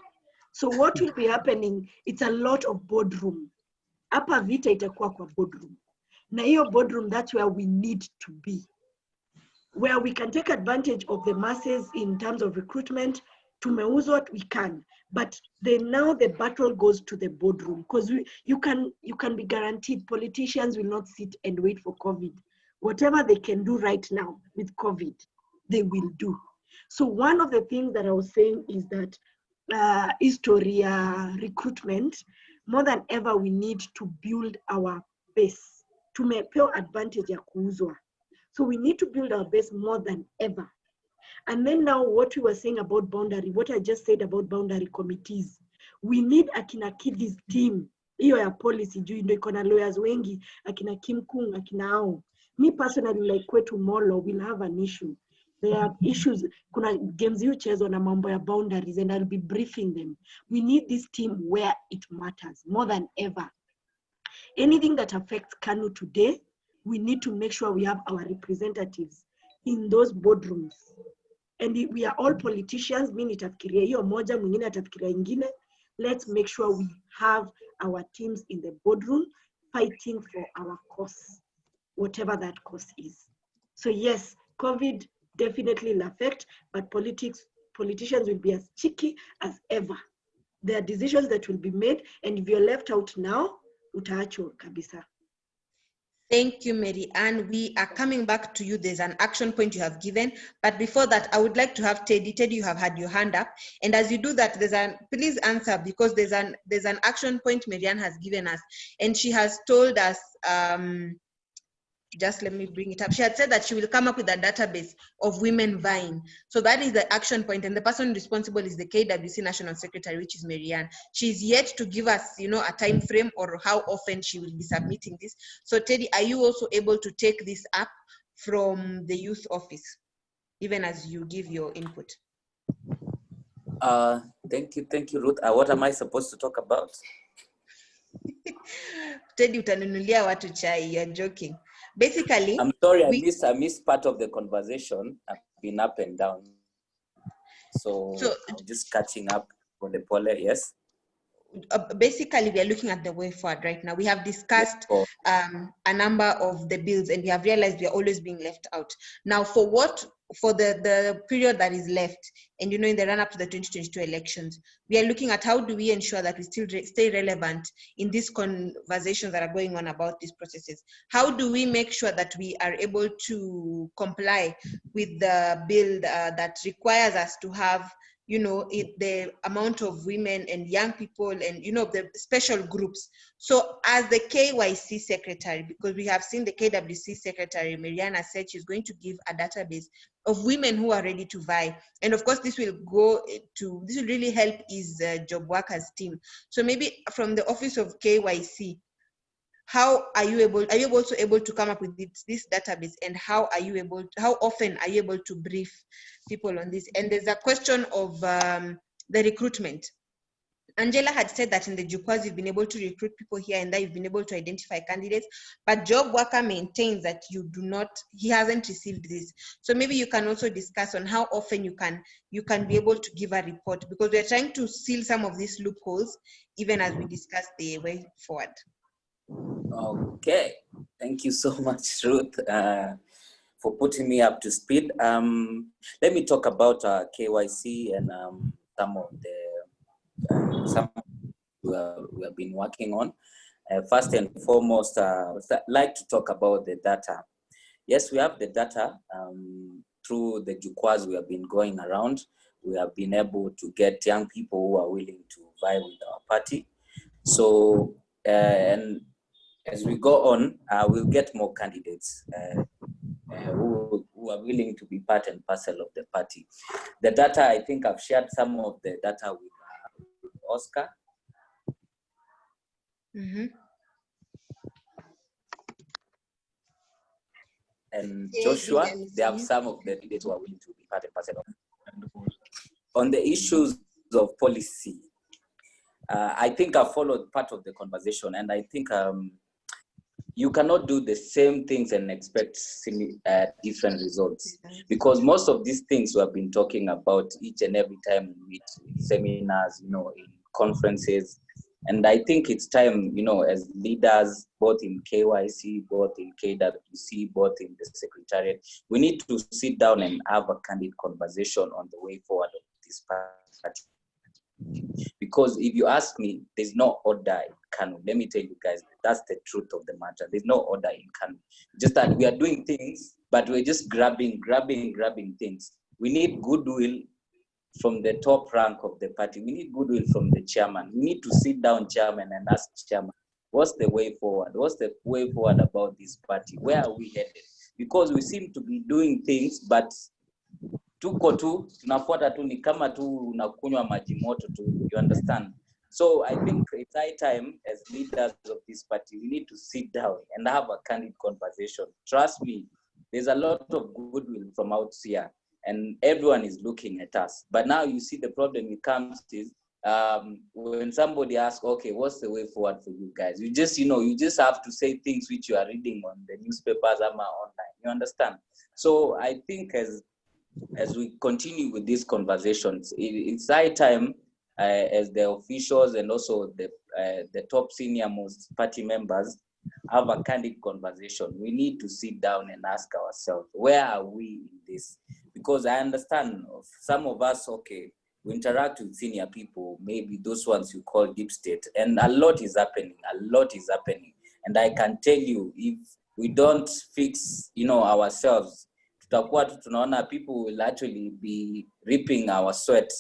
So what will be happening, it's a lot of boardroom. Hapa vita itakuwa kwa boardroom. Na hiyo boardroom, that's where we need to be. Where we can take advantage of the masses in terms of recruitment, tumeuzwa, we can. But now the battle goes to the boardroom, because you can be guaranteed politicians will not sit and wait for COVID. Whatever they can do right now with COVID, they will do. So one of the things that I was saying is that history, recruitment, more than ever we need to build our base. Tumepewa advantage ya kuuzwa. So we need to build our base more than ever. And then now what we were saying about boundary, what I just said about boundary committees, we need akina Kidi's team, hiyo ya policy, juu ndio iko na lawyers wengi, akina Kim Kung, akina hao. Me personally, like kwetu Molo, will have an issue. There are issues, kuna games you chase on a mambo ya boundaries, and I'll be briefing them. We need this team where it matters more than ever. Anything that affects Kanu today, we need to make sure we have our representatives in those boardrooms. And we are all politicians, mimi nitafikiria hiyo moja, mwingine atafikiria ingine. Let's make sure we have our teams in the boardroom fighting for our cause, whatever that cause is. So yes, COVID definitely will affect, but politicians will be as cheeky as ever. There are decisions that will be made, and if you're left out now, utaachwa kabisa. Thank you, Mary Ann. We are coming back to you. There's an action point you have given. But before that, I would like to have Teddy. Teddy, you have had your hand up. And as you do that, please answer, because there's an action point Mary Ann has given us. And she has told us, just let me bring it up. She had said that she will come up with a database of women vying. So that is the action point, and the person responsible is the KWC National Secretary, which is Mary Ann. She's yet to give us, a time frame or how often she will be submitting this. So Teddy, are you also able to take this up from the youth office, even as you give your input? Thank you, Ruth. What am I supposed to talk about? Teddy, utanunulia watu chai. You're joking. Basically, I'm sorry, I missed part of the conversation. I've been up and down. So I'm just catching up for the pole, yes? Basically, we are looking at the way forward right now. We have discussed a number of the bills, and we have realized we are always being left out. Now, for the period that is left, and in the run-up to the 2022 elections, we are looking at how do we ensure that we still stay relevant in these conversations that are going on about these processes. How do we make sure that we are able to comply with the bill that requires us to have the amount of women and young people and, the special groups. So as the KYC secretary, because we have seen the KWC secretary, Mariana said she's going to give a database of women who are ready to vie. And of course, this will really help his job workers team. So maybe from the office of KYC, how are you also able to come up with this database, and how often are you able to brief people on this? And there's a question of the recruitment. Angela had said that in the Jukwas, you've been able to recruit people here and there, you've been able to identify candidates, but job worker maintains that he hasn't received this. So maybe you can also discuss on how often you can be able to give a report, because we're trying to seal some of these loopholes, even as we discuss the way forward. Okay, thank you so much, Ruth, for putting me up to speed. Let me talk about KYC and some we have been working on. First and foremost, I'd like to talk about the data. Yes, we have the data. Through the Jukwas we have been going around, we have been able to get young people who are willing to vie with our party. So, and as we go on, we'll get more candidates who are willing to be part and parcel of the party. The data, I think I've shared some of the data with Oscar. Mm-hmm. And Joshua, they have some of the candidates who are willing to be part and parcel of. On the issues of policy, I think I followed part of the conversation, and I think you cannot do the same things and expect different results, because most of these things we have been talking about each and every time we meet, seminars, in conferences. And I think it's time, as leaders, both in KYC, both in KWC, both in the Secretariat, we need to sit down and have a candid conversation on the way forward of this party. Because if you ask me, there's no order in Kanu. Let me tell you guys, that's the truth of the matter. There's no order in Kanu. Just that we are doing things, but we're just grabbing things. We need goodwill from the top rank of the party. We need goodwill from the chairman. We need to sit down, chairman, and ask chairman, what's the way forward? What's the way forward about this party? Where are we headed? Because we seem to be doing things, but tuko tu, tunafuata tu ni kama tu unakunywa maji moto tu, you understand? So I think it's high time as leaders of this party, we need to sit down and have a candid conversation. Trust me, there's a lot of goodwill from out here and everyone is looking at us. But now you see the problem it comes is when somebody asks, okay, what's the way forward for you guys? You just, you just have to say things which you are reading on the newspapers or online, you understand? So I think as we continue with these conversations, it's high time as the officials and also the top senior most party members have a candid conversation. We need to sit down and ask ourselves, where are we in this? Because I understand some of us, okay, we interact with senior people, maybe those ones you call deep state, and a lot is happening. And I can tell you, if we don't fix, ourselves, tunaona people will actually be reaping our sweat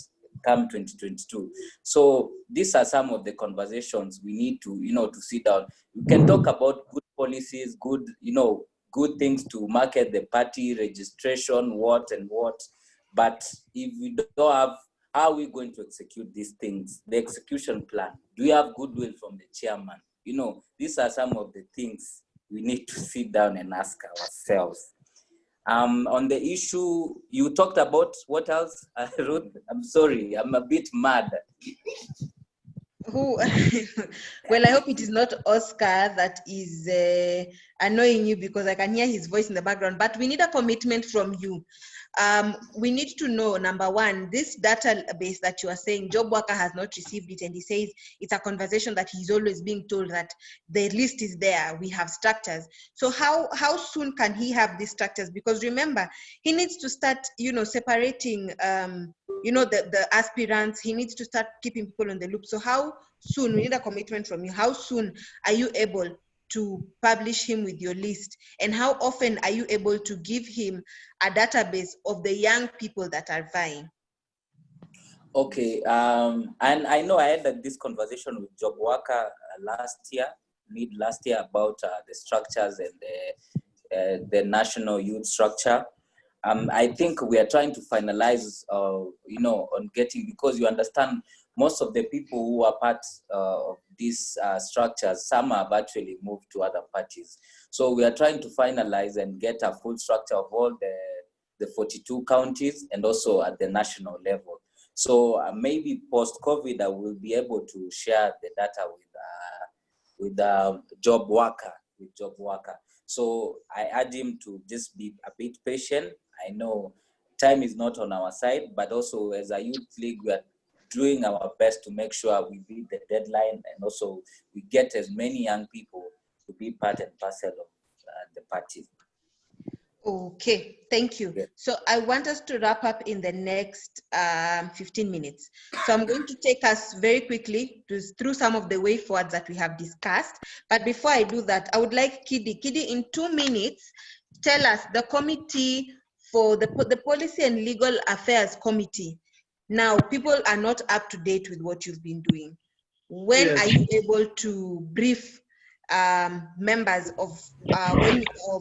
come 2022. So these are some of the conversations we need to, to sit down. We can talk about good policies, good, good things to market the party, registration, what. But if we don't have, how are we going to execute these things? The execution plan. Do we have goodwill from the chairman? These are some of the things we need to sit down and ask ourselves. On the issue, you talked about what else, Ruth? I'm sorry, I'm a bit mad. Who? Well, I hope it is not Oscar that is annoying you, because I can hear his voice in the background, but we need a commitment from you. We need to know, number one, this database that you are saying, job worker has not received it, and he says it's a conversation that he's always being told that the list is there, we have structures. So how soon can he have these structures? Because remember, he needs to start, separating, the aspirants. He needs to start keeping people on the loop. So how soon, we need a commitment from you, how soon are you able to publish him with your list? And how often are you able to give him a database of the young people that are vying? Okay, and I know I had this conversation with job worker mid last year about the structures and the national youth structure. I think we are trying to finalize, on getting, because you understand most of the people who are part of these structures, some have actually moved to other parties. So we are trying to finalize and get a full structure of all the 42 counties and also at the national level. So maybe post-COVID, I will be able to share the data with job worker. So I urge him to just be a bit patient. I know time is not on our side, but also as a youth league, we are doing our best to make sure we beat the deadline, and also we get as many young people to be part and parcel of the party. Okay, thank you. Yeah. So I want us to wrap up in the next 15 minutes. So I'm going to take us very quickly through some of the way forward that we have discussed. But before I do that, I would like Kidi, in 2 minutes, tell us the committee for the Policy and Legal Affairs Committee. Now, people are not up to date with what you've been doing. When Yes. are you able to brief members of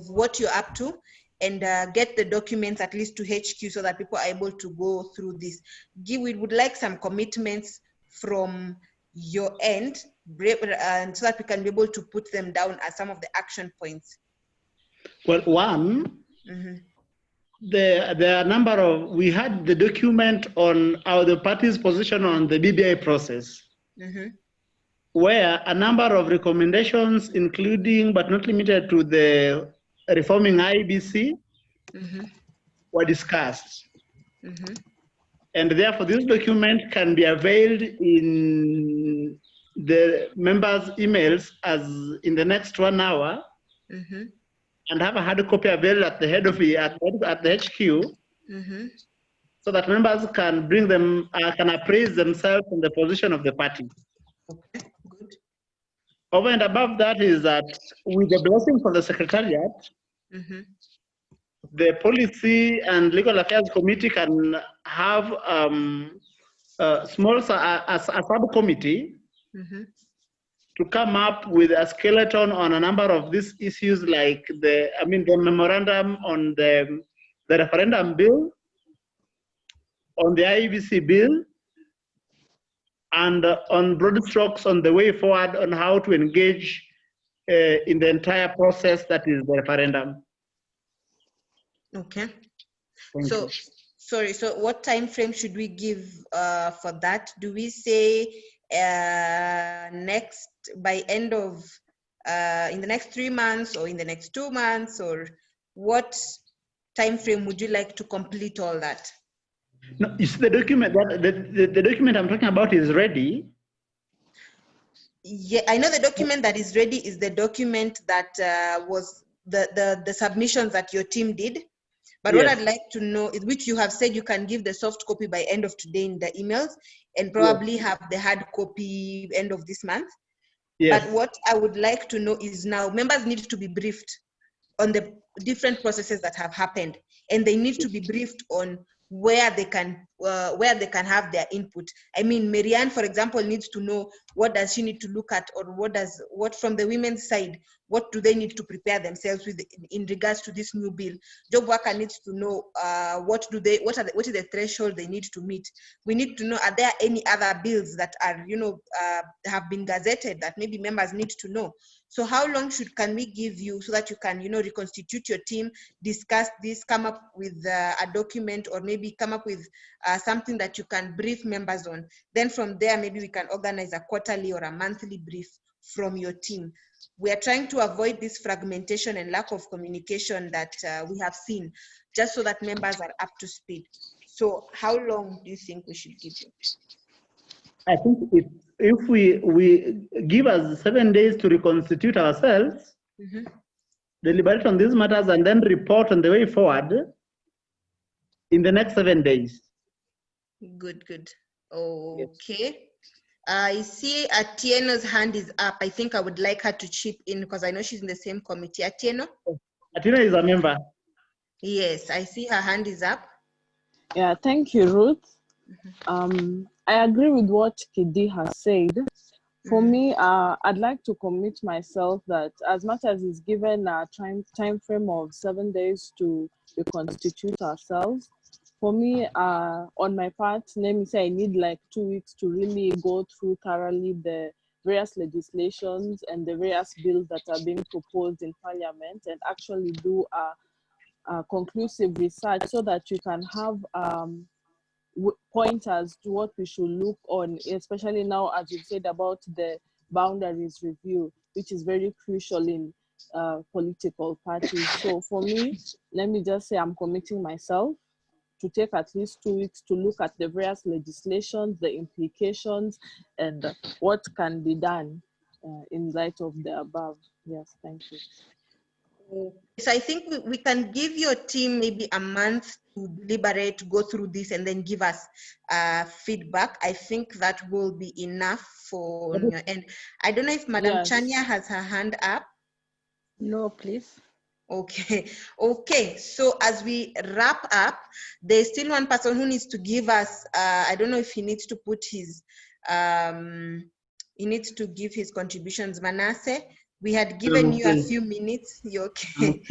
what you're up to, and get the documents at least to HQ so that people are able to go through this? We would like some commitments from your end, and so that we can be able to put them down as some of the action points. Well, one, the number of, we had the document on the party's position on the BBI process, where a number of recommendations, including but not limited to the reforming IBC, were discussed. And therefore, this document can be availed in the members' emails as in the next 1 hour, and have a hard copy available at the head of at the HQ, so that members can bring them, can appraise themselves on the position of the party. Okay, good. Over and above that is that, with the blessing from the Secretariat, the Policy and Legal Affairs Committee can have a subcommittee to come up with a skeleton on a number of these issues, like the memorandum on the referendum bill, on the IEBC bill, and on broad strokes on the way forward on how to engage in the entire process that is the referendum. Okay. Thank you. Sorry, so what time frame should we give for that? Do we say next, by end of, in the next 3 months, or in the next 2 months, or what time frame would you like to complete all that? No, it's the document that the document I'm talking about is ready. Yeah, I know the document that is ready is the document that was the submissions that your team did. But Yes. what I'd like to know is, which you have said you can give the soft copy by end of today in the emails, and probably have the hard copy end of this month. Yes. But what I would like to know is, now members need to be briefed on the different processes that have happened, and they need to be briefed on where they can have their input. I mean, Marianne, for example, needs to know what does she need to look at, or what from the women's side, what do they need to prepare themselves with in regards to this new bill. Job worker needs to know what is the threshold they need to meet. We need to know, are there any other bills that are have been gazetted that maybe members need to know. So how long can we give you so that you can reconstitute your team, discuss this, come up with a document, or maybe come up with something that you can brief members on. Then from there, maybe we can organize a quarterly or a monthly brief from your team. We are trying to avoid this fragmentation and lack of communication that we have seen, just so that members are up to speed. So how long do you think we should give you? I think if we give us 7 days to reconstitute ourselves, deliberate on these matters, and then report on the way forward in the next 7 days. Good. Okay. I see Atieno's hand is up. I think I would like her to chip in because I know she's in the same committee. Atieno? Atieno is a member. Yes, I see her hand is up. Yeah, thank you, Ruth. I agree with what Kidi has said. For me, I'd like to commit myself that as much as is given a time frame of 7 days to reconstitute ourselves, for me, on my part, let me say I need like 2 weeks to really go through thoroughly the various legislations and the various bills that are being proposed in Parliament, and actually do a conclusive research so that you can have pointers to what we should look on, especially now, as you said about the boundaries review, which is very crucial in political parties. So for me, let me just say I'm committing myself to take at least 2 weeks to look at the various legislations, the implications, and what can be done in light of the above. Yes, thank you. So I think we can give your team maybe a month to deliberate, go through this, and then give us feedback. I think that will be enough for your end. I don't know if Madam Chania has her hand up. No, please. Okay. So as we wrap up, there's still one person who needs to give us, I don't know if he needs to put his, he needs to give his contributions. Manasseh, we had given you a few minutes. You okay?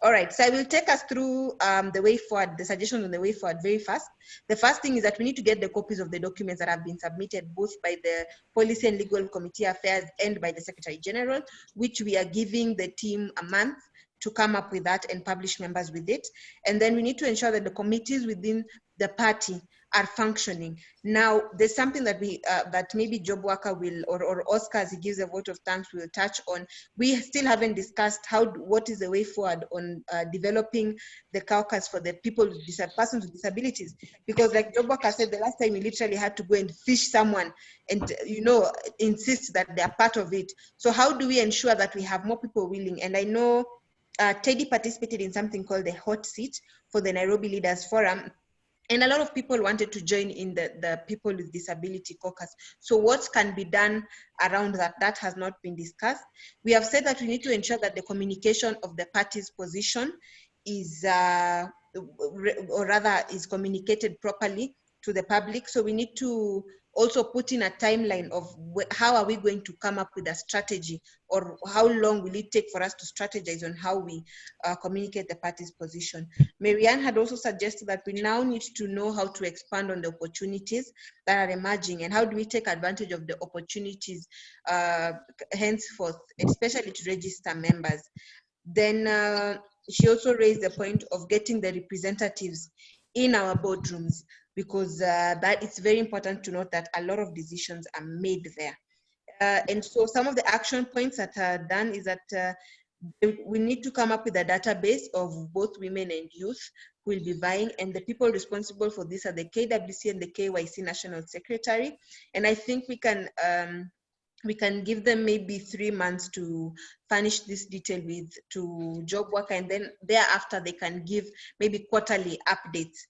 All right, so I will take us through the way forward, the suggestions on the way forward very fast. The first thing is that we need to get the copies of the documents that have been submitted both by the Policy and Legal Committee Affairs and by the Secretary General, which we are giving the team a month to come up with that and publish members with it. And then we need to ensure that the committees within the party are functioning. Now, there's something that we that maybe Job Worker will, or Oscar, as he gives a vote of thanks, will touch on. We still haven't discussed what is the way forward on developing the caucus for the people with persons with disabilities. Because like Job Worker said, the last time we literally had to go and fish someone and insist that they are part of it. So how do we ensure that we have more people willing? And I know Teddy participated in something called the hot seat for the Nairobi Leaders Forum. And a lot of people wanted to join in the People with Disability Caucus. So what can be done around that? That has not been discussed. We have said that we need to ensure that the communication of the party's position is or rather is communicated properly to the public. So we need to also put in a timeline of how are we going to come up with a strategy, or how long will it take for us to strategize on how we communicate the party's position. Marianne had also suggested that we now need to know how to expand on the opportunities that are emerging, and how do we take advantage of the opportunities henceforth, especially to register members. Then she also raised the point of getting the representatives in our boardrooms, because that it's very important to note that a lot of decisions are made there. And so some of the action points that are done is that we need to come up with a database of both women and youth who will be vying, and the people responsible for this are the KWC and the KYC National Secretary. And I think we can give them maybe 3 months to furnish this detail to job worker, and then thereafter they can give maybe quarterly updates.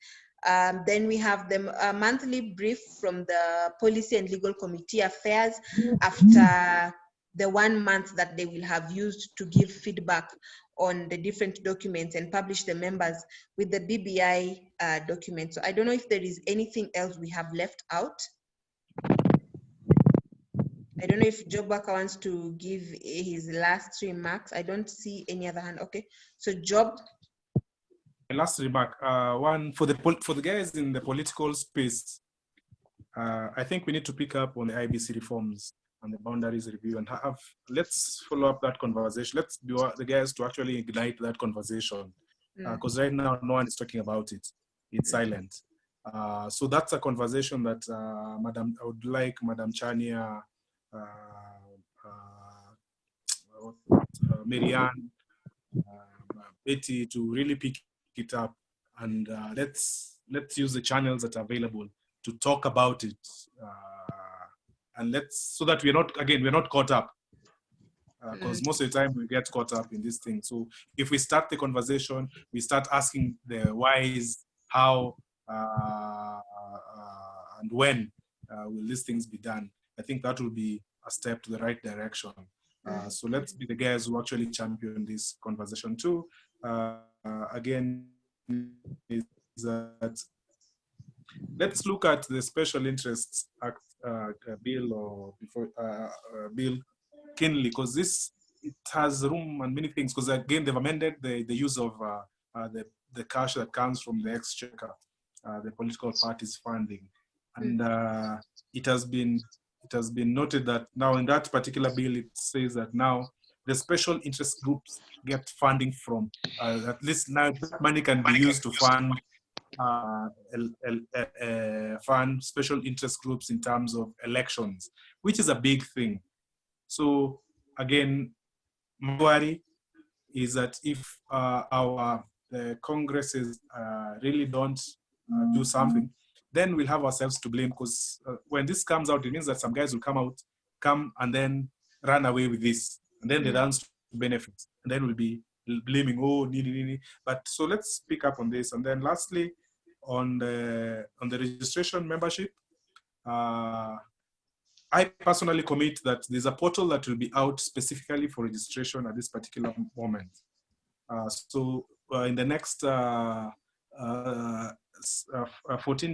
Then we have the monthly brief from the Policy and Legal Committee Affairs after the 1 month that they will have used to give feedback on the different documents and publish the members with the BBI document. So I don't know if there is anything else we have left out. I don't know if Job Worker wants to give his last remarks. I don't see any other hand. Okay, so Job. Last remark, one for the guys in the political space. I think we need to pick up on the IBC reforms and the boundaries review, and let's follow up that conversation. Let's do the guys to actually ignite that conversation, because right now no one is talking about it. It's silent. So that's a conversation that I would like Madam Chania, Marianne, Betty to really pick it up, and let's use the channels that are available to talk about it, and so that we're not caught up, because most of the time we get caught up in this thing. So if we start the conversation, we start asking the whys, how and when will these things be done, I think that will be a step to the right direction. So let's be the guys who actually champion this conversation too. Again, is that let's look at the Special Interests Act bill, or before bill keenly, because it has room and many things. Because again, they've amended the use of the cash that comes from the exchequer, the political parties funding, and it has been noted that now in that particular bill, it says that now the special interest groups get funding from, at least now that money can be used to fund fund special interest groups in terms of elections, which is a big thing. So again, my worry is that if our congresses really don't do something, then we'll have ourselves to blame, because when this comes out, it means that some guys will come and then run away with this, and then they dance to benefits, and then we'll be blaming, oh, needy. But so let's pick up on this. And then lastly, on the registration membership, I personally commit that there's a portal that will be out specifically for registration at this particular moment. So in the next 14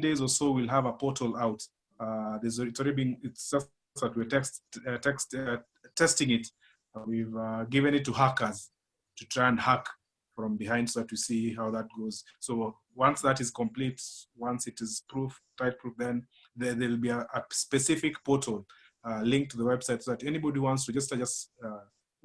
days or so, we'll have a portal out. It's just that we're testing it. We've given it to hackers to try and hack from behind, so that we see how that goes. So once that is complete, once it is tight-proof, then there will be a specific portal linked to the website, so that anybody who wants to register just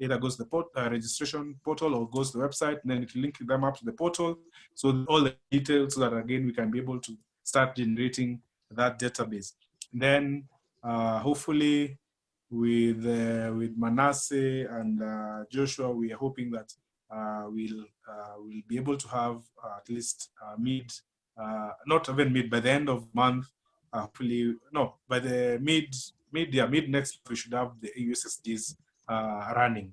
either goes to the registration portal or goes to the website, and then it will link them up to the portal. So all the details, so that again, we can be able to start generating that database. Then hopefully with Manasseh and Joshua, we are hoping that we'll be able to have at least not even mid, by the end of the month, hopefully, no, by the mid next, we should have the USSDs running.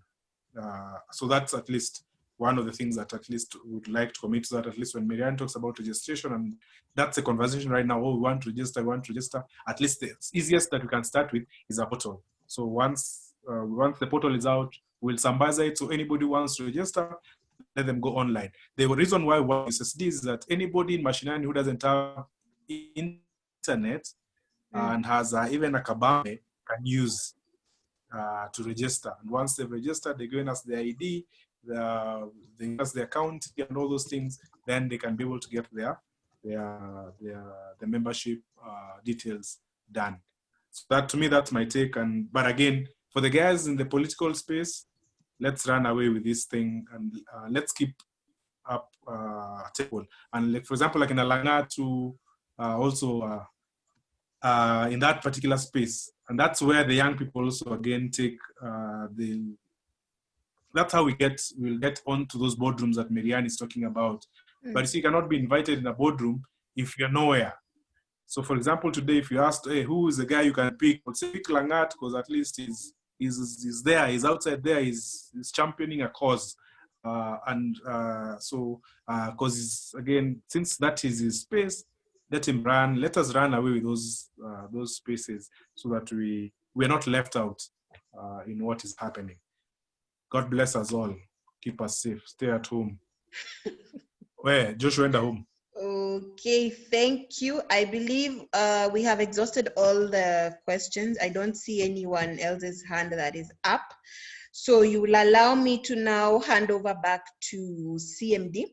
So that's at least one of the things that at least would like to commit to, that at least when Marianne talks about registration, and that's a conversation right now, oh, we want to register, at least the easiest that we can start with is a portal. So once the portal is out, we'll sambaza it, so anybody who wants to register let them go online. The reason why we want USSD is that anybody in mashinani who doesn't have internet and has even a kabame can use to register. And once they've registered, they're giving us the ID, they give us the account and all those things, then they can be able to get their membership details done. So that, to me, that's my take. But again, for the guys in the political space, let's run away with this thing and let's keep up table. And like, for example, like in Alangatu, also in that particular space. And that's where the young people also again take that's how we'll get onto those boardrooms that Marianne is talking about. But you see, you cannot be invited in a boardroom if you're nowhere. So for example, today, if you asked, hey, who is the guy you can pick? I'd say pick Langat, because at least he's there, he's outside there, he's championing a cause. Because again, since that is his space, let him run. Let us run away with those spaces so that we're not left out in what is happening. God bless us all. Keep us safe. Stay at home. Where? Joshua went home. Okay, thank you. I believe we have exhausted all the questions. I don't see anyone else's hand that is up. So you will allow me to now hand over back to CMD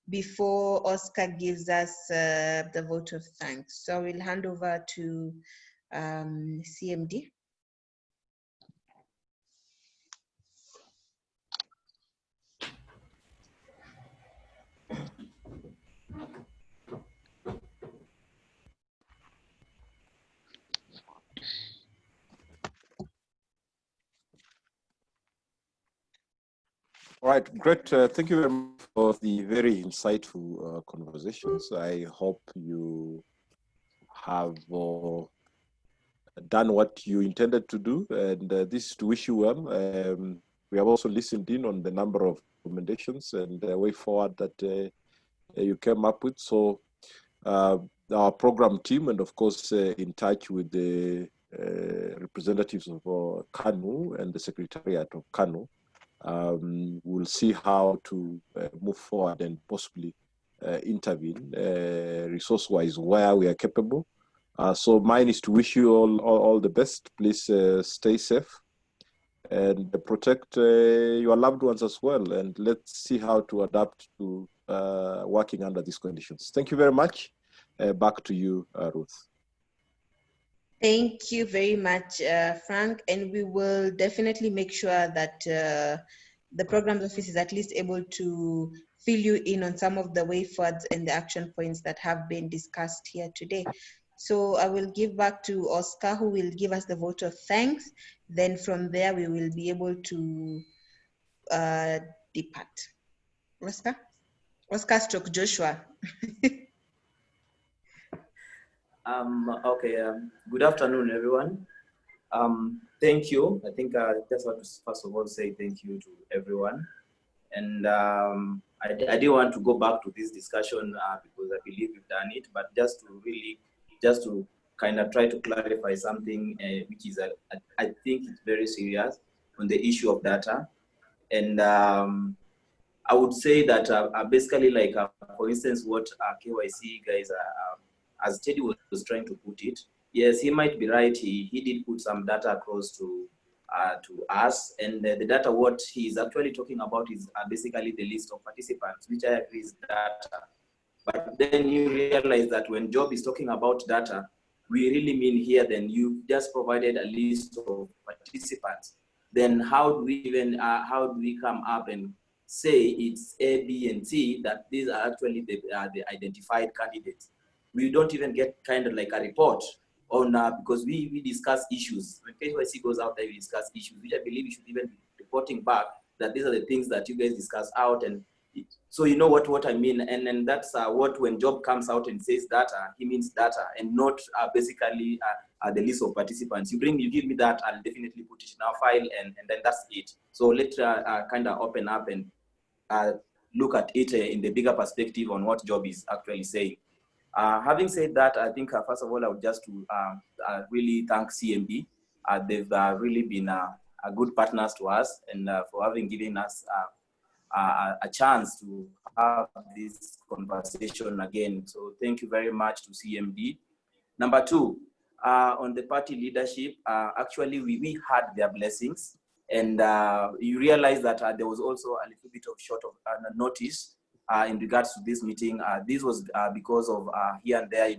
before Oscar gives us the vote of thanks. So we'll hand over to CMD. All right, great. Thank you very much for the very insightful conversations. I hope you have done what you intended to do, and this is to wish you well. We have also listened in on the number of recommendations and the way forward that you came up with. So our program team, and of course in touch with the representatives of Kanu and the Secretariat of Kanu, we'll see how to move forward and possibly intervene resource-wise where we are capable. So mine is to wish you all the best. Please stay safe and protect your loved ones as well. And let's see how to adapt to working under these conditions. Thank you very much. Back to you, Ruth. Thank you very much, Frank. And we will definitely make sure that the programs office is at least able to fill you in on some of the way forwards and the action points that have been discussed here today. So I will give back to Oscar, who will give us the vote of thanks. Then from there, we will be able to depart. Oscar? Oscar stroke Joshua. Okay, good afternoon, everyone. Thank you. I think I just want to first of all say thank you to everyone. And I didn't want to go back to this discussion because I believe we've done it, but just to kind of try to clarify something which is, I think it's very serious on the issue of data. And I would say that basically like, for instance, what KYC guys as Teddy was trying to put it, yes, he might be right. He did put some data across to us, and the data what he's actually talking about is basically the list of participants, which I agree is data. But then you realize that when Job is talking about data, we really mean here, then you just provided a list of participants. Then how do we come up and say it's A, B, and C, that these are actually the identified candidates? We don't even get kind of like a report on, because we discuss issues. When KYC goes out there, we discuss issues, which I believe we should even be reporting back that these are the things that you guys discuss out. And so you know what I mean. And then that's what when Job comes out and says data, he means data and not basically the list of participants. You give me that, I'll definitely put it in our file, and then that's it. So let's kind of open up and look at it in the bigger perspective on what Job is actually saying. Having said that, I think first of all, I would just to really thank CMB. They've really been good partners to us, and for having given us a chance to have this conversation again. So thank you very much to CMD. Number two, on the party leadership, actually we had their blessings, and you realize that there was also a little bit of short of notice in regards to this meeting. This was because of here and there,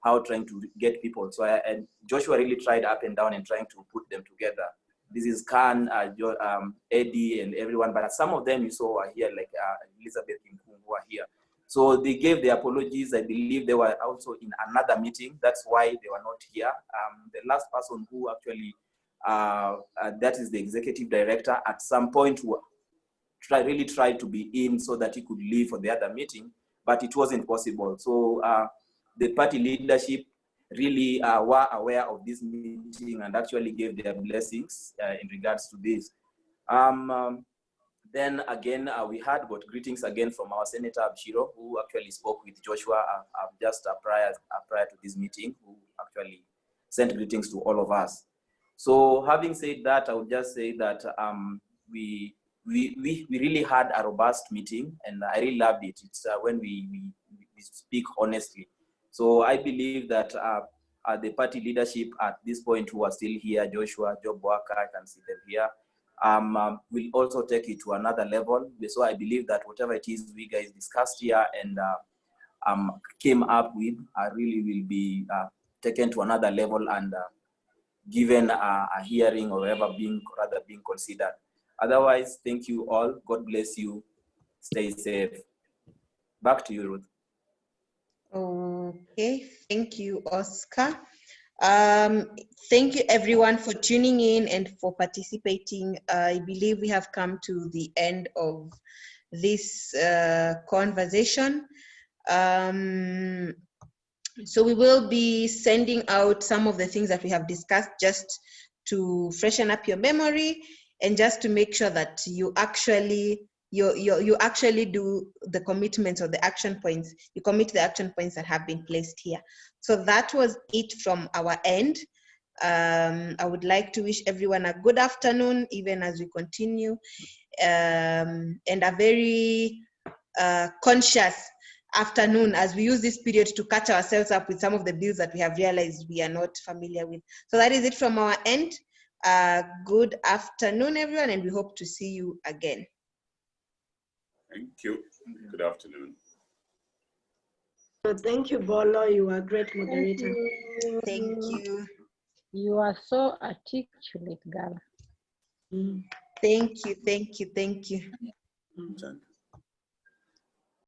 how trying to get people. So and Joshua really tried up and down and trying to put them together. This is Khan, Eddie, and everyone, but some of them you saw are here, like Elizabeth Kinkung, who are here. So they gave their apologies. I believe they were also in another meeting. That's why they were not here. The last person who actually, that is the executive director, at some point really tried to be in so that he could leave for the other meeting, but it wasn't possible. So the party leadership really were aware of this meeting and actually gave their blessings in regards to this. Then again, we got greetings again from our Senator Abshiro, who actually spoke with Joshua just prior to this meeting, who actually sent greetings to all of us. So having said that, I would just say that we really had a robust meeting, and I really loved it. It's when we speak honestly. So I believe that the party leadership at this point who are still here, Joshua, Job Walker, I can see them here, will also take it to another level. So I believe that whatever it is we guys discussed here and came up with really will be taken to another level and given a hearing or ever being considered. Otherwise, thank you all. God bless you. Stay safe. Back to you, Ruth. Okay, thank you, Oscar. Thank you everyone for tuning in and for participating. I believe we have come to the end of this conversation. So we will be sending out some of the things that we have discussed just to freshen up your memory and just to make sure that you actually do the commitments or the action points. You commit the action points that have been placed here. So that was it from our end. I would like to wish everyone a good afternoon, even as we continue, and a very conscious afternoon as we use this period to catch ourselves up with some of the bills that we have realized we are not familiar with. So that is it from our end. Good afternoon, everyone, and we hope to see you again. Thank you. Good afternoon. So thank you, Bolo. You are a great moderator. Thank you. You are so articulate, girl. Thank you, thank you, thank you. Thank you.